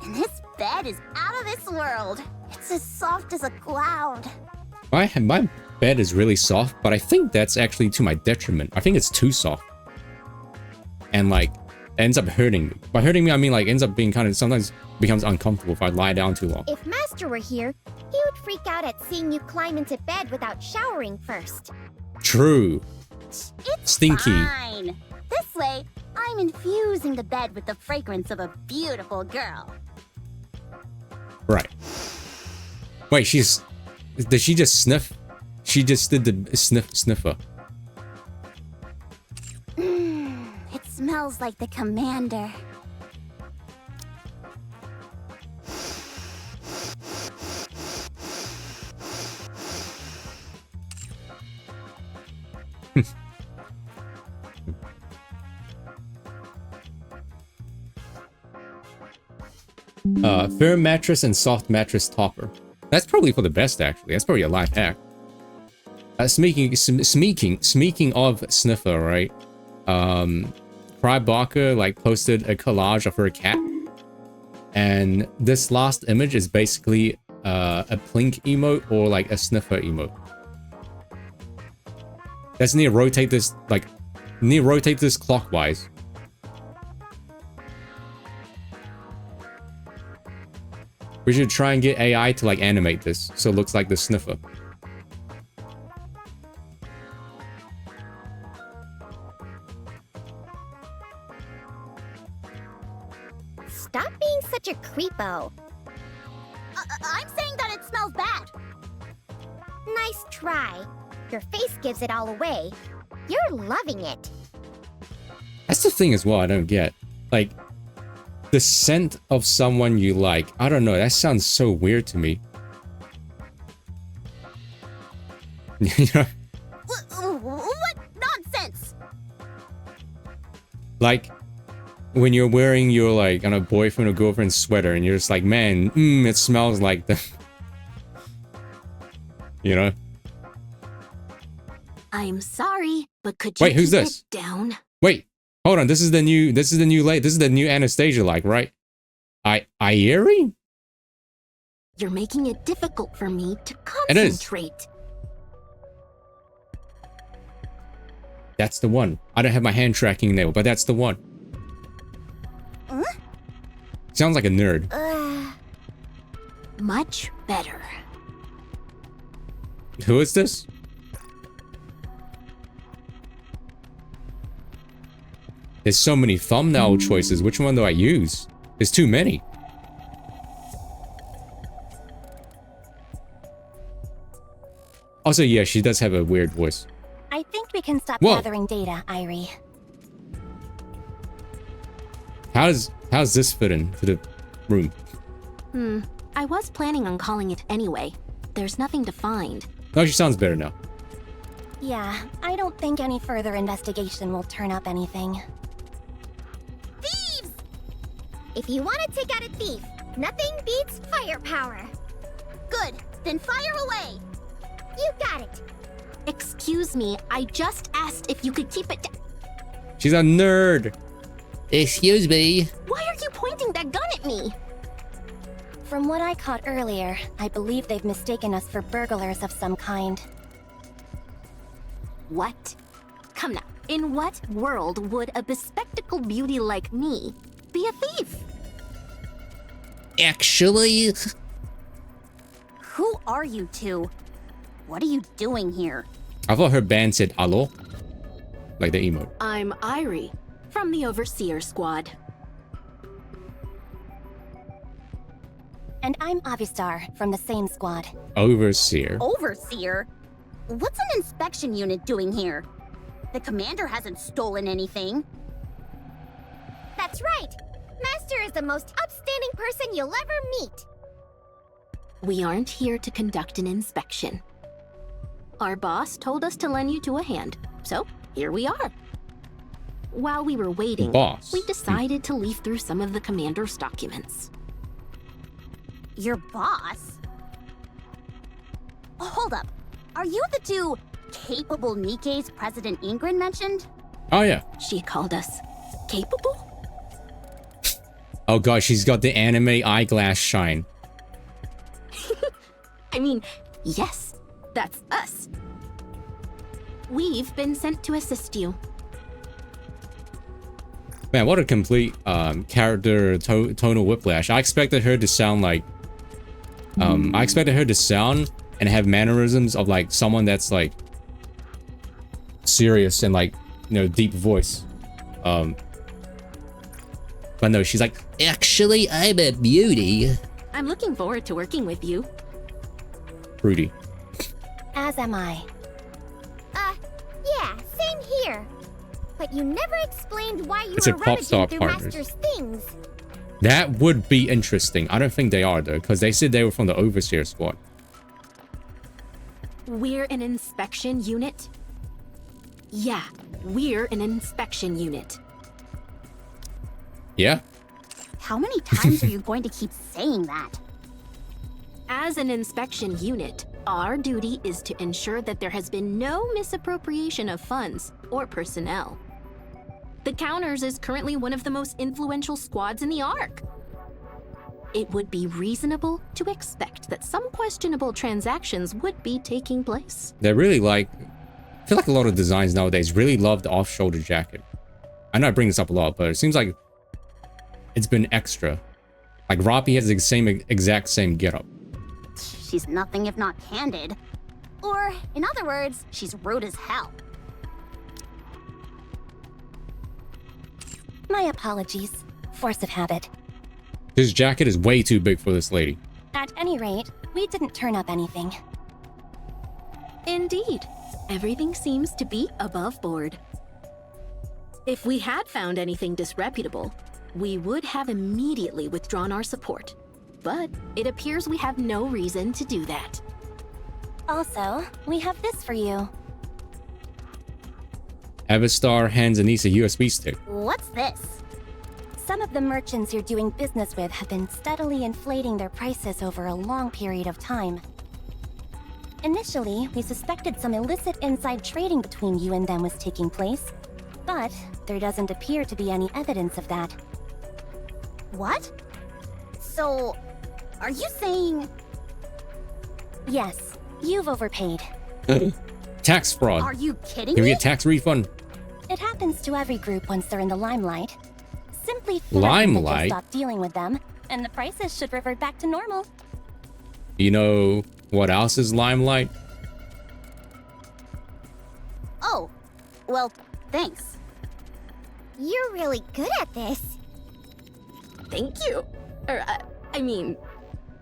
Speaker 2: And this bed is out of this world. It's as soft as a cloud.
Speaker 1: My bed is really soft, but I think that's actually to my detriment. I think it's too soft. And like, it ends up hurting me. By hurting me, I mean like ends up being kind of, sometimes becomes uncomfortable if I lie down too long.
Speaker 16: If Master were here, he would freak out at seeing you climb into bed without showering first.
Speaker 1: True.
Speaker 2: It's
Speaker 1: Stinky.
Speaker 2: fine. This way, I'm infusing the bed with the fragrance of a beautiful girl.
Speaker 1: Right. Wait, did she just sniff? She just did the sniffer.
Speaker 2: It smells like the commander.
Speaker 1: Firm mattress and soft mattress topper. That's probably for the best, actually. That's probably a life hack. Speaking of sniffer, right? Cry Barker like posted a collage of her cat, and this last image is basically a plink emote or like a sniffer emote. Let's need to rotate this clockwise. We should try and get AI to like animate this so it looks like the sniffer.
Speaker 16: Stop being such a creepo.
Speaker 2: I'm saying that it smells bad.
Speaker 16: Nice try. Your face gives it all away. You're loving it.
Speaker 1: That's the thing as well I don't get. Like, the scent of someone you like. I don't know, that sounds so weird to me. You know?
Speaker 2: What nonsense?
Speaker 1: Like, when you're wearing your, like, on a boyfriend or girlfriend sweater and you're just like, man, it smells like the... You know?
Speaker 4: I'm sorry, but could you
Speaker 1: Wait, who's
Speaker 4: keep
Speaker 1: this?
Speaker 4: it down?
Speaker 1: Wait, hold on, this is the new Anastasia, like, right? Ieri?
Speaker 4: You're making it difficult for me to
Speaker 1: It is.
Speaker 4: concentrate.
Speaker 1: That's the one. I don't have my hand tracking nail, but that's the one.
Speaker 2: Huh?
Speaker 1: Sounds like a nerd.
Speaker 4: Much better.
Speaker 1: Who is this? There's so many thumbnail choices. Which one do I use? There's too many. Also, yeah, she does have a weird voice.
Speaker 4: I think we can stop
Speaker 1: Whoa.
Speaker 4: gathering data, Irie.
Speaker 1: How does this fit into the room?
Speaker 4: I was planning on calling it anyway. There's nothing to find.
Speaker 1: Oh, she sounds better now.
Speaker 4: Yeah, I don't think any further investigation will turn up anything.
Speaker 16: Thieves! If you want to take out a thief, nothing beats firepower.
Speaker 2: Good, then fire away.
Speaker 16: You got it.
Speaker 4: Excuse me, I just asked if you could keep it
Speaker 1: She's a nerd. Excuse me.
Speaker 4: Why are you pointing that gun at me? From what I caught earlier, I believe they've mistaken us for burglars of some kind. What? Come now, in what world would a bespectacled beauty like me be a thief?
Speaker 1: Actually...
Speaker 2: Who are you two? What are you doing here?
Speaker 1: I thought her band said "Allo," like the emote.
Speaker 4: I'm Irie, from the Overseer Squad. And I'm Avistar, from the same squad.
Speaker 1: Overseer.
Speaker 2: Overseer? What's an inspection unit doing here? The commander hasn't stolen anything.
Speaker 16: That's right. Master is the most upstanding person you'll ever meet.
Speaker 4: We aren't here to conduct an inspection. Our boss told us to lend you to a hand, so here we are. While we were waiting, we decided to leaf through some of the commander's documents.
Speaker 2: Your boss? Hold up. Are you the two capable Nikke's President Ingrid mentioned?
Speaker 1: Oh yeah.
Speaker 4: She called us capable?
Speaker 1: Oh gosh, she's got the anime eyeglass shine.
Speaker 4: I mean, yes, that's us. We've been sent to assist you.
Speaker 1: Man, what a complete character tonal whiplash. I expected her to sound like I expected her to sound and have mannerisms of like someone that's like serious and like, you know, deep voice. But no, she's like, actually, I'm a beauty.
Speaker 4: I'm looking forward to working with you.
Speaker 1: Fruity.
Speaker 16: As am I. Yeah, same here. But you never explained why you
Speaker 1: It's a
Speaker 16: were
Speaker 1: pop star
Speaker 16: rummaging through
Speaker 1: partners.
Speaker 16: Master's things.
Speaker 1: That would be interesting. I don't think they are though, because they said they were from the Overseer squad.
Speaker 4: We're an inspection unit? Yeah, we're an inspection unit.
Speaker 1: Yeah?
Speaker 2: How many times are you going to keep saying that?
Speaker 4: As an inspection unit, our duty is to ensure that there has been no misappropriation of funds or personnel. The Counters is currently one of the most influential squads in the Ark. It would be reasonable to expect that some questionable transactions would be taking place.
Speaker 1: They really like, I feel like a lot of designs nowadays really love the off-shoulder jacket. I know I bring this up a lot, but it seems like it's been extra. Like Roppy has the exact same getup.
Speaker 2: She's nothing if not candid. Or, in other words, she's rude as hell.
Speaker 16: My apologies. Force of habit.
Speaker 1: This jacket is way too big for this lady.
Speaker 16: At any rate, we didn't turn up anything.
Speaker 4: Indeed, everything seems to be above board. If we had found anything disreputable, we would have immediately withdrawn our support. But it appears we have no reason to do that.
Speaker 16: Also, we have this for you.
Speaker 1: Avastar hands Anise a USB stick.
Speaker 2: What's this?
Speaker 16: Some of the merchants you're doing business with have been steadily inflating their prices over a long period of time. Initially, we suspected some illicit inside trading between you and them was taking place, but there doesn't appear to be any evidence of that.
Speaker 2: What? So, are you saying...
Speaker 16: Yes, you've overpaid.
Speaker 1: Tax fraud.
Speaker 2: Are you kidding
Speaker 1: Can we
Speaker 2: me?
Speaker 1: get tax refund?
Speaker 16: It happens to every group once they're in the limelight. Simply threaten that
Speaker 1: Limelight?
Speaker 16: you'll stop dealing with them, and the prices should revert back to normal.
Speaker 1: You know what else is limelight?
Speaker 2: Oh, well, thanks.
Speaker 16: You're really good at this.
Speaker 4: Thank you. I mean,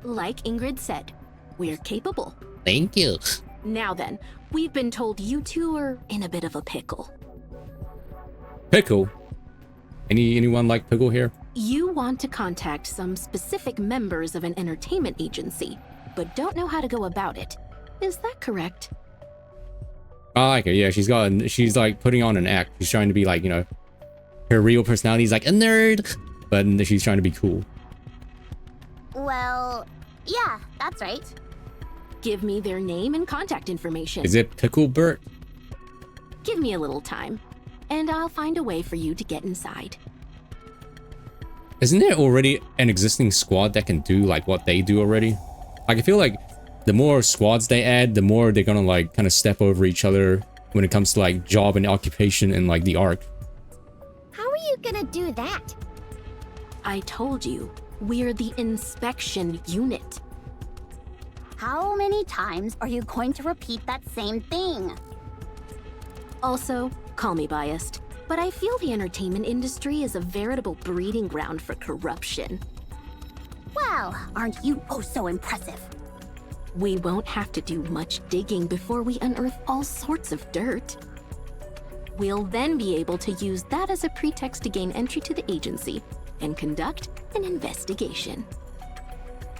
Speaker 4: like Ingrid said, we're capable.
Speaker 1: Thank you.
Speaker 4: Now then, we've been told you two are in a bit of a pickle.
Speaker 1: Pickle? Anyone like pickle here?
Speaker 4: You want to contact some specific members of an entertainment agency, but don't know how to go about it. Is that correct?
Speaker 1: I like her. Yeah, she's like putting on an act. She's trying to be like, you know, her real personality is like a nerd, but she's trying to be cool.
Speaker 2: Well, yeah, that's right.
Speaker 4: Give me their name and contact information.
Speaker 1: Is it Picklebert?
Speaker 4: Give me a little time, and I'll find a way for you to get inside.
Speaker 1: Isn't there already an existing squad that can do like what they do already? Like I feel like the more squads they add, the more they're gonna like kind of step over each other when it comes to like job and occupation in like the Ark.
Speaker 16: How are you gonna do that?
Speaker 4: I told you, we're the inspection unit.
Speaker 2: How many times are you going to repeat that same thing?
Speaker 4: Also, call me biased, but I feel the entertainment industry is a veritable breeding ground for corruption.
Speaker 2: Well, aren't you oh so impressive?
Speaker 4: We won't have to do much digging before we unearth all sorts of dirt. We'll then be able to use that as a pretext to gain entry to the agency and conduct an investigation.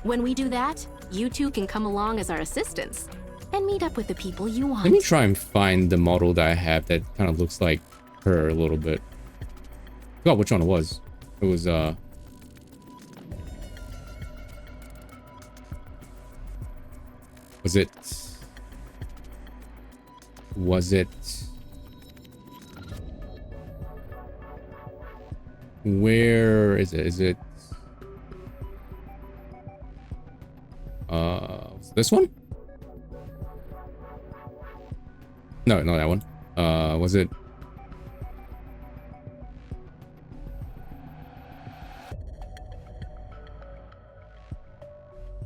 Speaker 4: When we do that, you two can come along as our assistants and meet up with the people you want.
Speaker 1: Let me try and find the model that I have that kind of looks like her a little bit. I forgot which one it was. It was Where is it? Is it this one? No, not that one. Was it?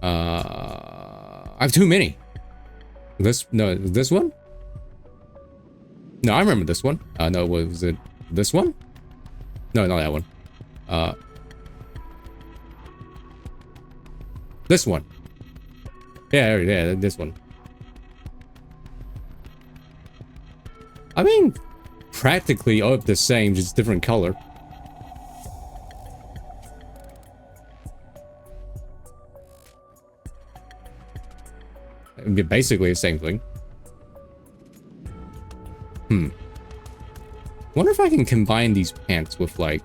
Speaker 1: I have too many. This one? No, I remember this one. No, was it this one? No, not that one. This one. Yeah, this one. I mean, practically all the same, just different color. Basically the same thing. Wonder if I can combine these pants with like...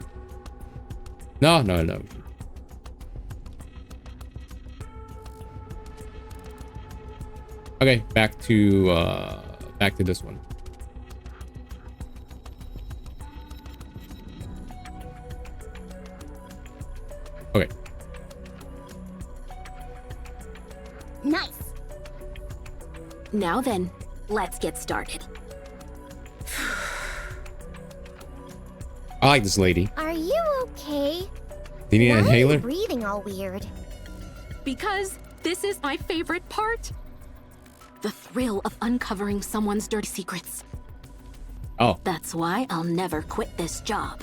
Speaker 1: No. Okay, back to this one. Okay.
Speaker 2: Nice.
Speaker 18: Now then, let's get started.
Speaker 1: I like this lady.
Speaker 2: Are you okay?
Speaker 1: Do you need an
Speaker 2: Why are you
Speaker 1: inhaler?
Speaker 2: breathing all weird?
Speaker 18: Because this is my favorite part. The thrill of uncovering someone's dirty secrets.
Speaker 1: Oh.
Speaker 18: That's why I'll never quit this job.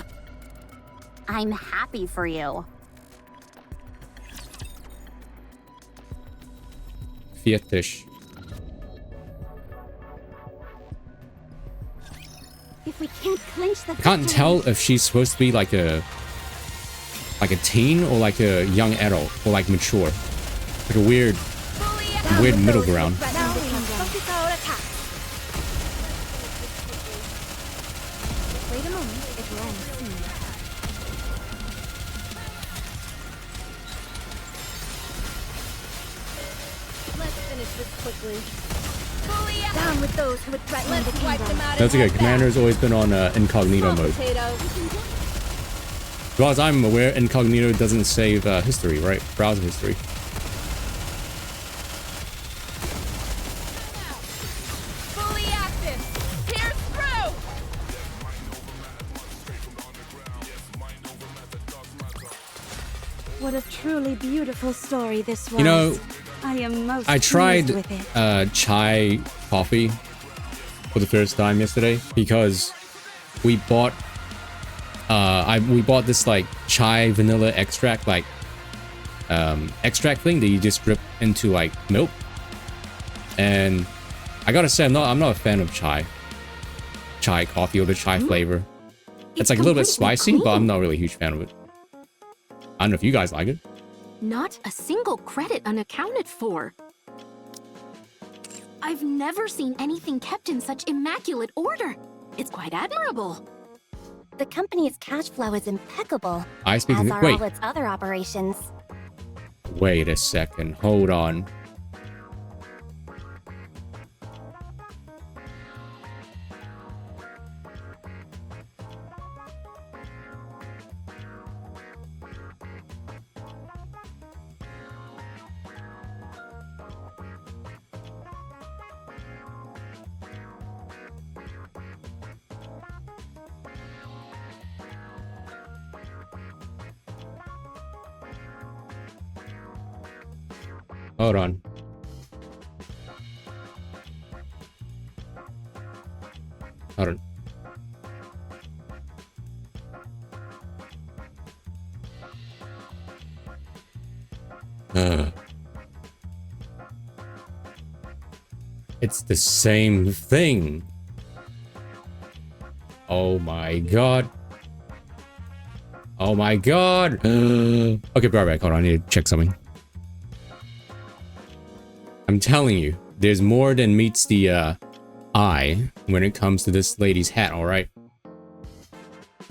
Speaker 2: I'm happy for you.
Speaker 1: Fetish.
Speaker 8: If we can't clinch the
Speaker 1: I can't
Speaker 8: victory-
Speaker 1: tell if she's supposed to be like a teen or like a young adult or like mature. Like a weird middle ground.
Speaker 2: Now we focus our attack.
Speaker 8: Wait a moment, it will end soon.
Speaker 17: Let's finish this quickly.
Speaker 2: Down with those who would threaten the kingdom.
Speaker 1: That's okay. Commander's always been on incognito mode. As far as I'm aware, incognito doesn't save history, right? Browser history.
Speaker 17: Fully active. Pierce through.
Speaker 8: What a truly beautiful story this was.
Speaker 1: You know,
Speaker 8: I am most
Speaker 1: I tried
Speaker 8: pleased with it.
Speaker 1: chai coffee for the first time yesterday because we bought we bought this like chai vanilla extract extract thing that you just drip into like milk, and I gotta say I'm not a fan of chai coffee or the chai flavor. It's like a little bit spicy, but I'm not really a huge fan of it. I don't know if you guys like it.
Speaker 18: Not a single credit unaccounted for. I've never seen anything kept in such immaculate order. It's quite admirable.
Speaker 16: The company's cash flow is impeccable,
Speaker 1: I speak
Speaker 16: as
Speaker 1: in-
Speaker 16: are
Speaker 1: wait.
Speaker 16: all its other operations.
Speaker 1: Wait a second. Hold on. Hold on. Hold on. It's the same thing. Oh my god. Oh my god. Okay, be right back. Hold on. I need to check something. I'm telling you, there's more than meets the eye when it comes to this lady's hat, alright?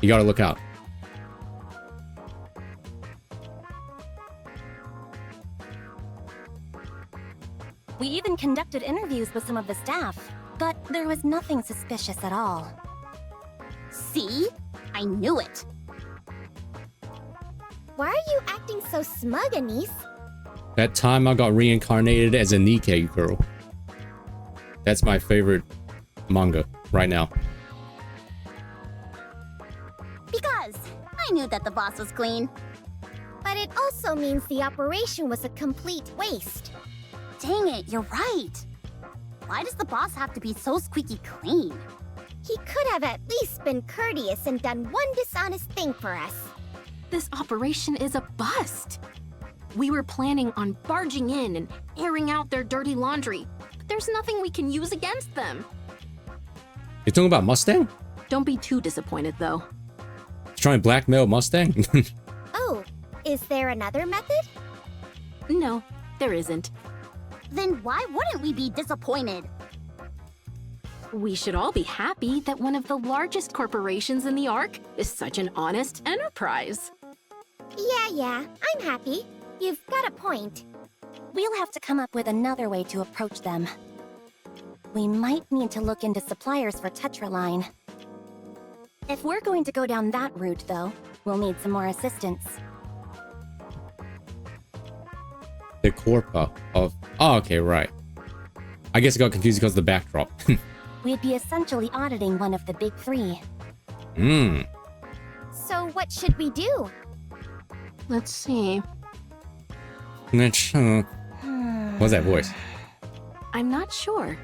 Speaker 1: You gotta look out.
Speaker 16: We even conducted interviews with some of the staff, but there was nothing suspicious at all.
Speaker 2: See? I knew it.
Speaker 19: Why are you acting so smug, Anise?
Speaker 1: That time I got reincarnated as a NIKKE girl. That's my favorite manga right now.
Speaker 2: Because I knew that the boss was clean.
Speaker 19: But it also means the operation was a complete waste.
Speaker 2: Dang it, you're right. Why does the boss have to be so squeaky clean?
Speaker 19: He could have at least been courteous and done one dishonest thing for us.
Speaker 18: This operation is a bust. We were planning on barging in and airing out their dirty laundry, but there's nothing we can use against them.
Speaker 1: You're talking about Mustang?
Speaker 18: Don't be too disappointed, though.
Speaker 1: Trying to blackmail Mustang?
Speaker 19: Oh, is there another method?
Speaker 18: No, there isn't.
Speaker 2: Then why wouldn't we be disappointed?
Speaker 18: We should all be happy that one of the largest corporations in the Ark is such an honest enterprise.
Speaker 19: Yeah, I'm happy. You've got a point.
Speaker 16: We'll have to come up with another way to approach them. We might need to look into suppliers for Tetraline. If we're going to go down that route, though, we'll need some more assistance.
Speaker 1: The corpa of... Oh, okay, right. I guess I got confused because of the backdrop.
Speaker 16: We'd be essentially auditing one of the big three.
Speaker 19: So what should we do?
Speaker 18: Let's see.
Speaker 1: What's that voice?
Speaker 18: I'm not sure.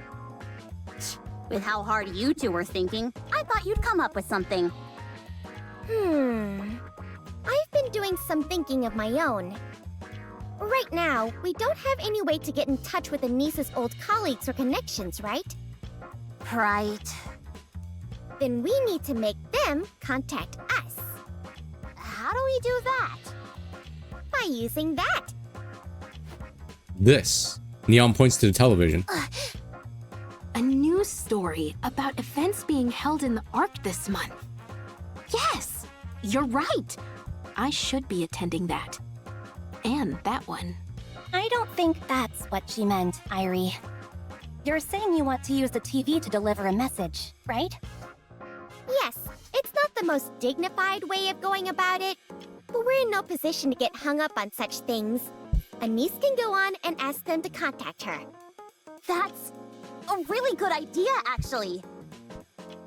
Speaker 2: With how hard you two were thinking, I thought you'd come up with something.
Speaker 19: I've been doing some thinking of my own. Right now, we don't have any way to get in touch with Anise's old colleagues or connections, right?
Speaker 2: Right.
Speaker 19: Then we need to make them contact us.
Speaker 2: How do we do that?
Speaker 19: By using that.
Speaker 1: This. Neon points to the television.
Speaker 18: A news story about events being held in the Ark this month. Yes, you're right. I should be attending that. And that one.
Speaker 16: I don't think that's what she meant, Irie. You're saying you want to use the TV to deliver a message, right?
Speaker 19: Yes, it's not the most dignified way of going about it, but we're in no position to get hung up on such things. Anise can go on and ask them to contact her.
Speaker 2: That's a really good idea, actually.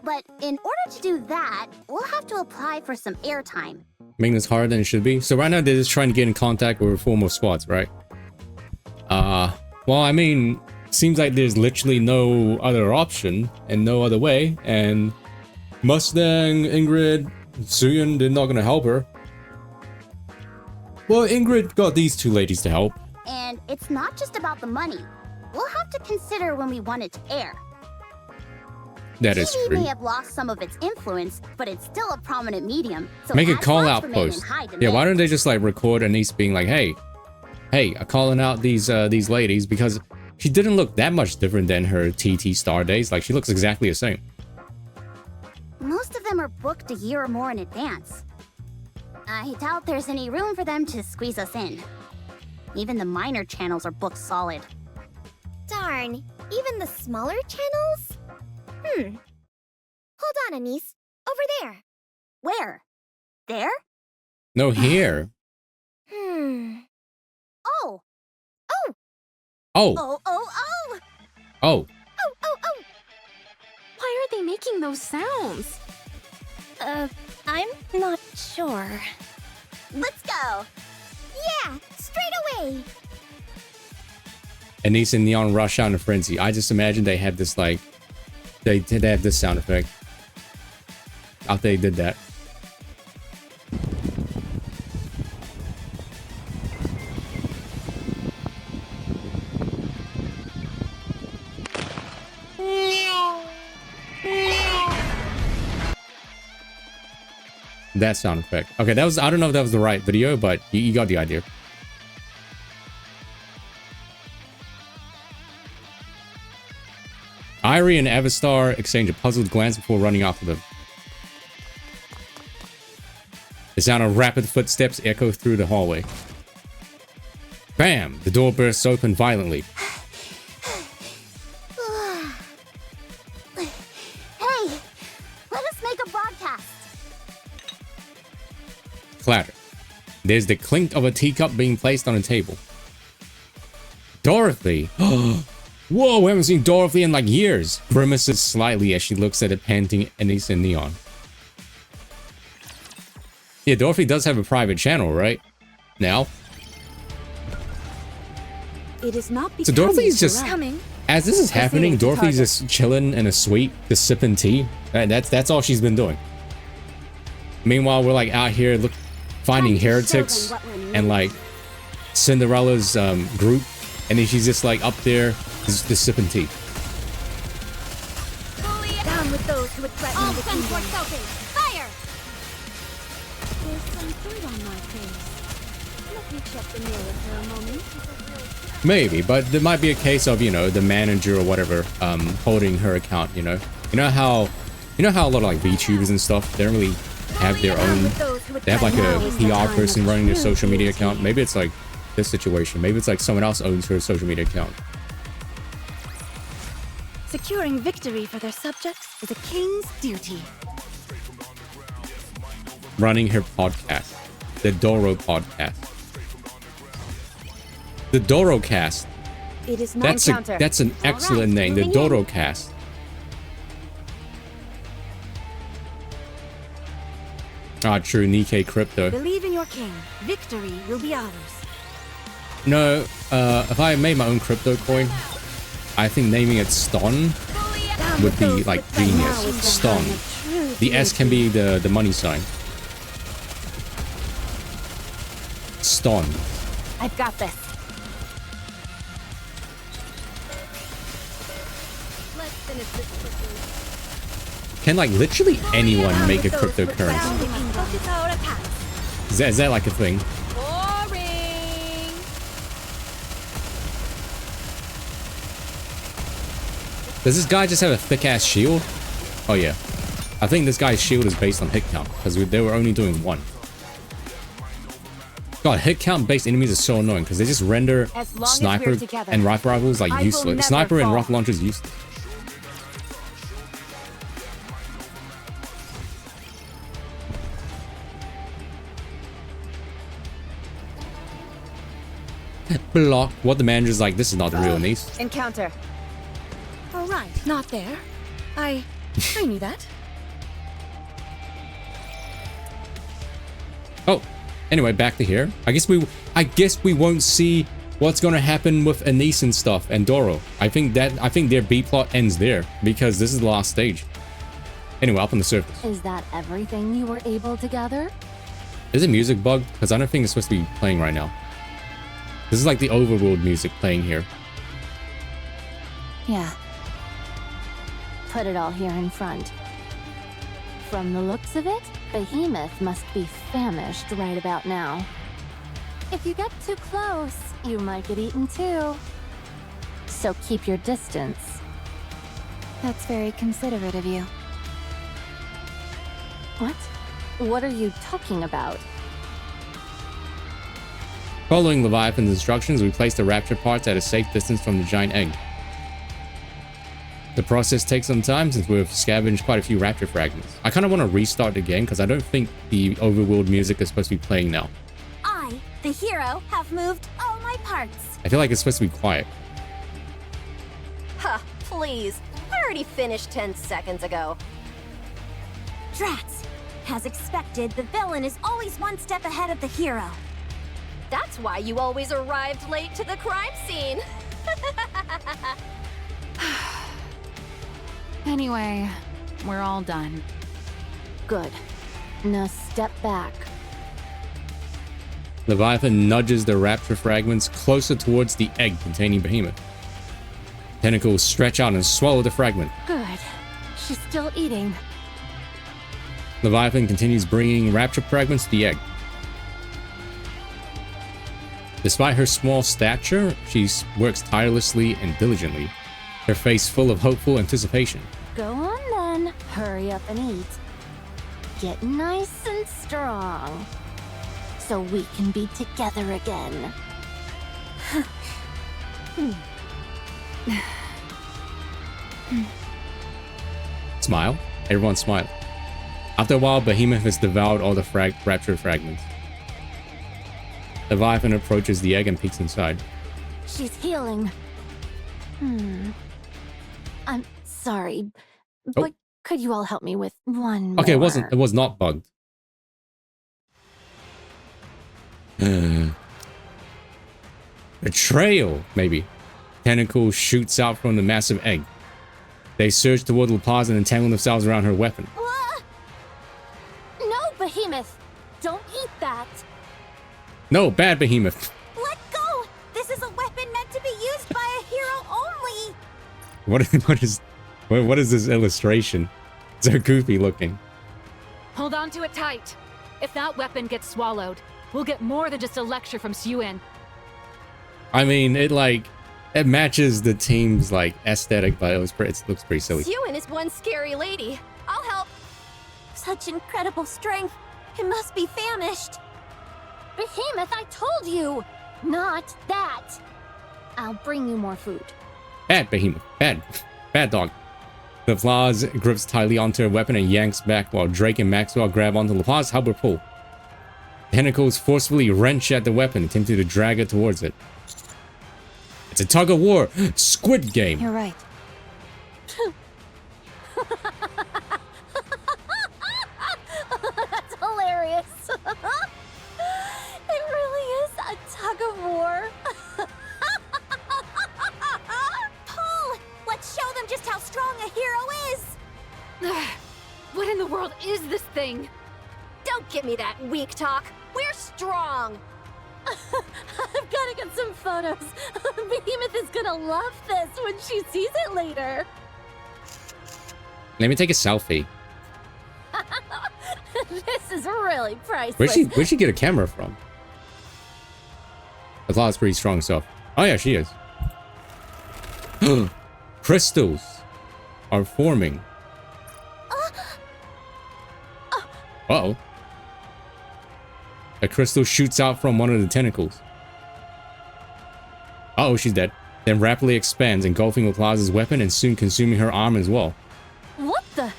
Speaker 2: But in order to do that, we'll have to apply for some airtime.
Speaker 1: Making this harder than it should be. So right now they're just trying to get in contact with 4 more squads, right? Well, I mean, seems like there's literally no other option and no other way, and Mustang, Ingrid, Suyun, they're not gonna help her. Well, Ingrid got these 2 ladies to help.
Speaker 2: And it's not just about the money. We'll have to consider when we want it to air.
Speaker 1: That is
Speaker 2: TV
Speaker 1: true.
Speaker 2: may have lost some of its influence, but it's still a prominent medium. So
Speaker 1: Make a
Speaker 2: ad
Speaker 1: call
Speaker 2: spots
Speaker 1: out
Speaker 2: remain in
Speaker 1: post.
Speaker 2: high
Speaker 1: Yeah,
Speaker 2: demand.
Speaker 1: why don't they just like record Anise being like, hey, I'm calling out these ladies, because she didn't look that much different than her TT Star days. Like, she looks exactly the same.
Speaker 2: Most of them are booked a year or more in advance. I doubt there's any room for them to squeeze us in. Even the minor channels are booked solid.
Speaker 19: Darn, even the smaller channels? Hold on, Anise. Over there.
Speaker 2: Where? There?
Speaker 1: No, here.
Speaker 2: Oh!
Speaker 19: Oh!
Speaker 1: Oh.
Speaker 2: Oh!
Speaker 1: Oh.
Speaker 18: Why are they making those sounds?
Speaker 16: I'm not sure.
Speaker 2: Let's go!
Speaker 19: Yeah, straight away!
Speaker 1: Anise and Neon rush out in a frenzy. I just imagine they have this like, they have this sound effect. After they did that. That sound effect. Okay, that was, I don't know if that was the right video, but you got the idea. Irie and Avistar exchange a puzzled glance before running off of them. The sound of rapid footsteps echo through the hallway. Bam! The door bursts open violently.
Speaker 2: Hey! Let us make a broadcast!
Speaker 1: Clatter. There's the clink of a teacup being placed on a table. Dorothy! Whoa, we haven't seen Dorothy in like years. Grimaces slightly as she looks at a panting Anise and Neon. Yeah, Dorothy does have a private channel, right? Now.
Speaker 8: It is not
Speaker 1: So Dorothy's just...
Speaker 8: coming.
Speaker 1: As this is happening, Dorothy's just chilling in a suite, just sipping tea. That's all she's been doing. Meanwhile, we're like out here finding heretics and like Cinderella's group, and then she's just like up there just sipping tea.
Speaker 19: Down with those who would threaten the kingdom. Fire!
Speaker 8: There's some dirt on my face. Let me check the mirror for a moment.
Speaker 1: Maybe, but there might be a case of, you know, the manager or whatever holding her account, you know. You know how a lot of like VTubers and stuff, they don't really have their own, they have like a PR person running their social media account. Maybe it's like this situation. Maybe it's like someone else owns her social media account.
Speaker 8: Securing victory for their subjects is a king's duty.
Speaker 1: Running her podcast, the Doro podcast. The Dorocast.
Speaker 8: It is not
Speaker 1: that's an excellent name, the Dorocast. Ah, true, Nikkei crypto.
Speaker 8: Believe in your king. Victory will be ours.
Speaker 1: No, if I made my own crypto coin, I think naming it Ston would be like genius. Ston. The S can be the money sign. Ston.
Speaker 9: I've got this.
Speaker 1: Can like literally anyone make a cryptocurrency? Is that like a thing? Does this guy just have a thick ass shield? Oh yeah. I think this guy's shield is based on hit count because they were only doing one. God, hit count based enemies are so annoying because they just render sniper and rifle rifles like useless. Sniper and rocket launchers useless. Block. What the manager's like, this is not the real Anise.
Speaker 17: Encounter.
Speaker 14: All right, not there. I knew that.
Speaker 1: Oh, anyway, back to here. I guess we won't see what's gonna happen with Anise and stuff and Doro. I think their B plot ends there because this is the last stage. Anyway, up on the surface.
Speaker 4: Is that everything you were able to gather?
Speaker 1: Is it music bugged? Because I don't think it's supposed to be playing right now. This is like the overworld music playing here.
Speaker 4: Yeah. Put it all here in front. From the looks of it, Behemoth must be famished right about now. If you get too close, you might get eaten too. So keep your distance.
Speaker 9: That's very considerate of you.
Speaker 4: What? What are you talking about?
Speaker 1: Following Leviathan's instructions, we place the rapture parts at a safe distance from the giant egg. The process takes some time since we've scavenged quite a few rapture fragments. I kind of want to restart the game because I don't think the overworld music is supposed to be playing now.
Speaker 19: I, the hero, have moved all my parts.
Speaker 1: I feel like it's supposed to be quiet.
Speaker 5: Ha, please. I already finished 10 seconds ago.
Speaker 19: Drats. As expected, the villain is always one step ahead of the hero.
Speaker 5: That's why you always arrived late to the crime scene.
Speaker 3: Anyway, we're all done.
Speaker 4: Good. Now step back.
Speaker 1: Leviathan nudges the rapture fragments closer towards the egg containing Behemoth. Tentacles stretch out and swallow the fragment.
Speaker 4: Good. She's still eating.
Speaker 1: Leviathan continues bringing rapture fragments to the egg. Despite her small stature, she works tirelessly and diligently, her face full of hopeful anticipation.
Speaker 4: Go on then. Hurry up and eat. Get nice and strong. So we can be together again.
Speaker 1: Smile. Everyone smile. After a while, Behemoth has devoured all the rapture fragments. Leviathan approaches the egg and peeks inside.
Speaker 4: She's healing. I'm sorry,
Speaker 1: Oh.
Speaker 4: but could you all help me with one
Speaker 1: Okay,
Speaker 4: more?
Speaker 1: it was not bugged. Betrayal, maybe. Tentacle shoots out from the massive egg. They surge toward La Paz and entangle themselves around her weapon.
Speaker 4: No, Behemoth! Don't eat that!
Speaker 1: No, bad behemoth.
Speaker 19: Let go! This is a weapon meant to be used by a hero only!
Speaker 1: What is this illustration? It's so goofy looking.
Speaker 3: Hold on to it tight. If that weapon gets swallowed, we'll get more than just a lecture from Suen.
Speaker 1: I mean, it matches the team's like aesthetic, but it looks pretty silly.
Speaker 5: Suen is one scary lady. I'll help.
Speaker 19: Such incredible strength. It must be famished.
Speaker 4: Behemoth, I told you! Not that! I'll bring you more food.
Speaker 1: Bad behemoth. Bad dog. La Paz grips tightly onto her weapon and yanks back while Drake and Maxwell grab onto La Paz's halberd pole. Tentacles forcefully wrench at the weapon, attempting to drag it towards it. It's a tug of war. Squid Game.
Speaker 9: You're right.
Speaker 4: That's hilarious. It really is a tug of war.
Speaker 19: Paul, let's show them just how strong a hero is.
Speaker 3: What in the world is this thing?
Speaker 5: Don't give me that weak talk. We're strong.
Speaker 4: I've gotta get some photos. Behemoth is gonna love this when she sees it later.
Speaker 1: Let me take a selfie.
Speaker 4: This is really priceless.
Speaker 1: Where'd she get a camera from? The claw is pretty strong, so. Oh yeah, she is. Crystals are forming. Uh-oh. A crystal shoots out from one of the tentacles. Uh-oh, she's dead. Then rapidly expands, engulfing La Paz's weapon and soon consuming her arm as well.
Speaker 4: What the?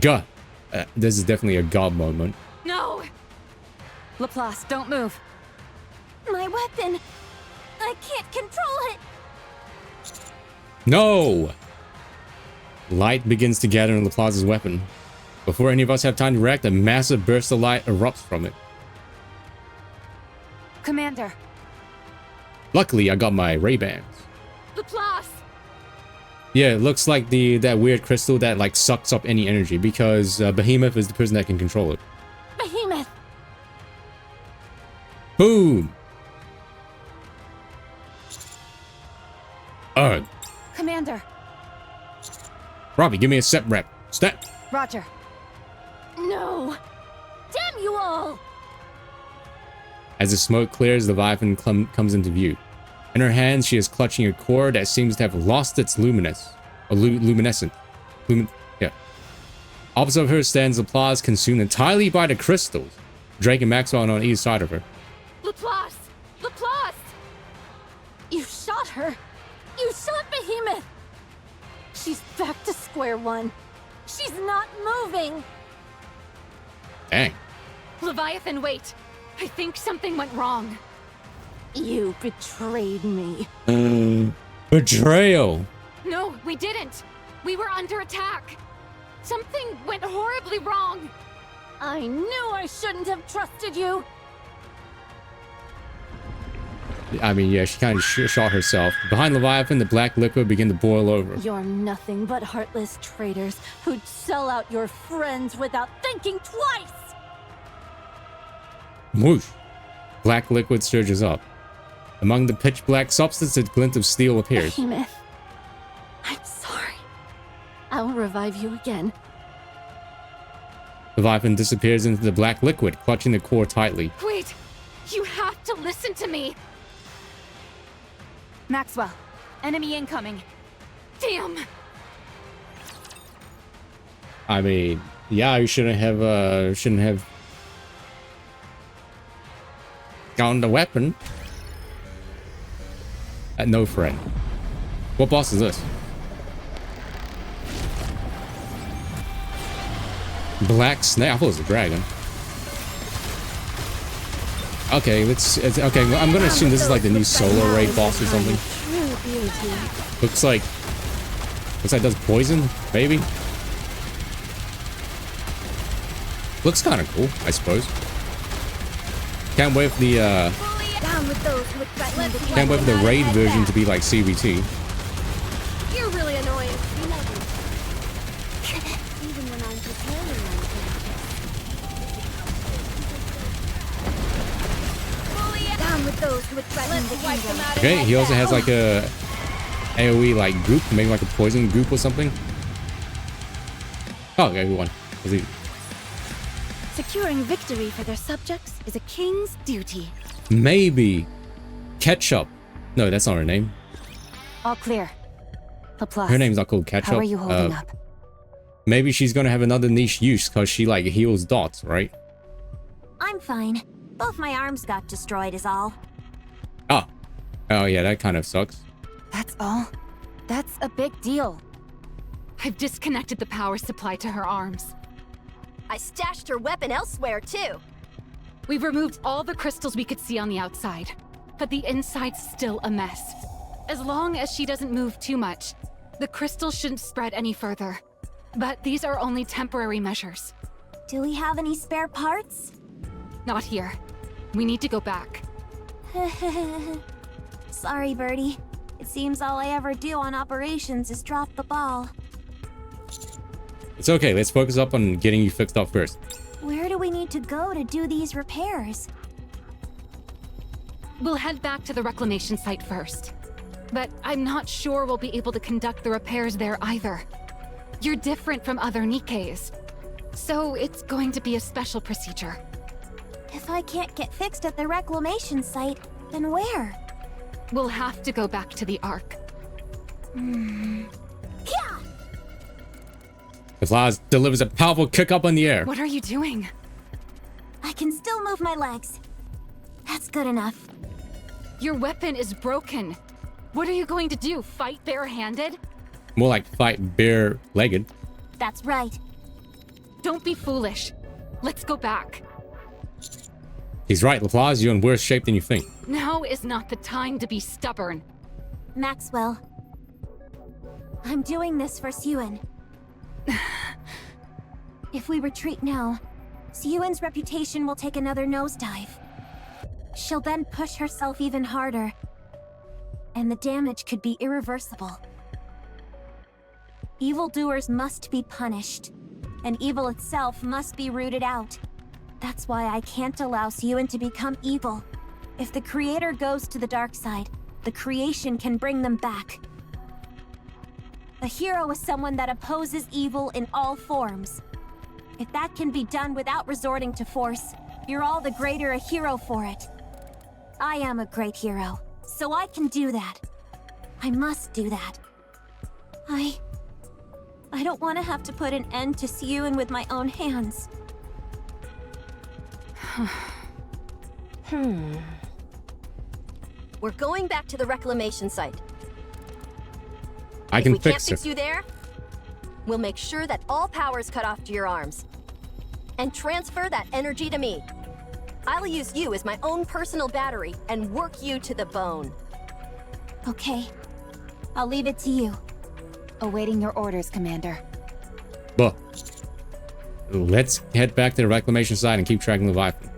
Speaker 1: Gah. This is definitely a god moment.
Speaker 3: No! Laplace, don't move.
Speaker 19: My weapon. I can't control it.
Speaker 1: No! Light begins to gather in La Paz's weapon. Before any of us have time to react, a massive burst of light erupts from it.
Speaker 3: Commander.
Speaker 1: Luckily, I got my Ray-Bans.
Speaker 3: Laplace!
Speaker 1: Yeah, it looks like that weird crystal that like sucks up any energy because Behemoth is the person that can control it.
Speaker 4: Behemoth!
Speaker 1: Boom! Ugh.
Speaker 3: Commander.
Speaker 1: Robbie, give me a step rep. Step.
Speaker 3: Roger.
Speaker 4: No! Damn you all!
Speaker 1: As the smoke clears, the Leviathan comes into view. In her hands, she is clutching a core that seems to have lost its luminescent. Yeah. Opposite of her stands Laplace, consumed entirely by the crystals. Drake and Maxwell are on either side of her.
Speaker 3: Laplace! Laplace!
Speaker 4: You shot her! You shot Behemoth! She's back to square one. She's not moving!
Speaker 1: Dang.
Speaker 3: Leviathan, wait! I think something went wrong.
Speaker 4: You betrayed me.
Speaker 1: Betrayal.
Speaker 3: No, we didn't. We were under attack. Something went horribly wrong.
Speaker 4: I knew I shouldn't have trusted you.
Speaker 1: I mean, yeah, she kind of shot herself. Behind Leviathan, the black liquid began to boil over.
Speaker 4: You're nothing but heartless traitors who'd sell out your friends without thinking twice!
Speaker 1: Whoosh. Black liquid surges up. Among the pitch black substance, a glint of steel appears.
Speaker 4: Behemoth, I'm sorry. I'll revive you again.
Speaker 1: Leviathan disappears into the black liquid, clutching the core tightly.
Speaker 3: Wait! You have to listen to me! Maxwell, enemy incoming. Damn!
Speaker 1: I mean, yeah, you shouldn't have gotten the weapon. No friend. What boss is this? Black snake. I thought it was a dragon. Okay, okay, well, I'm gonna assume this is like the new solo raid boss or something. Looks like does poison, maybe? Looks kind of cool, I suppose. Can't wait for the raid version to be like CBT.
Speaker 17: You're really annoying.
Speaker 19: Even when I'm preparing down with those who would threaten the kingdom.
Speaker 1: Okay, he also has like a AoE like goop, maybe like a poison goop or something. Oh, okay, we won.
Speaker 8: Securing victory for their subjects is a king's duty.
Speaker 1: Maybe Ketchup. No, that's not her name.
Speaker 9: All clear. Applause.
Speaker 1: Her name's not called Ketchup.
Speaker 9: How are you holding up?
Speaker 1: Maybe she's gonna have another niche use because she like heals dots, right?
Speaker 16: I'm fine. Both my arms got destroyed is all.
Speaker 1: Oh. Oh yeah, that kind of sucks.
Speaker 9: That's all? That's a big deal.
Speaker 3: I've disconnected the power supply to her arms.
Speaker 5: I stashed her weapon elsewhere, too.
Speaker 3: We've removed all the crystals we could see on the outside, but the inside's still a mess. As long as she doesn't move too much, the crystals shouldn't spread any further. But these are only temporary measures.
Speaker 16: Do we have any spare parts?
Speaker 3: Not here. We need to go back.
Speaker 16: Sorry, Birdie. It seems all I ever do on operations is drop the ball.
Speaker 1: It's okay, let's focus up on getting you fixed up first.
Speaker 16: Where do we need to go to do these repairs?
Speaker 3: We'll head back to the reclamation site first. But I'm not sure we'll be able to conduct the repairs there either. You're different from other NIKKEs, so it's going to be a special procedure.
Speaker 16: If I can't get fixed at the reclamation site, then where?
Speaker 3: We'll have to go back to the Ark.
Speaker 1: The Laz delivers a powerful kick up in the air.
Speaker 3: What are you doing?
Speaker 16: I can still move my legs. That's good enough.
Speaker 3: Your weapon is broken. What are you going to do, fight barehanded?
Speaker 1: More like fight bare-legged.
Speaker 16: That's right.
Speaker 3: Don't be foolish. Let's go back.
Speaker 1: He's right, LaPlaz, you're in worse shape than you think.
Speaker 3: Now is not the time to be stubborn.
Speaker 16: Maxwell. I'm doing this for Siyun. If we retreat now, Siyun's reputation will take another nosedive. She'll then push herself even harder, and the damage could be irreversible. Evildoers must be punished, and evil itself must be rooted out. That's why I can't allow Siyun to become evil. If the Creator goes to the dark side, the creation can bring them back. A hero is someone that opposes evil in all forms. If that can be done without resorting to force, you're all the greater a hero for it. I am a great hero, so I can do that. I must do that. I don't want to have to put an end to Siyun with my own hands.
Speaker 5: We're going back to the reclamation site.
Speaker 1: I can
Speaker 5: If we can't
Speaker 1: fix
Speaker 5: fix
Speaker 1: it.
Speaker 5: you there, we'll make sure that all power is cut off to your arms. And transfer that energy to me. I'll use you as my own personal battery and work you to the bone.
Speaker 16: Okay. I'll leave it to you.
Speaker 9: Awaiting your orders, Commander.
Speaker 1: But let's head back to the reclamation site and keep tracking Leviathan.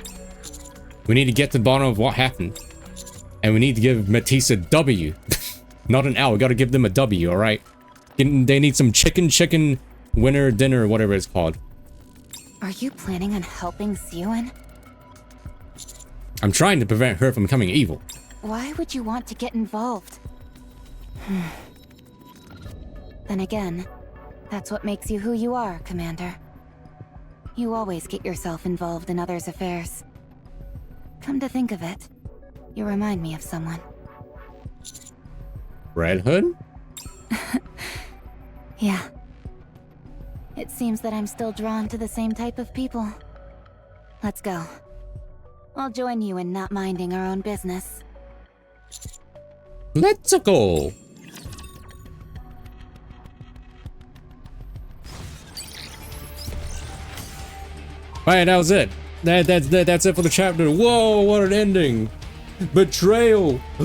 Speaker 1: We need to get to the bottom of what happened. And we need to give Matisse a W. Not an L. We gotta give them a W, alright? They need some chicken winner dinner, whatever it's called.
Speaker 9: Are you planning on helping Siyun?
Speaker 1: I'm trying to prevent her from becoming evil.
Speaker 9: Why would you want to get involved? Then again, that's what makes you who you are, Commander. You always get yourself involved in others' affairs. Come to think of it, you remind me of someone.
Speaker 1: Red Hood?
Speaker 9: Yeah. It seems that I'm still drawn to the same type of people. Let's go. I'll join you in not minding our own business.
Speaker 1: Let's go. Alright, that was it. That's it for the chapter. Whoa, what an ending. Betrayal. I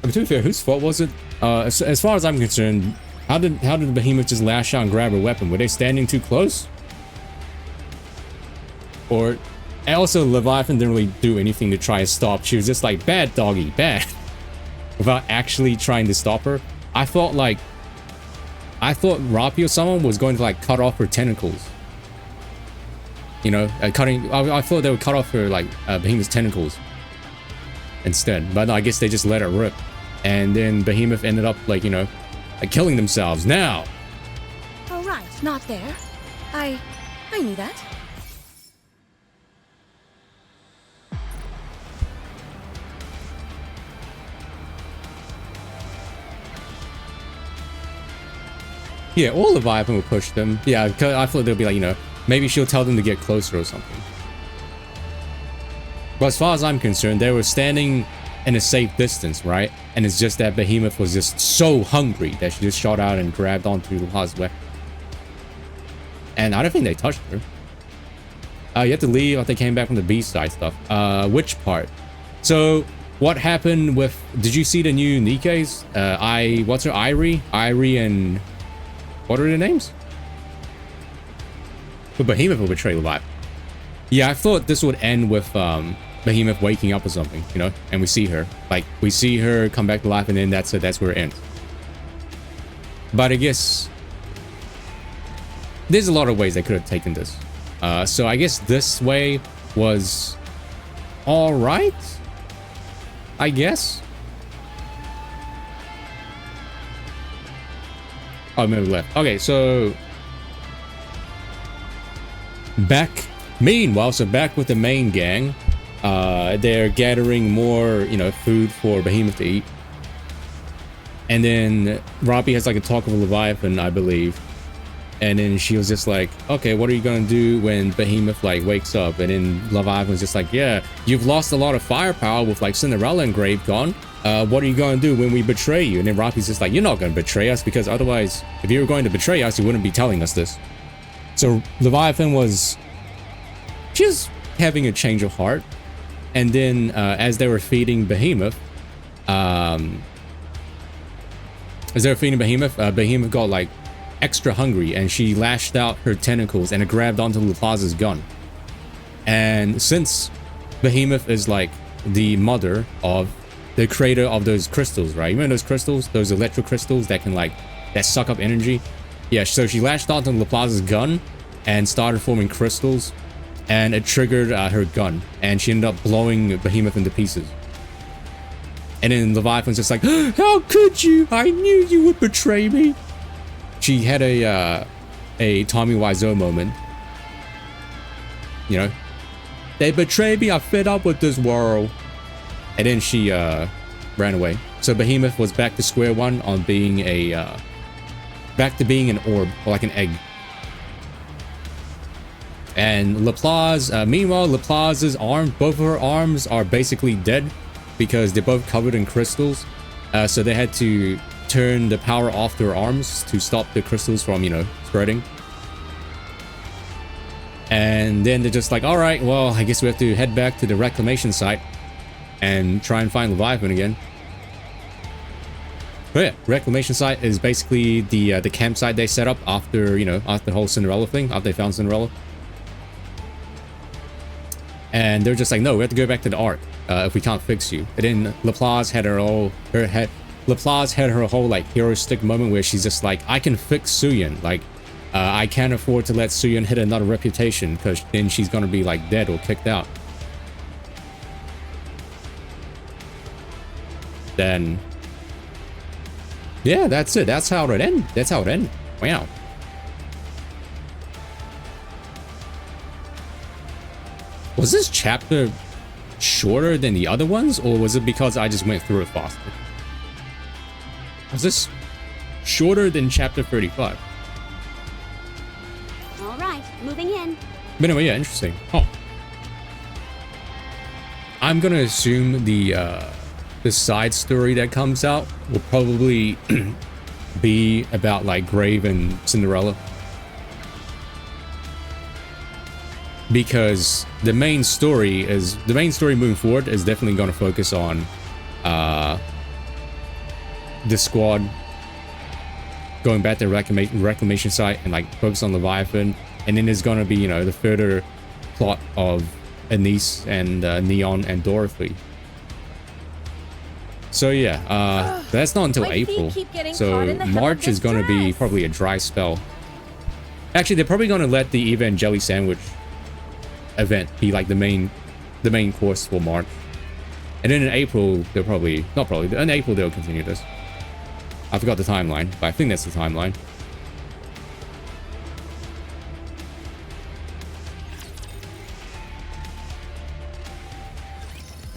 Speaker 1: mean, to be fair, whose fault was it? As far as I'm concerned, how did the behemoth just lash out and grab her weapon? Were they standing too close? Or, and also Leviathan didn't really do anything to try and stop. She was just like, bad doggy, bad. Without actually trying to stop her. I thought Rapi or someone was going to like cut off her tentacles. You know, I thought they would cut off her like Behemoth's tentacles instead. But no, I guess they just let it rip. And then Behemoth ended up like, you know, like killing themselves. Now!
Speaker 14: Oh, right, not there. I knew that.
Speaker 1: Yeah, all Leviathan will push them. Yeah, I thought they'll be like, you know, maybe she'll tell them to get closer or something. But as far as I'm concerned, they were standing in a safe distance, right? And it's just that Behemoth was just so hungry that she just shot out and grabbed onto La's weapon. And I don't think they touched her. You have to leave. I think they came back from the B-side stuff. Which part? So, what happened with... Did you see the new NIKKEs? What's her? Irie and... What are their names? But Behemoth will betray Leviathan. Yeah, I thought this would end with Behemoth waking up or something, you know? And we see her. Like, we see her come back to life and then that's it. That's where it ends. But I guess... There's a lot of ways they could have taken this. So I guess this way was... alright? I guess? Oh, maybe left. Okay, so... Meanwhile, back with the main gang. They're gathering more, you know, food for Behemoth to eat. And then Rapi has like a talk with Leviathan, I believe. And then she was just like, okay, what are you gonna do when Behemoth like wakes up? And then Leviathan was just like, yeah, you've lost a lot of firepower with like Cinderella engraved gone. What are you gonna do when we betray you? And then Rapi's just like, you're not gonna betray us, because otherwise, if you were going to betray us, you wouldn't be telling us this. So Leviathan was just having a change of heart. And then as they were feeding Behemoth, Behemoth got like extra hungry and she lashed out her tentacles and it grabbed onto LaPlaza's gun. And since Behemoth is like the mother of the creator of those crystals, right? You remember those crystals? Those electro crystals that can like, that suck up energy? Yeah, so she lashed onto LaPlaza's gun and started forming crystals, and it triggered her gun, and she ended up blowing Behemoth into pieces. And then Leviathan's just like, how could you? I knew you would betray me. She had a Tommy Wiseau moment. You know, they betrayed me. I'm fed up with this world. And then she ran away. So Behemoth was back to square one on being a back to being an orb, or like an egg. And meanwhile, Laplace's arm, both of her arms are basically dead because they're both covered in crystals. So they had to turn the power off their arms to stop the crystals from, you know, spreading. And then they're just like, all right, well, I guess we have to head back to the reclamation site and try and find Leviathan again. But yeah, reclamation site is basically the campsite they set up after, you know, after the whole Cinderella thing, after they found Cinderella. And they're just like, no, we have to go back to the Ark if we can't fix you. And then Laplace had her whole like hero stick moment where she's just like, I can fix Suyin. Like, I can't afford to let Suyin hit another reputation because then she's gonna be like dead or kicked out. Then, yeah, that's it. That's how it ended. That's how it ended. Wow. Was this chapter shorter than the other ones, or was it because I just went through it faster? Was this shorter than chapter 35?
Speaker 8: All right, moving in.
Speaker 1: But anyway, yeah, interesting. Oh. I'm gonna assume the side story that comes out will probably be about like Grave and Cinderella. because the main story moving forward is definitely going to focus on the squad going back to the reclamation site and like focus on Leviathan, and then there's going to be, you know, the further plot of Anise and Neon and Dorothy. So yeah, that's not until April. So March is going to be probably a dry spell. Actually, they're probably going to let the Evangeli sandwich event be like the main course for March, and then in April they'll in April they'll continue this. I forgot the timeline, but I think that's the timeline.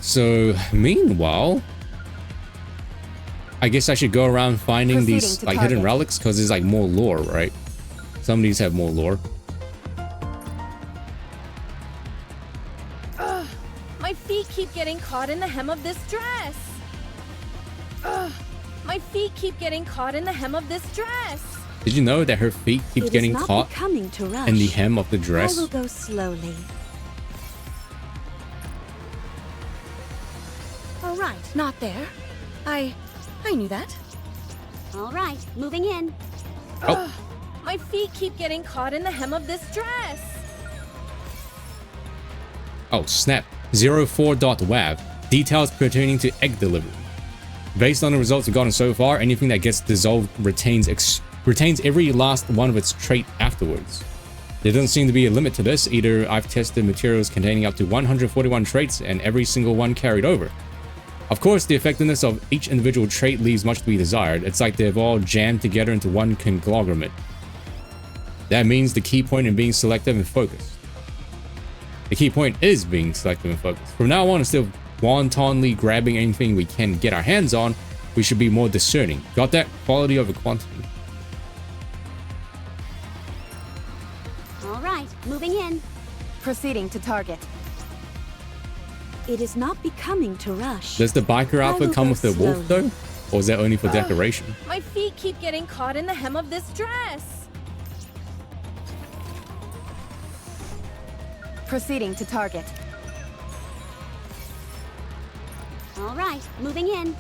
Speaker 1: So meanwhile, I guess I should go around finding these like hidden relics, because there's like more lore, right? Some of these have more lore.
Speaker 17: Ugh, my feet keep getting caught in the hem of this dress. Ugh, my feet keep getting caught in the hem of this dress.
Speaker 1: Did you know that her feet keep getting caught in the hem of the dress?
Speaker 8: I will go slowly.
Speaker 14: All right, not there. I knew that.
Speaker 8: All right, moving in.
Speaker 1: Oh.
Speaker 17: Ugh, my feet keep getting caught in the hem of this dress.
Speaker 1: Oh, snap. 04.wav. Details pertaining to egg delivery. Based on the results we've gotten so far, anything that gets dissolved retains every last one of its trait afterwards. There doesn't seem to be a limit to this. Either I've tested materials containing up to 141 traits and every single one carried over. Of course, the effectiveness of each individual trait leaves much to be desired. It's like they've all jammed together into one conglomerate. That means the key point in being selective and focused. The key point is being selective and focused. From now on, instead of wantonly grabbing anything we can get our hands on, we should be more discerning. Got that? Quality over quantity.
Speaker 8: All right, moving in.
Speaker 9: Proceeding to target.
Speaker 8: It is not becoming to rush.
Speaker 1: Does the biker outfit come with the wolf though? Or is that only for decoration?
Speaker 17: My feet keep getting caught in the hem of this dress.
Speaker 9: Proceeding to target.
Speaker 8: All right, moving in.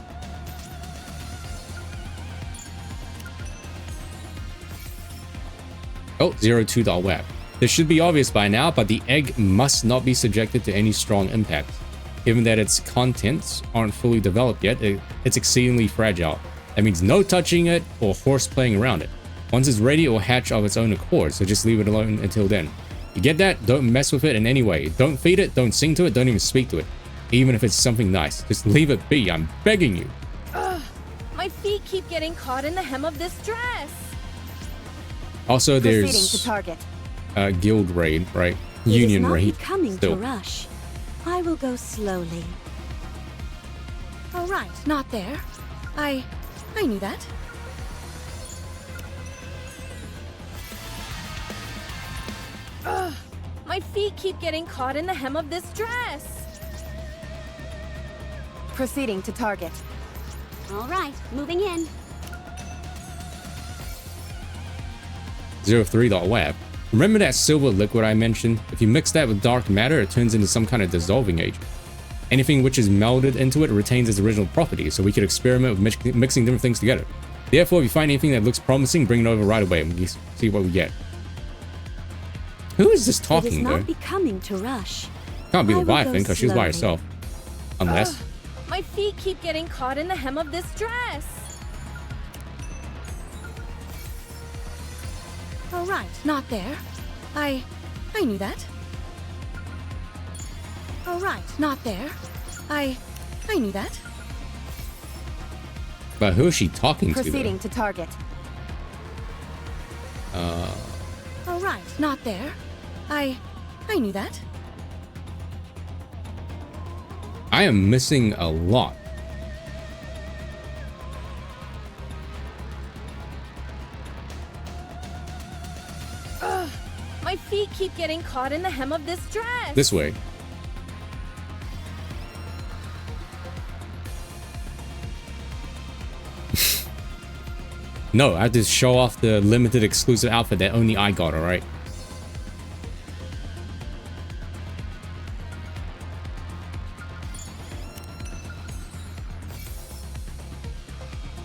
Speaker 1: Oh, 02.web. This should be obvious by now, but the egg must not be subjected to any strong impact. Given that its contents aren't fully developed yet, it's exceedingly fragile. That means no touching it or horseplaying around it. Once it's ready, it will hatch of its own accord, so just leave it alone until then. You get that? Don't mess with it in any way. Don't feed it, don't sing to it, don't even speak to it. Even if it's something nice, just leave it be, I'm begging you.
Speaker 17: Ugh, my feet keep getting caught in the hem of this dress.
Speaker 1: Also, there's
Speaker 9: Proceeding to target.
Speaker 1: guild raid, right? Union raid.
Speaker 8: It is not becoming
Speaker 1: still.
Speaker 8: to rush. I will go slowly.
Speaker 14: All right, not there. I knew that.
Speaker 17: Ugh, my feet keep getting caught in the hem of this dress.
Speaker 9: Proceeding to target.
Speaker 8: All right, moving in.
Speaker 1: 03.web. Remember that silver liquid I mentioned? If you mix that with dark matter, it turns into some kind of dissolving agent. Anything which is melded into it retains its original properties, so we could experiment with mixing different things together. Therefore, if you find anything that looks promising, bring it over right away and see what we get. Who is this talking, though?
Speaker 8: It is not becoming to rush.
Speaker 1: Can't be Leviathan, because she's by herself. Unless...
Speaker 17: Ugh, my feet keep getting caught in the hem of this dress.
Speaker 14: All right, not there. I knew that. All right, not there. I knew that.
Speaker 1: But who is she talking to,
Speaker 9: Proceeding to target.
Speaker 14: All right, not there. I knew that.
Speaker 1: I am missing a lot.
Speaker 17: Ugh, my feet keep getting caught in the hem of this dress.
Speaker 1: This way. No, I have to show off the limited exclusive outfit that only I got, alright?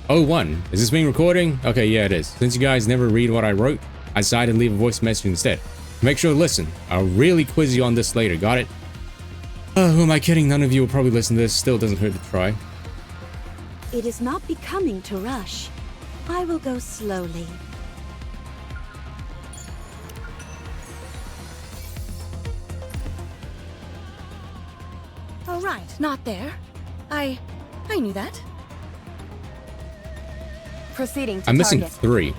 Speaker 1: Oh, 01. Is this being recording? Okay, yeah, it is. Since you guys never read what I wrote, I decided to leave a voice message instead. Make sure to listen. I'll really quiz you on this later. Got it? Who am I kidding? None of you will probably listen to this. Still doesn't hurt to try.
Speaker 8: It is not becoming to rush. I will go slowly.
Speaker 14: Oh, right. Not there. I knew that.
Speaker 17: Proceeding to
Speaker 1: I'm missing
Speaker 17: target.
Speaker 1: 3.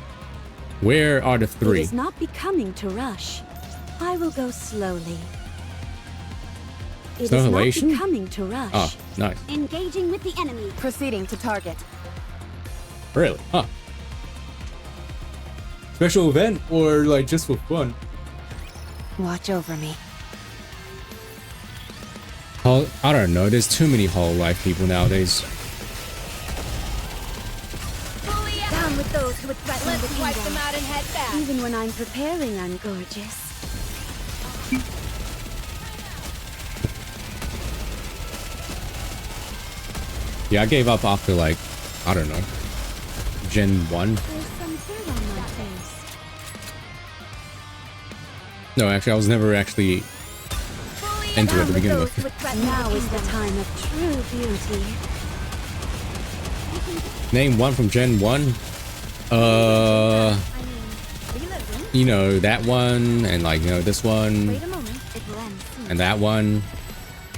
Speaker 1: Where are the 3?
Speaker 8: It is not becoming to rush. I will go slowly. It is not
Speaker 1: Annihilation?
Speaker 8: becoming to rush.
Speaker 1: Oh, nice.
Speaker 8: Engaging with the enemy.
Speaker 17: Proceeding to target.
Speaker 1: Really? Huh. Special event or like just for fun?
Speaker 9: Watch over me.
Speaker 1: I don't know. There's too many Hollow Life people nowadays.
Speaker 19: Down with those who would threaten the kingdom. Wipe them out and head back.
Speaker 8: Even when I'm preparing, I'm gorgeous.
Speaker 1: Yeah, I gave up after like, I don't know, Gen 1.
Speaker 8: There's some dirt on my face.
Speaker 1: No, actually, I was never actually into it to begin with.
Speaker 8: Now is the time of true beauty.
Speaker 1: Name one from Gen 1. You know, that one, and like, you know, this one,
Speaker 19: Wait a moment. It will end soon.
Speaker 1: and that one.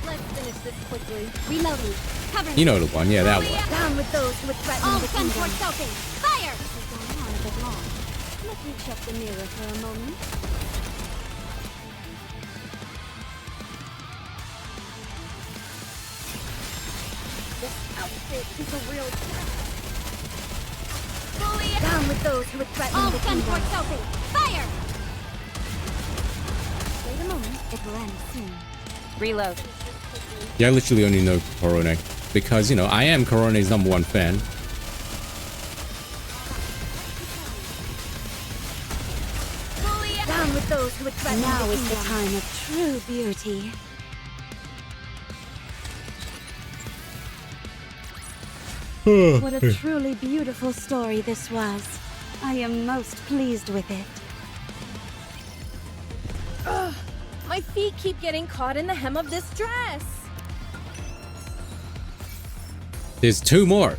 Speaker 19: Let's finish this quickly. Reloading. Cover.
Speaker 1: You know the one, yeah, that one.
Speaker 19: Down with those who would threaten the kingdom. All selfing. Fire!
Speaker 8: This has gone on a bit long. Let me check the mirror for a moment.
Speaker 19: This outfit is a real down with those who would threaten the kingdom. All selfing. Fire!
Speaker 8: Wait a moment. It will end soon.
Speaker 17: Reload.
Speaker 1: Yeah, I literally only know Korone because, you know, I am Korone's #1 fan.
Speaker 19: Down with those who would threaten
Speaker 8: Now
Speaker 19: the
Speaker 8: is the
Speaker 19: kingdom.
Speaker 8: time of true beauty. What a truly beautiful story this was. I am most pleased with it.
Speaker 17: Ugh, my feet keep getting caught in the hem of this dress.
Speaker 1: There's 2 more.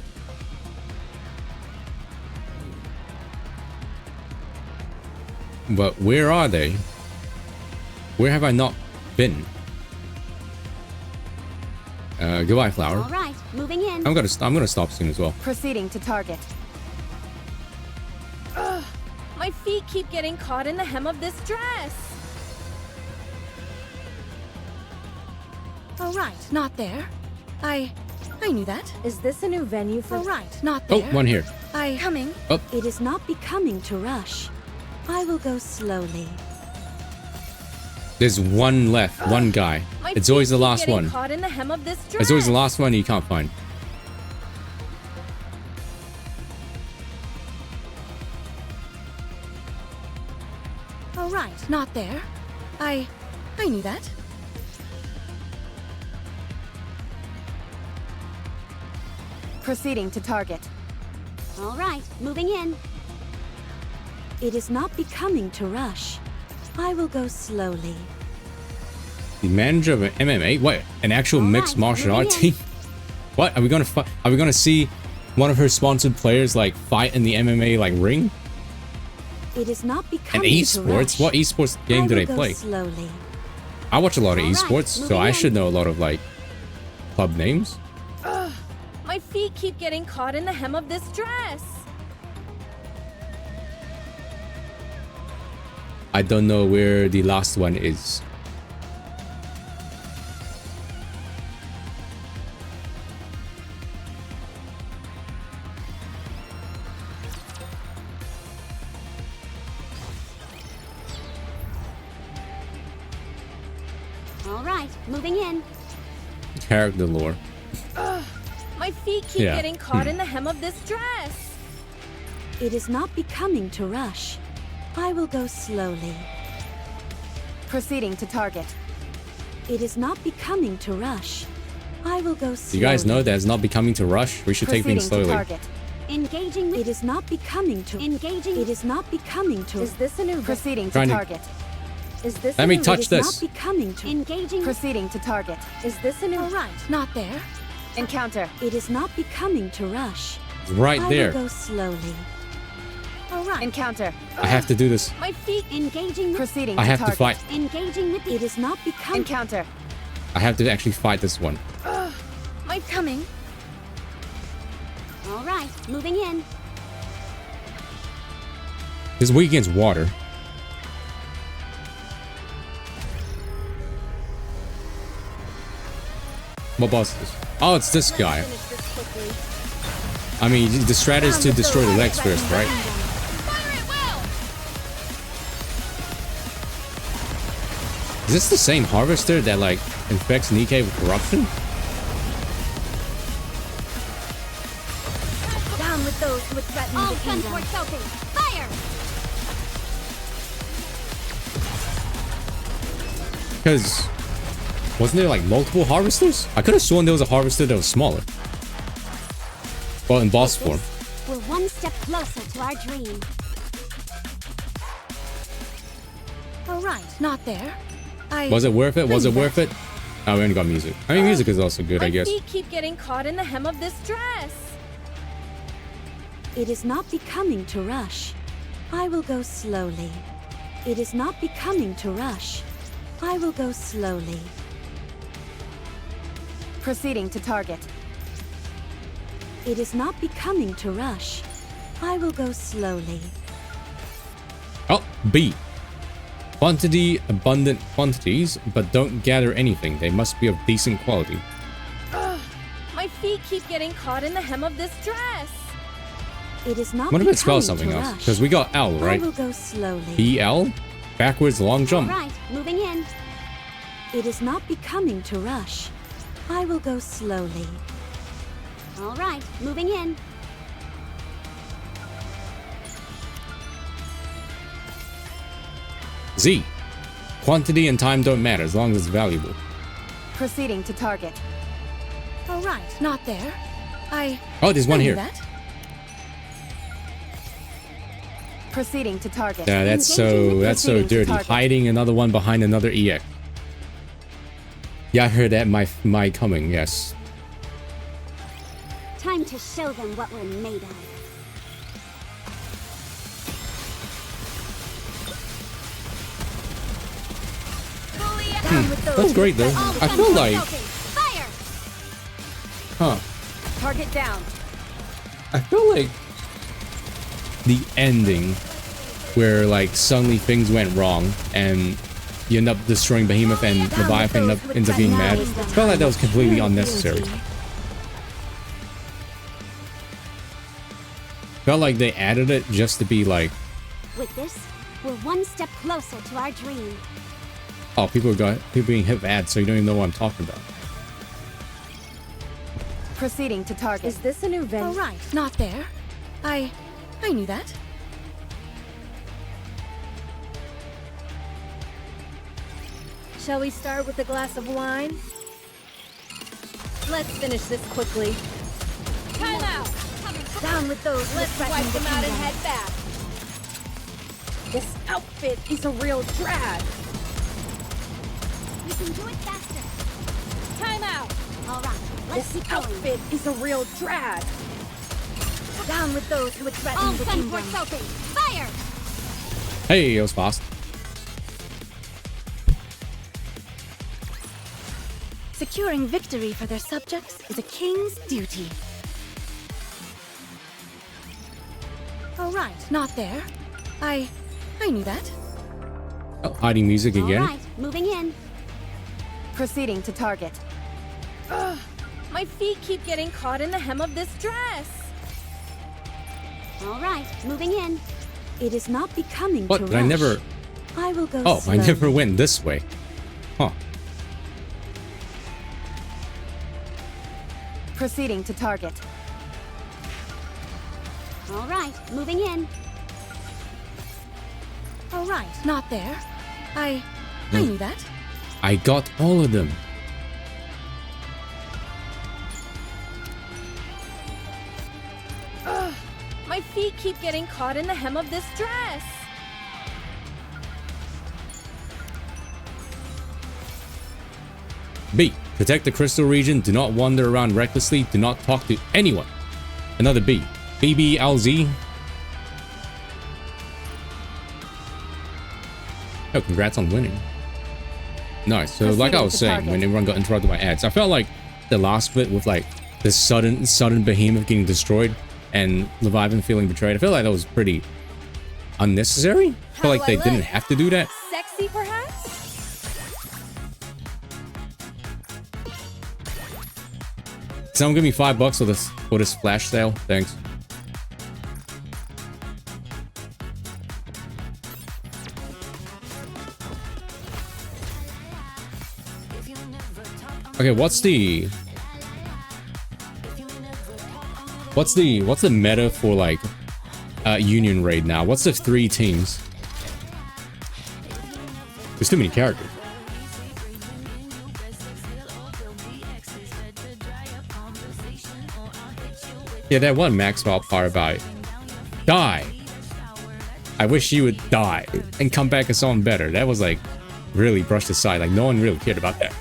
Speaker 1: But where are they? Where have I not been? Goodbye, flower.
Speaker 19: All right, moving in.
Speaker 1: I'm gonna stop soon as well.
Speaker 17: Proceeding to target. Ugh, my feet keep getting caught in the hem of this dress.
Speaker 14: Oh, right. Not there. I knew that.
Speaker 17: Is this a new venue for?
Speaker 14: Oh, right. Not
Speaker 1: Oh,
Speaker 14: there.
Speaker 1: one here.
Speaker 14: Coming.
Speaker 1: Oh,
Speaker 8: It is not becoming to rush. I will go slowly.
Speaker 1: there's one left, one guy.
Speaker 17: My
Speaker 1: It's always
Speaker 17: feet
Speaker 1: the
Speaker 17: keep
Speaker 1: last
Speaker 17: getting
Speaker 1: one.
Speaker 17: Caught in the hem of this dress.
Speaker 1: It's always the last one you can't find.
Speaker 14: Oh, right. Not there. I knew that.
Speaker 17: Proceeding to target.
Speaker 19: All right, moving in.
Speaker 8: It is not becoming to rush. I will go slowly.
Speaker 1: The manager of an MMA? What? An actual mixed martial art team? What? Are we gonna see one of her sponsored players like fight in the MMA like ring?
Speaker 8: It is not
Speaker 1: And
Speaker 8: becoming to
Speaker 1: esports?
Speaker 8: rush.
Speaker 1: What esports game do
Speaker 8: I
Speaker 1: they
Speaker 8: will go
Speaker 1: play?
Speaker 8: slowly.
Speaker 1: I watch a lot of
Speaker 19: All right,
Speaker 1: esports, so
Speaker 19: moving
Speaker 1: I
Speaker 19: in.
Speaker 1: should know a lot of like club names.
Speaker 17: Ugh, my feet keep getting caught in the hem of this dress.
Speaker 1: I don't know where the last one is.
Speaker 19: All right, moving in.
Speaker 1: Character lore.
Speaker 17: Ugh, my feet keep
Speaker 1: Yeah.
Speaker 17: getting caught in the hem of this dress.
Speaker 8: It is not becoming to rush. I will go slowly.
Speaker 17: Proceeding to target.
Speaker 8: It is not becoming to rush. I will go
Speaker 1: You
Speaker 8: slowly.
Speaker 1: guys know that it's not becoming to rush. We should take things
Speaker 17: Proceeding to
Speaker 1: slowly.
Speaker 17: target.
Speaker 8: Engaging. It is not becoming to. Engaging. It is not becoming to.
Speaker 17: Is this a new
Speaker 8: proceeding
Speaker 1: to
Speaker 8: target? Is this?
Speaker 1: Let me touch this.
Speaker 8: Not becoming to. Engaging. Proceeding to target.
Speaker 17: Is this a new?
Speaker 8: All right, not there.
Speaker 17: Encounter.
Speaker 8: It is not becoming to rush.
Speaker 1: It's right there.
Speaker 8: I will go slowly. All right.
Speaker 17: Encounter.
Speaker 1: I have to do this.
Speaker 17: My feet.
Speaker 8: Engaging.
Speaker 17: Proceeding.
Speaker 1: I
Speaker 17: to
Speaker 1: have
Speaker 17: target.
Speaker 1: to fight.
Speaker 8: Engaging with. It is not becoming.
Speaker 17: Encounter.
Speaker 1: I have to actually fight this one.
Speaker 17: My coming.
Speaker 8: All right, moving in.
Speaker 1: This weak against water. What boss is this? Oh, it's this guy. I mean, the strat is to destroy the legs first, right? Is this the same harvester that, like, infects NIKKE with corruption?
Speaker 19: Down with those who would threaten the kingdom. Fire!
Speaker 1: Because wasn't there like multiple harvesters? I could have sworn there was a harvester that was smaller. Well, in boss form.
Speaker 19: We're one step closer to our dream.
Speaker 8: All right, not there.
Speaker 1: Was it worth it? Was it worth it? Oh, we only got music. I mean, music is also good, I guess.
Speaker 17: My feet keep getting caught in the hem of this dress.
Speaker 8: It is not becoming to rush. I will go slowly. It is not becoming to rush. I will go slowly.
Speaker 17: Proceeding to target.
Speaker 8: It is not becoming to rush. I will go slowly.
Speaker 1: Oh, B. Quantity, abundant quantities, but don't gather anything. They must be of decent quality.
Speaker 17: My feet keep getting caught in the hem of this dress.
Speaker 8: It is not.
Speaker 1: What if it spells something else? Because we got L, right?
Speaker 8: I will go slowly.
Speaker 1: BL? Backwards long jump.
Speaker 8: All right, moving in. It is not becoming to rush. I will go slowly. All right, moving in.
Speaker 1: Z. Quantity and time don't matter as long as it's valuable.
Speaker 17: Proceeding to target.
Speaker 8: All right, not there.
Speaker 1: Oh, there's one here.
Speaker 8: That.
Speaker 17: Proceeding to target.
Speaker 1: Yeah, that's so dirty. Hiding another one behind another EX. Yeah, I heard that. My coming. Yes.
Speaker 19: Time to show them what we're made of.
Speaker 1: That's great though. I feel like. Huh.
Speaker 17: Target down.
Speaker 1: I feel like the ending where like suddenly things went wrong and you end up destroying Behemoth and Leviathan ends up being mad. I felt like that was completely unnecessary. Felt like they added it just to be like,
Speaker 19: with this, we're one step closer to our dream.
Speaker 1: oh, people being hit bad, so you don't even know what I'm talking about.
Speaker 17: Proceeding to target. Is this a new venue?
Speaker 8: All right, not there. I knew that.
Speaker 17: Shall we start with a glass of wine? Let's finish this quickly. Time out!
Speaker 19: Down with those.
Speaker 17: Let's wipe them out and head back. This outfit is a real drag.
Speaker 19: We can do it faster.
Speaker 17: Time out!
Speaker 19: All right, let's
Speaker 17: This
Speaker 19: keep going.
Speaker 17: outfit is a real drag.
Speaker 19: Down with those who would threaten
Speaker 17: All
Speaker 19: the
Speaker 17: guns
Speaker 19: kingdom.
Speaker 17: works open.
Speaker 19: Fire!
Speaker 1: Hey, it was fast.
Speaker 8: Securing victory for their subjects is a king's duty. All right, not there. I knew that.
Speaker 1: Oh, hiding music again.
Speaker 19: All right, moving in.
Speaker 17: Proceeding to target. Ugh, my feet keep getting caught in the hem of this dress.
Speaker 19: All right, moving in.
Speaker 8: It is not becoming
Speaker 1: What?
Speaker 8: to
Speaker 1: Did I
Speaker 8: rush.
Speaker 1: never?
Speaker 8: I will go
Speaker 1: Oh,
Speaker 8: slowly.
Speaker 1: I never went this way. Huh.
Speaker 17: Proceeding to target.
Speaker 19: All right, moving in.
Speaker 8: All right, not there. I knew that.
Speaker 1: I got all of them.
Speaker 17: My feet keep getting caught in the hem of this dress.
Speaker 1: B. Protect the crystal region. Do not wander around recklessly. Do not talk to anyone. Another B. BBLZ. Oh, congrats on winning. Nice. So like I was saying, when everyone got interrupted by ads, I felt like the last bit with like the sudden behemoth getting destroyed and Leviathan feeling betrayed, I feel like that was pretty unnecessary. I feel like they didn't have to do that.
Speaker 17: Sexy, perhaps?
Speaker 1: Someone give me $5 for this flash sale. Thanks. Okay, what's the meta for like Union Raid now? What's the 3 teams? There's too many characters. Yeah, that one max out part about die. I wish you would die and come back as someone better. That was like really brushed aside. Like no one really cared about that.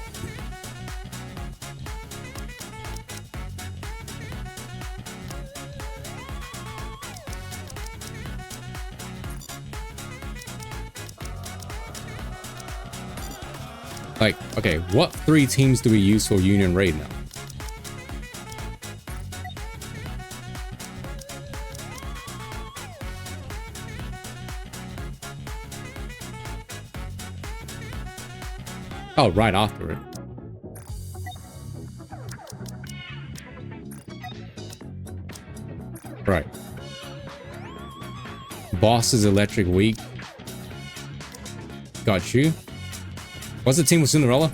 Speaker 1: Like, okay, what 3 teams do we use for Union Raid now? Oh, right after it. Right. Boss is electric weak. Got you. What's the team with Cinderella?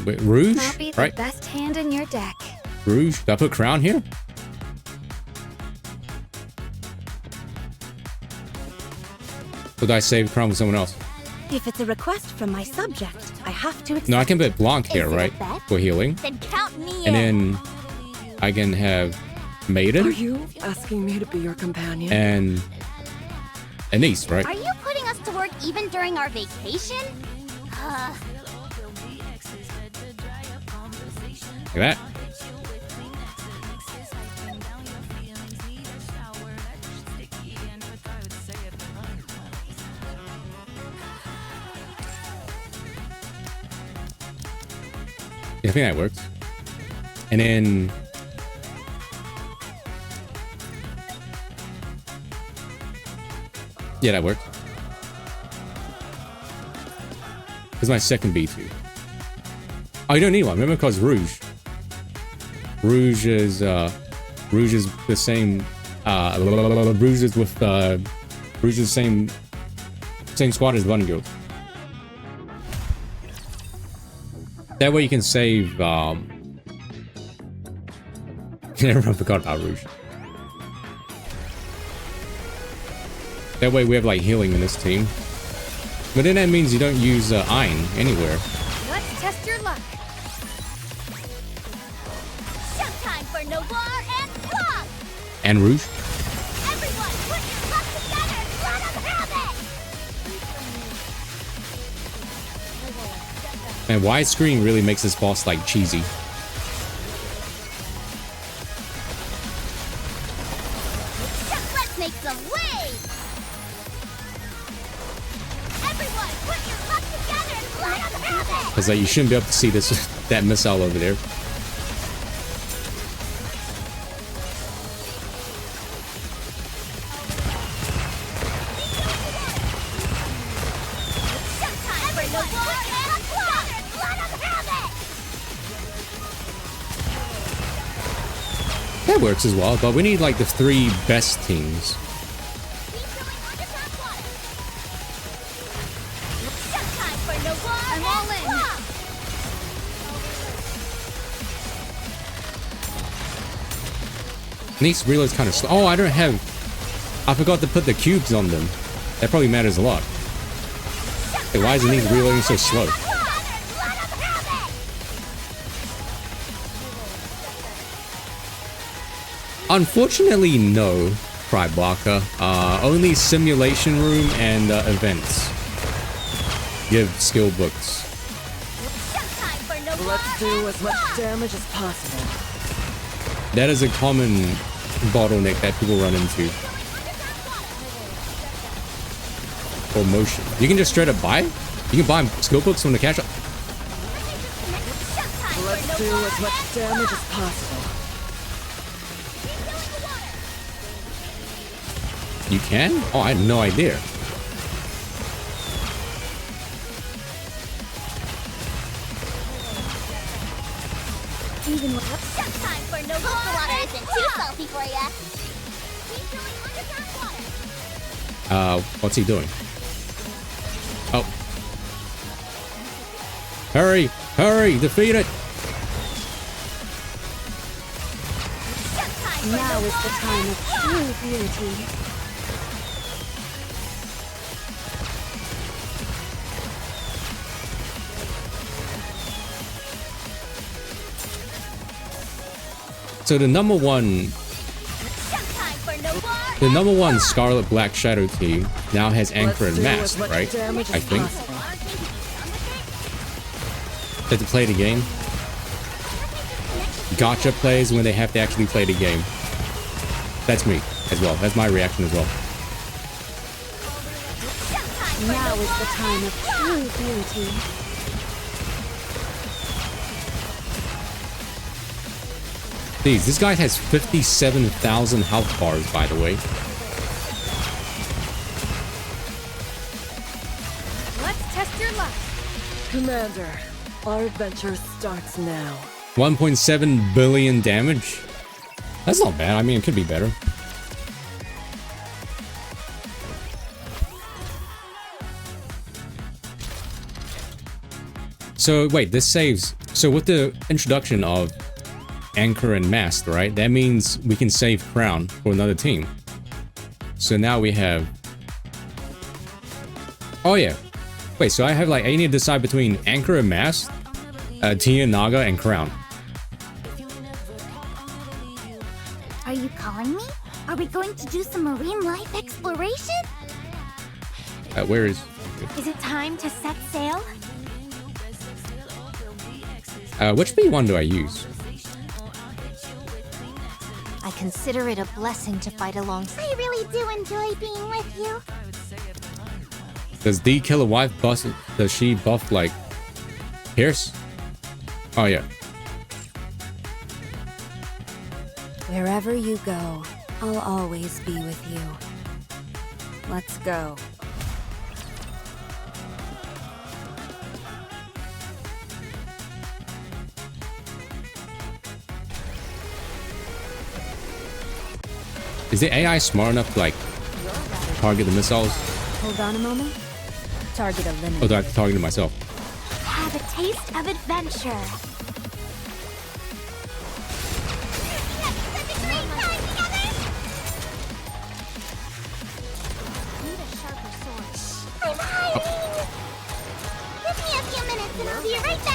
Speaker 1: Wait, Rouge,
Speaker 9: Might be
Speaker 1: right?
Speaker 9: the best hand in your deck.
Speaker 1: Rouge. Did I put Crown here? Or did I save Crown with someone else?
Speaker 14: If it's a request from my subject, I have to accept.
Speaker 1: No, I can put Blanc here,
Speaker 14: Is it a
Speaker 1: right?
Speaker 14: bet?
Speaker 1: For healing.
Speaker 14: Then count me
Speaker 1: And
Speaker 14: in.
Speaker 1: then I can have Maiden.
Speaker 20: Are you asking me to be your companion?
Speaker 1: And Anise, right?
Speaker 2: Are you putting us to work even during our vacation?
Speaker 1: Like that. Yeah, I think that works. And then yeah, that works. It's my second B2. Oh, you don't need one. Remember, because Rouge. Rouge is the same. Rouge is with Rouge is the same squad as Button Guild. That way you can save. Everyone forgot about Rouge. That way we have like healing in this team. But then that means you don't use Iron anywhere.
Speaker 17: Let's test your luck.
Speaker 19: Showtime for Noir and Blanc!
Speaker 1: And Rouge.
Speaker 19: Everyone, put your luck together and let 'em have it!
Speaker 1: And widescreen really makes this boss like cheesy.
Speaker 19: Let's make some waves! Everyone, put your luck together and let 'em have it!
Speaker 1: Because like you shouldn't be able to see this that missile over there.
Speaker 19: Everyone, put your luck together and let 'em have it!
Speaker 1: That works as well, but we need like the 3 best teams.
Speaker 19: Showtime for Noir
Speaker 17: I'm
Speaker 19: and
Speaker 17: all in.
Speaker 19: Blanc!
Speaker 1: These reloads kind of slow. Oh, I don't have. I forgot to put the cubes on them. That probably matters a lot. Hey, why is these reloading so slow? Unfortunately, no, cried Barker. Only simulation room and events. Give skill books.
Speaker 20: Let's do as much damage as possible.
Speaker 1: That is a common bottleneck that people run into. Or motion. You can just straight up buy? You can buy skill books from the cash shop.
Speaker 20: Let's do as much damage as possible.
Speaker 1: You can? Oh, I had no idea.
Speaker 19: Even with time for no water isn't too salty for ya.
Speaker 1: What's he doing? Oh. Hurry! Hurry! Defeat it!
Speaker 8: Now is the time of true beauty.
Speaker 1: So the number one Scarlet Black Shadow team now has Anchor and Mask, right? I think. They have to play the game. Gotcha plays when they have to actually play the game. That's me as well. That's my reaction as well.
Speaker 8: Now is the time of true beauty.
Speaker 1: Jeez, this guy has 57,000 health bars, by the way.
Speaker 17: Let's test your luck.
Speaker 20: Commander, our adventure starts now.
Speaker 1: 1.7 billion damage? That's not bad. I mean, it could be better. So, wait, this saves... So, with the introduction of Anchor and Mask, right? That means we can save Crown for another team. So now we have... Oh, yeah. Wait, so I have like... I need to decide between Anchor and Mask, Tia, Naga, and Crown.
Speaker 2: Are you calling me? Are we going to do some marine life exploration?
Speaker 1: Where is...
Speaker 2: Is it time to set sail?
Speaker 1: Which B1 do I use?
Speaker 2: I consider it a blessing to fight alongside. I really do enjoy being with you.
Speaker 1: Does D kill a wife buff? Does she buff like Pierce? Oh yeah.
Speaker 8: Wherever you go, I'll always be with you. Let's go.
Speaker 1: Is the AI smart enough to like target the missiles?
Speaker 8: Hold on a moment. Target eliminated.
Speaker 1: Or do I have to target it myself?
Speaker 2: Have a taste of adventure.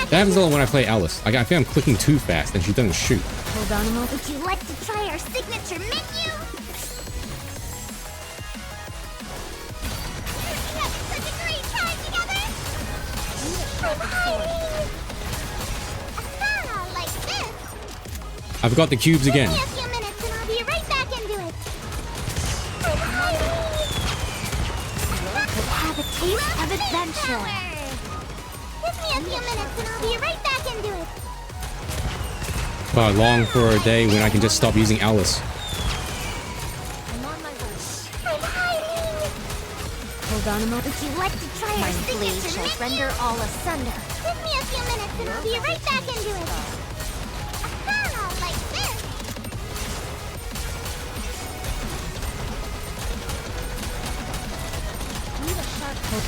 Speaker 1: That happens a lot when I play Alice. I think I'm clicking too fast and she doesn't shoot.
Speaker 8: Hold on a moment.
Speaker 2: Would you like to try our signature menu?
Speaker 1: I've got the cubes again.
Speaker 2: Give me a few minutes and I'll be right back into it. Have a taste of adventure. Give me a few minutes and I'll be right back into it.
Speaker 1: I long for a day when I can just stop using Alice.
Speaker 8: Hold on a moment.
Speaker 2: Would you like to try our signature shall render all asunder. Give me a few minutes and I'll be right back into it. Like this.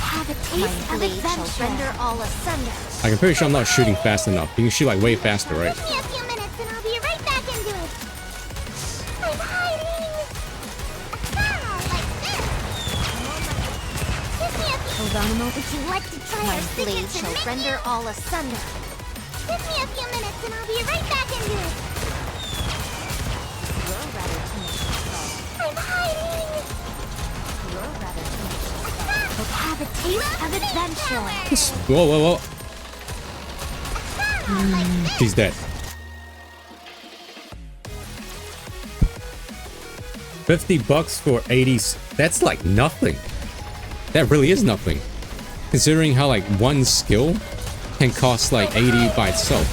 Speaker 2: Have a taste of adventure. Shall render all asunder.
Speaker 1: I'm pretty sure I'm not shooting fast enough. You can shoot like way faster, right?
Speaker 2: Give me a few minutes and I'll be right back into it. I'm hiding. Like this. Give me a few.
Speaker 8: Hold on a moment.
Speaker 2: Would you like to try our signature shall render all asunder. Give me a few minutes and I'll be right back into it.
Speaker 19: I'm hiding!
Speaker 16: You're rather tenacious. Let's have a taste of adventure.
Speaker 1: Whoa, whoa, whoa. She's dead. 50 bucks for 80. That's like nothing. That really is nothing. Considering how like one skill can cost like 80 by itself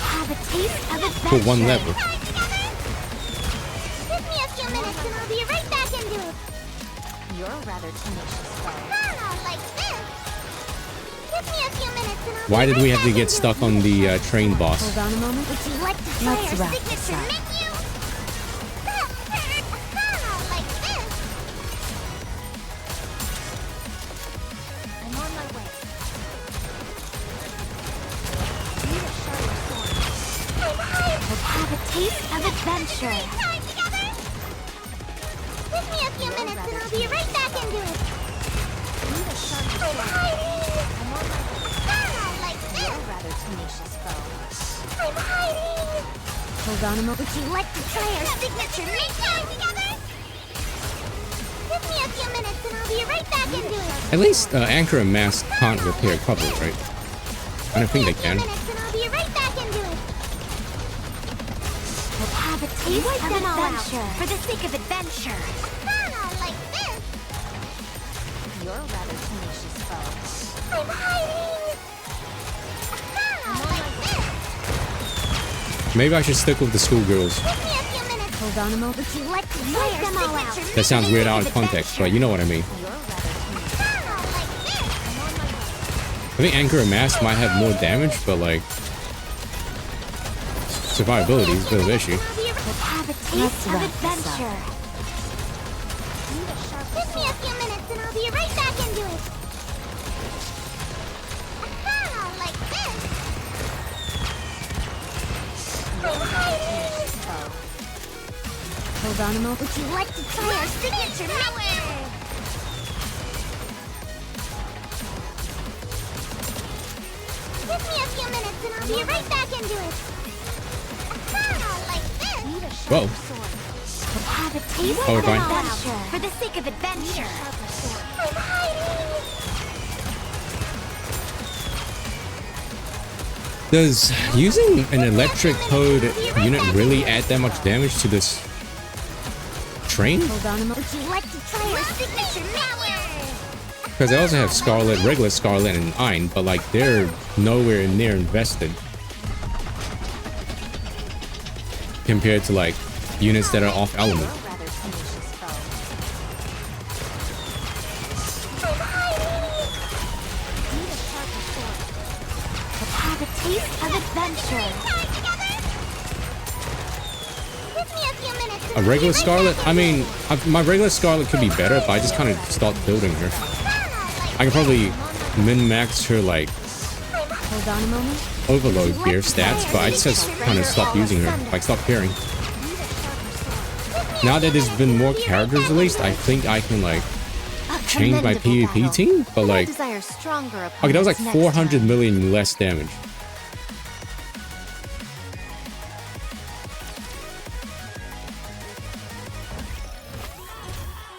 Speaker 1: for one level.
Speaker 19: Give me a few minutes and I'll be right back into it.
Speaker 16: You're rather tenacious.
Speaker 19: Like this. Give me a few minutes and I'll
Speaker 1: Why
Speaker 19: be
Speaker 1: did
Speaker 19: right
Speaker 1: we have to
Speaker 19: back
Speaker 1: get
Speaker 19: into
Speaker 1: stuck
Speaker 19: it.
Speaker 1: on the train boss?
Speaker 8: Hold on a moment.
Speaker 19: Would you like to try
Speaker 8: Let's
Speaker 19: our
Speaker 8: wrap this
Speaker 19: signature
Speaker 8: up.
Speaker 19: menu? Like this.
Speaker 16: I'm on my way. Let's have a taste of adventure.
Speaker 19: Time together. Give me a few minutes and I'll be right back into it. I'm hiding. Like this.
Speaker 16: You're rather tenacious foe.
Speaker 19: I'm hiding.
Speaker 8: Hold on a moment.
Speaker 19: Would you like to try our signature menu together? Give me a few minutes and I'll be right back into it.
Speaker 1: At least Anchor and Mask can't repair cover, right? I don't think they can.
Speaker 19: Minutes and I'll be right back into it.
Speaker 16: Let's have a taste of adventure.
Speaker 19: For the sake of adventure. Like this.
Speaker 16: You're rather tenacious foe.
Speaker 19: I'm hiding. Like this.
Speaker 1: Maybe I should stick with the schoolgirls.
Speaker 19: Give me a few minutes.
Speaker 8: Hold on a moment.
Speaker 19: Would you like to try our signature
Speaker 1: That sounds weird out of context, but you know what I mean. I think Anchor and Mask might have more damage, but like survivability is a bit of an issue.
Speaker 16: Let's have a taste of adventure.
Speaker 19: Give me a few minutes and I'll be right back into it. Like this. I'm hiding.
Speaker 8: Hold on a moment.
Speaker 19: Would you like to try our signature menu? Give me a few minutes and I'll be right back into it. Like this.
Speaker 1: Whoa.
Speaker 16: Let's have a taste
Speaker 1: Oh, we're
Speaker 16: of
Speaker 1: fine.
Speaker 16: adventure.
Speaker 19: For the sake of adventure. I'm hiding.
Speaker 1: Does using an electric code unit really add that much damage to this train?
Speaker 8: Hold on a moment.
Speaker 19: Would you like to try our signature menu?
Speaker 1: Because they also have Scarlet, regular Scarlet, and Ein, but like they're nowhere near invested compared to like units that are off element.
Speaker 16: Let's have a taste of adventure.
Speaker 19: Give me a few minutes.
Speaker 1: A regular Scarlet? I mean, my regular Scarlet could be better, but I just kind of stopped building her. I could probably min-max her like
Speaker 8: Hold on a moment.
Speaker 1: overload gear stats, but I just kind of stopped using her. Like, stopped caring. Now that there's been more characters released, I think I can like change my PvP team, but like,
Speaker 16: Desire stronger
Speaker 1: okay, that was like
Speaker 16: opponents next
Speaker 1: 400 million less damage.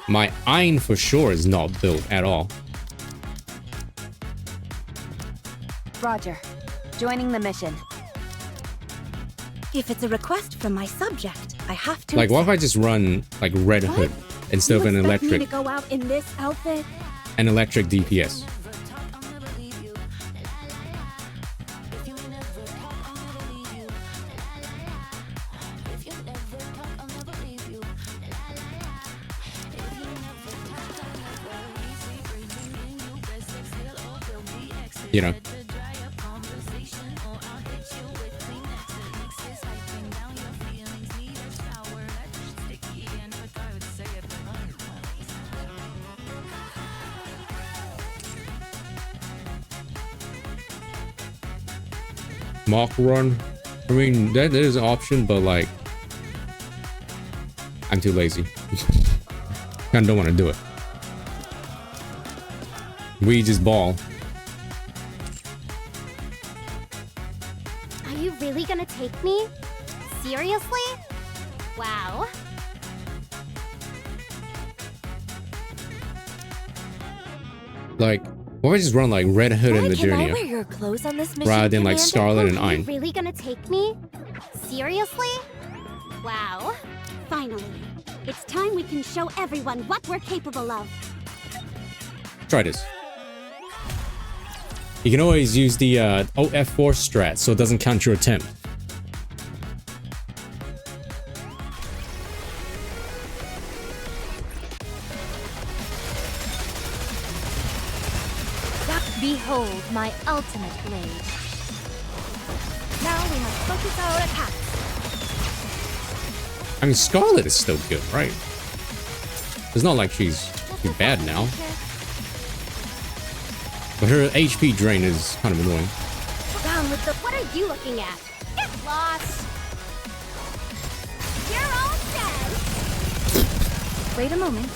Speaker 1: My Ein for sure is not built at all.
Speaker 9: Roger. Joining the mission.
Speaker 8: If it's a request from my subject, I have to.
Speaker 1: Like, what if I just run like Red Hood instead of an
Speaker 8: Me
Speaker 1: electric
Speaker 8: to go out in this outfit?
Speaker 1: DPS? You know. Mock run. I mean, that is an option, but like, I'm too lazy. I don't want to do it. We just ball.
Speaker 19: Are you really gonna take me? Seriously? Wow.
Speaker 1: Like, why don't I just run like Red Hood and the
Speaker 19: Can I
Speaker 1: Journey
Speaker 19: wear your clothes on this mission,
Speaker 1: rather than like
Speaker 19: Commander?
Speaker 1: Scarlet and
Speaker 19: Are you
Speaker 1: Ein?
Speaker 19: really gonna take me? Seriously? Wow.
Speaker 8: Finally. It's time we can show everyone what we're capable of.
Speaker 1: Try this. You can always use the OF4 strat so it doesn't count your attempt.
Speaker 16: Behold my ultimate blade. Now we must focus our attacks.
Speaker 1: I mean, Scarlet is still good, right? It's not like she's bad now. But her HP drain is kind of annoying.
Speaker 19: Down with the. What are you looking at? Get lost. You're all dead.
Speaker 16: Wait a moment.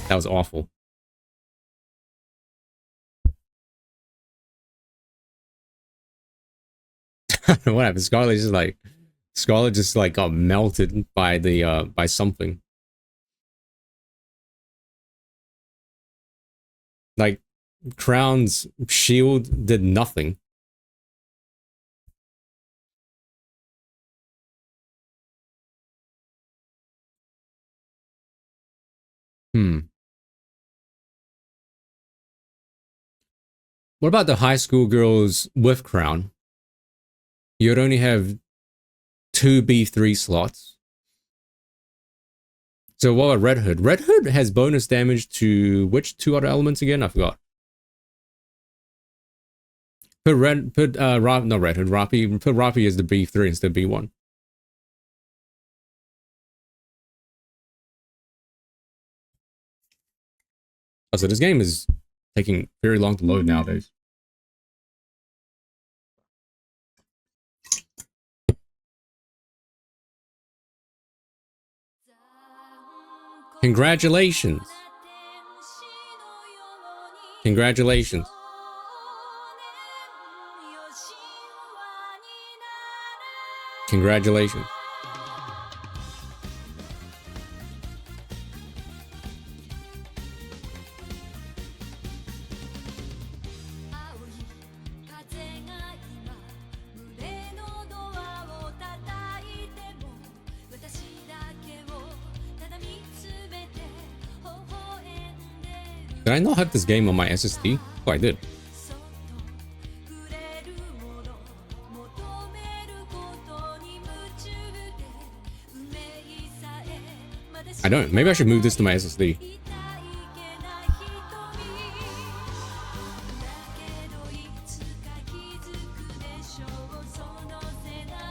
Speaker 1: That was awful. I don't know what happened. Scarlet just like got melted by the by something. Like Crown's shield did nothing. What about the high school girls with Crown? You'd only have 2 B3 slots. So what about Red Hood? Red Hood has bonus damage to which 2 other elements again? I forgot. Not Red Hood, Rapi. Put Rapi as the B3 instead of B1. Oh, so this game is taking very long to load nowadays. Congratulations. Congratulations. Congratulations. Did I not have this game on my SSD? Oh, I did. I don't. Maybe I should move this to my SSD.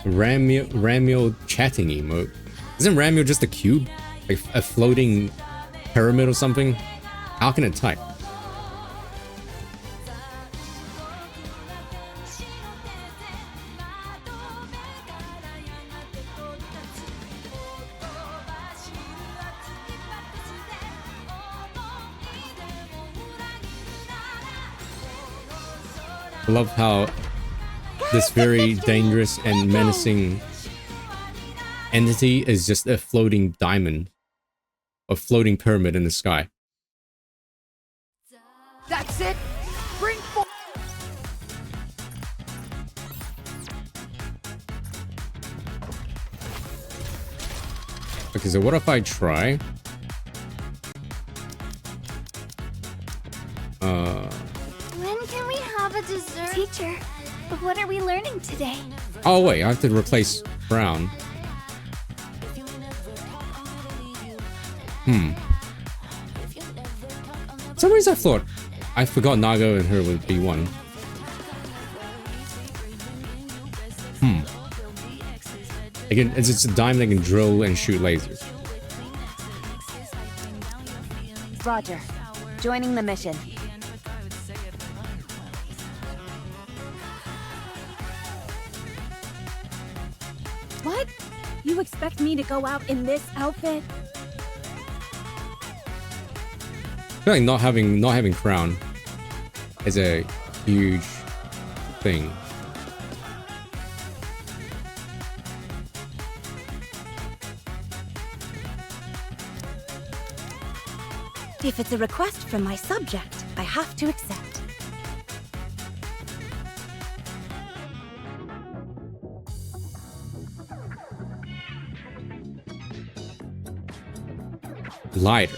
Speaker 1: Ramio chatting emote. Isn't Ramio just a cube? Like a floating pyramid or something? How can it type? I love how this very dangerous and menacing entity is just a floating diamond. A floating pyramid in the sky.
Speaker 17: That's it. Bring forth.
Speaker 1: Okay, so what if I try?
Speaker 19: When can we have a dessert? Teacher, what are we learning today?
Speaker 1: Oh wait, I have to replace Brown. For some reason I forgot Nago and her would be one. Again, it's just a diamond that can drill and shoot lasers.
Speaker 9: Roger. Joining the mission.
Speaker 17: What? You expect me to go out in this outfit?
Speaker 1: I feel like not having Crown is a huge thing.
Speaker 14: If it's a request from my subject, I have to accept.
Speaker 1: Lighter.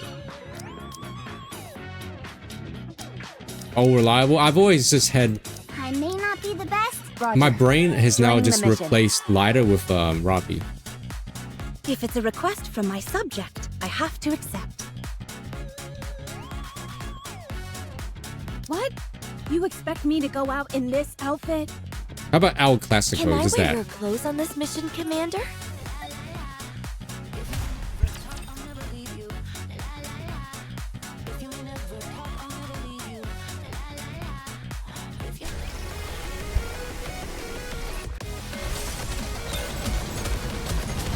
Speaker 1: Oh, reliable. I've always just had.
Speaker 2: I may not be the best.
Speaker 1: My brain has now
Speaker 14: Joining the
Speaker 1: just
Speaker 14: mission.
Speaker 1: replaced lighter with Robbie.
Speaker 14: If it's a request from my subject, I have to accept.
Speaker 17: What? You expect me to go out in this outfit?
Speaker 1: How about El Clasico?
Speaker 16: Can I
Speaker 1: Just
Speaker 16: wear
Speaker 1: that.
Speaker 16: your clothes on this mission, Commander?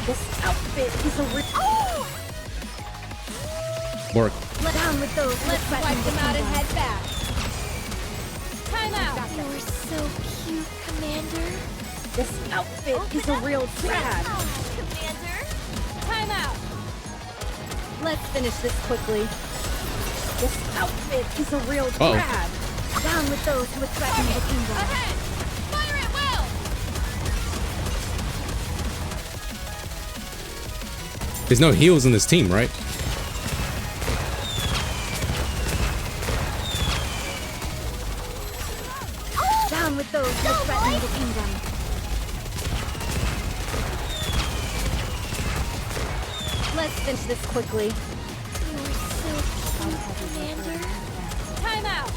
Speaker 17: This outfit is a
Speaker 1: Work.
Speaker 17: Let down with those. Let's wipe them out and head back. Time out.
Speaker 16: You're so cute, Commander.
Speaker 17: This outfit is a real drag.
Speaker 16: Commander.
Speaker 17: Time out. Let's finish this quickly. This outfit is a real
Speaker 1: Uh-oh.
Speaker 17: drag. Down with those who would threaten the kingdom. Ahead. Fire at will.
Speaker 1: There's no heals in this team, right?
Speaker 17: Down with those who would threaten the kingdom. Let's finish this quickly.
Speaker 16: You're so cute, Commander.
Speaker 17: Time out.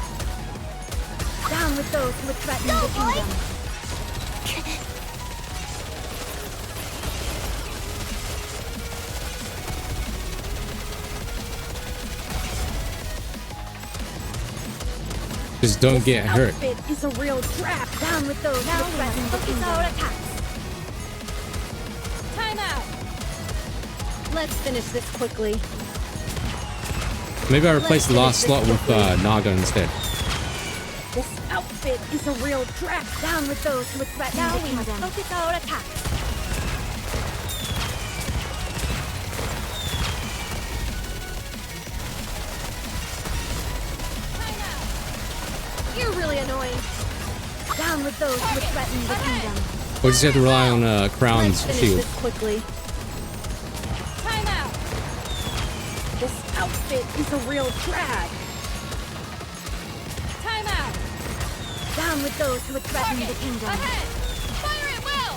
Speaker 17: Down with those who would threaten the kingdom.
Speaker 1: Just don't get hurt.
Speaker 17: Outfit is a real trap. Down with those who would threaten the kingdom. Time out. Let's finish this quickly.
Speaker 1: Maybe I replace the last slot with Naga instead.
Speaker 17: This outfit is a real trap. Down with those who would threaten the kingdom. Focus our attacks. You're really annoying. Down with those who would threaten the kingdom.
Speaker 1: We just have to rely on Crown's
Speaker 17: Let's finish
Speaker 1: shield.
Speaker 17: this quickly. Time out. This outfit is a real drag. Time out. Down with those who would threaten the kingdom. Ahead. Fire at will.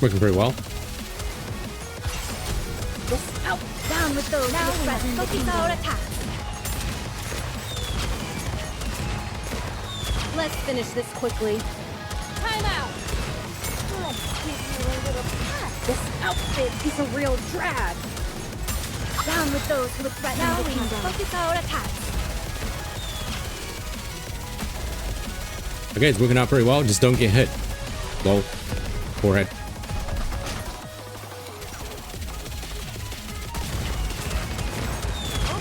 Speaker 1: Working pretty well.
Speaker 17: This out. Down with those who would threaten the kingdom. Our attacks. Let's finish this quickly. Time out. Let's give you a little pat. This outfit is a real drag. Down with those who would threaten the kingdom. Focus our attacks.
Speaker 1: Okay, it's working out pretty well. Just don't get hit. Low. Forehead.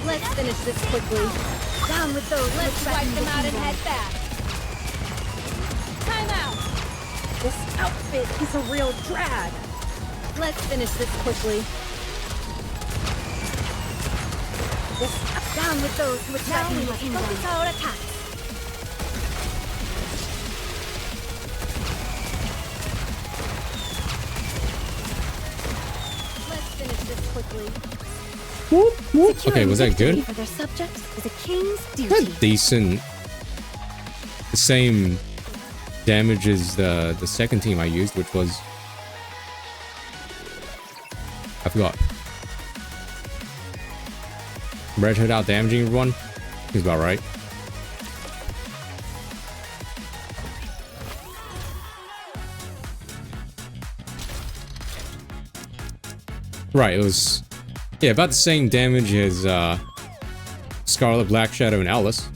Speaker 17: Let's finish this quickly. Down with those. Let's wipe them out and head back. Time out. This outfit is a real drag. Let's finish this quickly. This down with those who would threaten the kingdom. Focus our attacks. Let's finish this quickly.
Speaker 1: Okay, was that good?
Speaker 14: For their subjects is a king's duty.
Speaker 1: That's decent. The same damage as the second team I used, which was I forgot. Red Hood out damaging everyone. He's about right. Right, it was yeah about the same damage as Scarlet, Black Shadow, and Alice.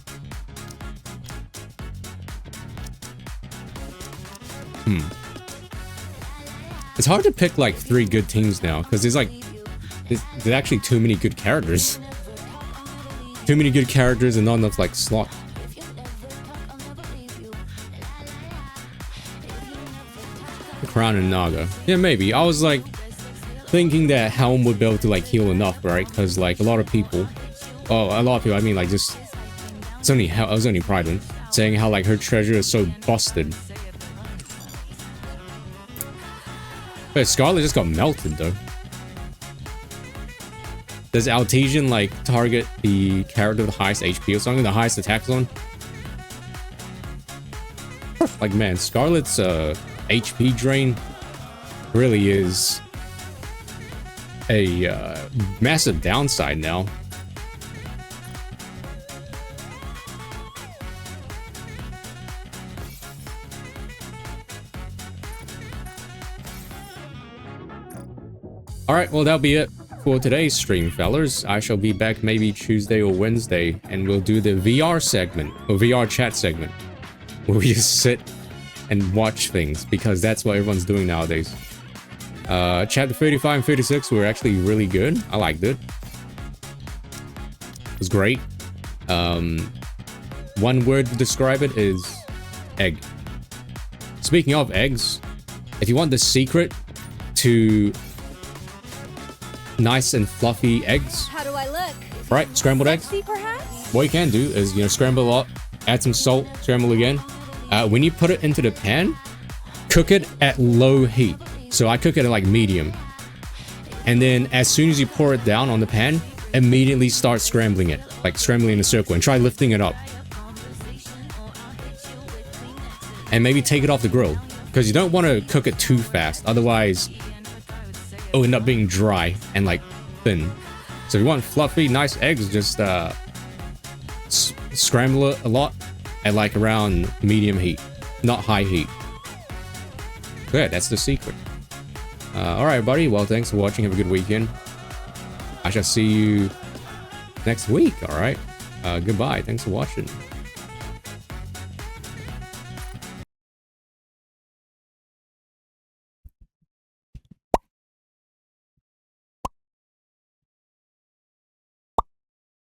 Speaker 1: It's hard to pick like 3 good teams now because there's actually too many good characters. Too many good characters and not enough like slot. Crown and Naga. Yeah, maybe. I was like thinking that Helm would be able to like heal enough, right? Because like a lot of people, I mean like just it's only Prydwen saying how like her treasure is so busted. But Scarlet just got melted though. Does Altesian like target the character with the highest HP or something? The highest attack zone? Like man, Scarlet's HP drain really is a massive downside now. Alright, well that'll be it for today's stream, fellas. I shall be back maybe Tuesday or Wednesday, and we'll do the VR segment, or VR chat segment, where we just sit and watch things, because that's what everyone's doing nowadays. Chapter 35 and 36 were actually really good. I liked it. It was great. One word to describe it is egg. Speaking of eggs, if you want the secret to nice and fluffy eggs,
Speaker 17: How do I look?
Speaker 1: right? Scrambled eggs.
Speaker 17: Sexy, perhaps?
Speaker 1: What you can do is, you know, scramble a lot, add some salt, scramble again. When you put it into the pan, cook it at low heat. So I cook it at like medium. And then as soon as you pour it down on the pan, immediately start scrambling it, like scrambling in a circle, and try lifting it up. And maybe take it off the grill, because you don't want to cook it too fast, otherwise it'll end up being dry and like thin. So if you want fluffy, nice eggs, just scramble it a lot at like around medium heat, not high heat. Good, that's the secret. Alright, everybody. Well, thanks for watching. Have a good weekend. I shall see you next week, alright? Goodbye. Thanks for watching.